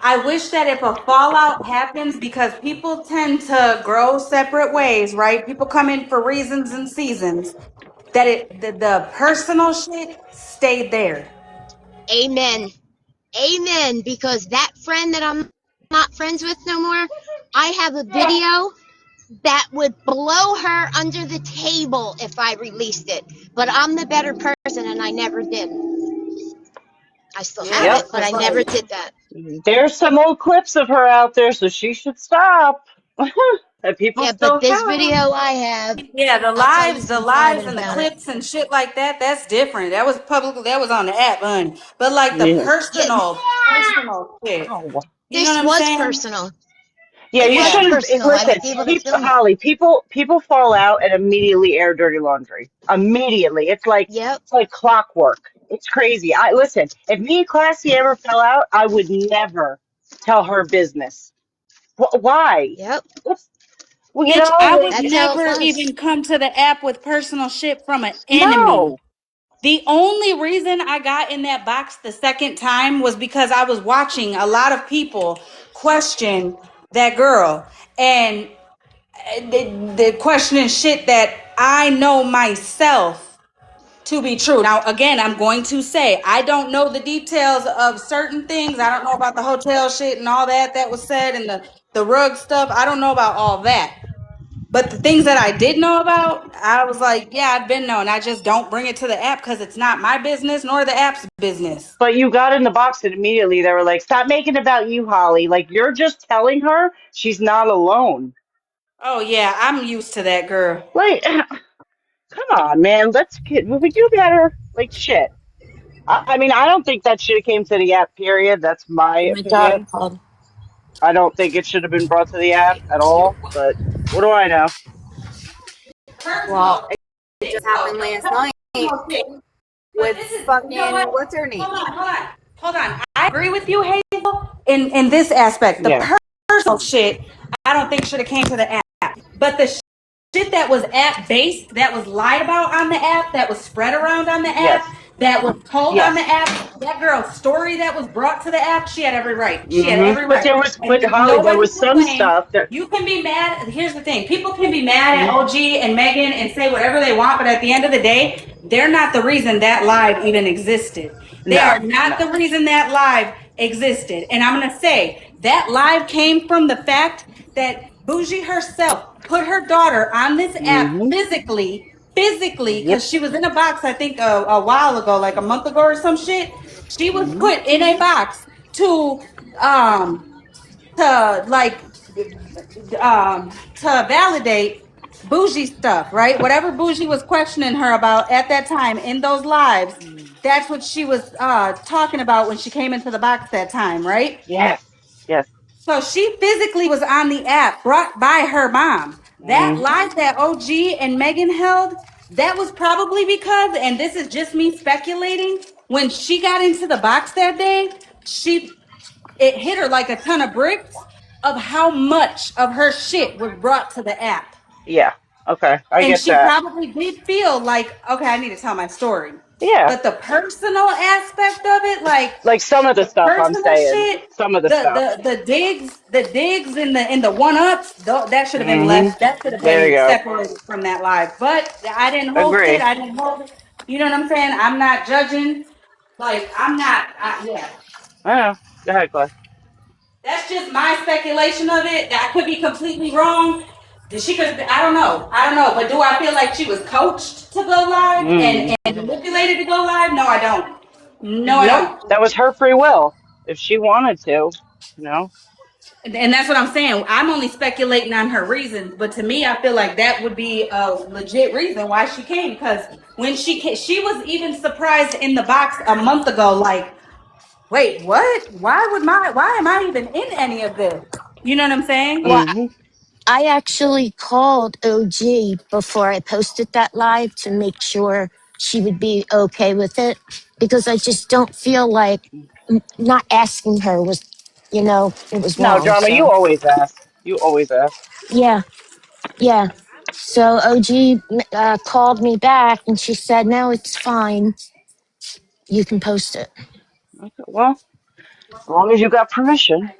I wish that if a fallout happens, because people tend to grow separate ways, right? People come in for reasons and seasons, that the personal shit stayed there. Amen. Amen. Because that friend that I'm not friends with no more, I have a video that would blow her under the table if I released it. But I'm the better person and I never did. I still have Yeah, Yep. it, but I because never like, did that. There's some old clips of her out there, so she should stop. That people Yeah, but still this have. video I have, yeah, the I'll tell you lives, the some lives private and the about it. clips and shit like that, that's different. That was public, that was on the app, honey. But like the Yeah. Yeah, personal shit. Oh. You know this what I'm was saying? personal. Yeah, It you was Yeah. shouldn't. personal. I was Listen, able to people, film it. Holly. People fall out and immediately air dirty laundry. Immediately, Yep, it's like clockwork. It's crazy. I listen. If me and Classy ever fell out, I would never tell her business. Why? yep. What's well, Bitch, I would That's how it never was. even come to the app with personal shit from an enemy. no. The only reason I got in that box the second time was because I was watching a lot of people question that girl and the questioning shit that I know myself to be true. Now, again, I'm going to say I don't know the details of certain things. I don't know about the hotel shit and all that was said and the rug stuff. I don't know about all that. But the things that I did know about, I was like, yeah, I've been known. I just don't bring it to the app because it's not my business nor the app's business. But you got in the box and immediately they were like, "Stop making it about you, Holly. Like you're just telling her she's not alone." Oh yeah, I'm used to that, girl. Like, come on, man. We do better. Like shit. I mean, I don't think that should have came to the app. Period. That's my My daughter opinion. called. I don't think it should have been brought to the app at all. But what do I know? Well, happened last night with fucking what's her name? Hold on. I agree with you, Hazel, in this aspect. The Yeah. personal shit, I don't think should have came to the app. But the shit that was app based, that was lied about on the app, that was spread around on the Yes. app, that was told on the Yes. app, that girl's story that was brought to the app, she had every right. She had Mm-hmm. every But right. there was, And but Holly, there nobody was can some claim. stuff that. You can be mad. Here's the thing: people can be mad at Mhm. OG and Megan and say whatever they want, but at the end of the day, they're not the reason that live even existed. They No. are not No. the reason that live existed. And I'm gonna say that live came from the fact that Bougie herself put her daughter on this app Mm-hmm. physically, Yep. because she was in a box, I think a while ago, like a month ago or some shit. She was Mm-hmm. put in a box um to like to validate Bougie stuff, right? Whatever Bougie was questioning her about at that time in those lives, that's what she was talking about when she came into the box that time, right? Yes. Yes. So she physically was on the app brought by her mom. That Mm-hmm. live that OG and Megan held, that was probably because, and this is just me speculating, when she got into the box that day, it hit her like a ton of bricks of how much of her shit was brought to the app. Yeah. Okay. I And get she that. probably did feel like, okay, I need to tell my story. Yeah. But the personal aspect of it, like Like some of the the stuff I'm personal saying. shit, Some of the stuff. the digs and the one ups, that should have been Mm-hmm. left. That should have There you been go. separated from that live. But I didn't host it. Agree. I didn't hold it. You know what I'm saying? I'm not judging. Like I'm not. Yeah. I know. Go ahead, Clay. That's just my speculation of it. I could be completely wrong. She could. I don't know. I don't know. But do I feel like she was coached to go live Mm. and manipulated to go live? No, I don't. No, I Nope. don't. That was her free will. If she wanted to, you know. And that's what I'm saying. I'm only speculating on her reasons, but to me, I feel like that would be a legit reason why she came. Because when she came, she was even surprised in the box a month ago. Like, wait, what? Why am I even in any of this? You know what I'm saying? Well, Mm-hmm. I actually called OG before I posted that live to make sure she would be okay with it because I just don't feel like not asking her was, it was No, wrong. drama. You So, always ask. You always ask. yeah, yeah. So OG called me back and she said, no, it's fine. You can post it. Okay, well, as long as you got permission.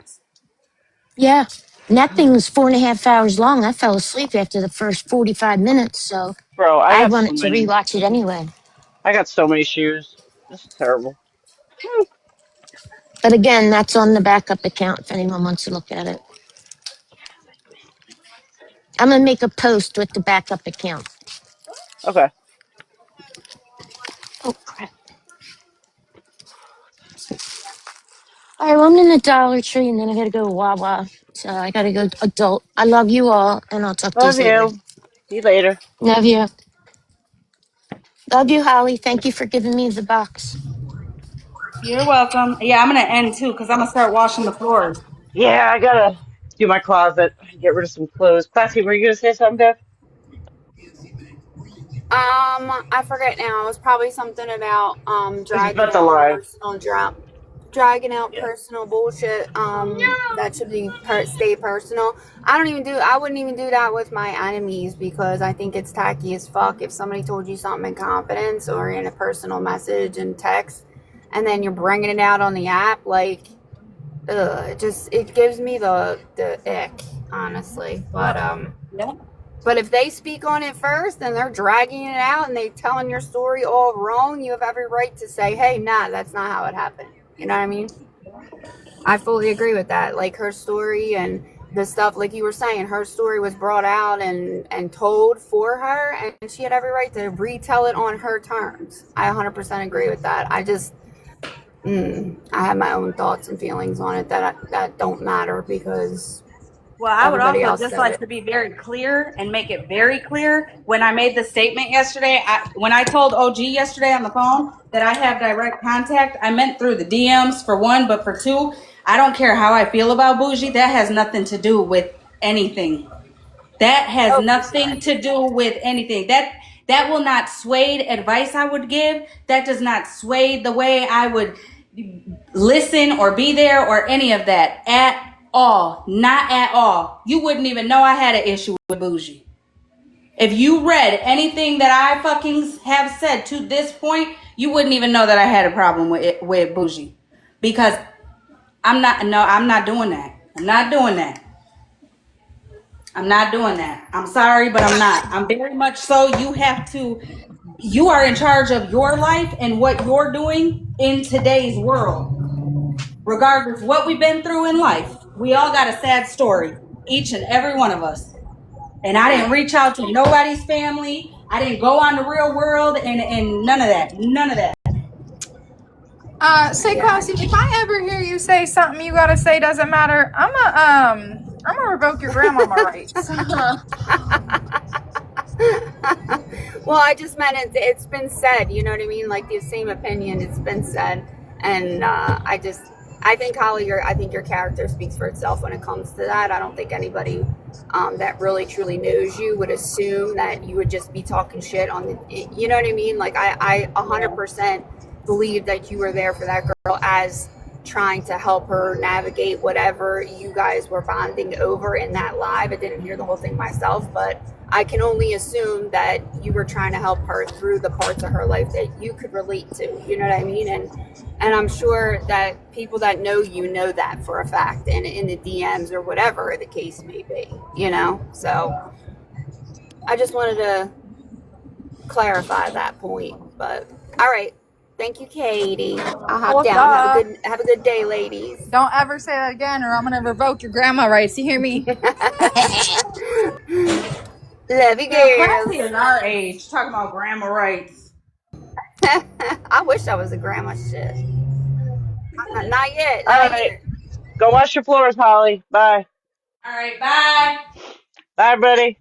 Yeah. And that thing was 4.5 hours long. I fell asleep after the first 45 minutes. So Bro, I I got so wanted to many. rewatch it anyway. I got so many shoes. This is terrible. But again, that's on the backup account if anyone wants to look at it. I'm going to make a post with the backup account. Okay. Oh, crap. All right, well, I'm in the Dollar Tree and then I got to go to Wawa. So I got to go adult. I love you all and I'll talk to you Love later. you. See you later. Love you. Love you, Holly. Thank you for giving me the box. You're welcome. Yeah, I'm gonna end too because I'm gonna start washing the floors. Yeah, I gotta do my closet. Get rid of some clothes. Classy, were you gonna say something, Deb? I forget now. It was probably something about It's dragging about the out live. personal dragging out Yeah. personal bullshit. That should be stay personal. I wouldn't even do that with my enemies because I think it's tacky as fuck if somebody told you something in confidence or in a personal message and text, and then you're bringing it out on the app. Like, it gives me the ick, honestly. Yeah. But if they speak on it first and they're dragging it out and they telling your story all wrong, you have every right to say, hey, nah, that's not how it happened. You know what I mean? I fully agree with that. Like her story and the stuff, like you were saying, her story was brought out and told for her, and she had every right to retell it on her terms. I 100% agree with that. I have my own thoughts and feelings on it that don't matter because Well, I would everybody also else just said like it. to be very clear and make it very clear. When I made the statement yesterday, when I told OG yesterday on the phone that I have direct contact, I meant through the DMs for one, but for two, I don't care how I feel about Bougie. That has nothing to do with anything. That has Oh, for sure. nothing to do with anything. That will not sway advice I would give. That does not sway the way I would listen or be there or any of that at all. Not at all. You wouldn't even know I had an issue with bougie. If you read anything that I fucking have said to this point, you wouldn't even know that I had a problem with bougie. Because I'm not doing that. I'm not doing that. I'm not doing that. I'm sorry, but I'm not. I'm very much so. You are in charge of your life and what you're doing in today's world. Regardless of what we've been through in life, we all got a sad story, each and every one of us. And I didn't reach out to nobody's family. I didn't go on the real world and none of that. None of that. Say, Classy, if I ever hear you say something you gotta say doesn't matter, I'm gonna revoke your grandmama rights. Well, I just meant it's been said, you know what I mean? Like the same opinion, it's been said. And I think Holly, I think your character speaks for itself when it comes to that. I don't think anybody that really truly knows you would assume that you would just be talking shit on the, you know what I mean? Like I 100% believe that you were there for that girl as trying to help her navigate whatever you guys were bonding over in that live. I didn't hear the whole thing myself, but I can only assume that you were trying to help her through the parts of her life that you could relate to, you know what I mean? And I'm sure that people that know you know that for a fact, and in the DMs or whatever the case may be, you know? So I just wanted to clarify that point. But all right. Thank you, Katie. I'll hop Well, down. Have a good day, ladies. Don't ever say that again, or I'm gonna revoke your grandma rights. You hear me? Love you, Classy girls. is our age, talking about grandma rights. I wish I was a grandma. Shit. Not yet. All right. Go wash your floors, Holly. Bye. All right, bye. Bye, buddy.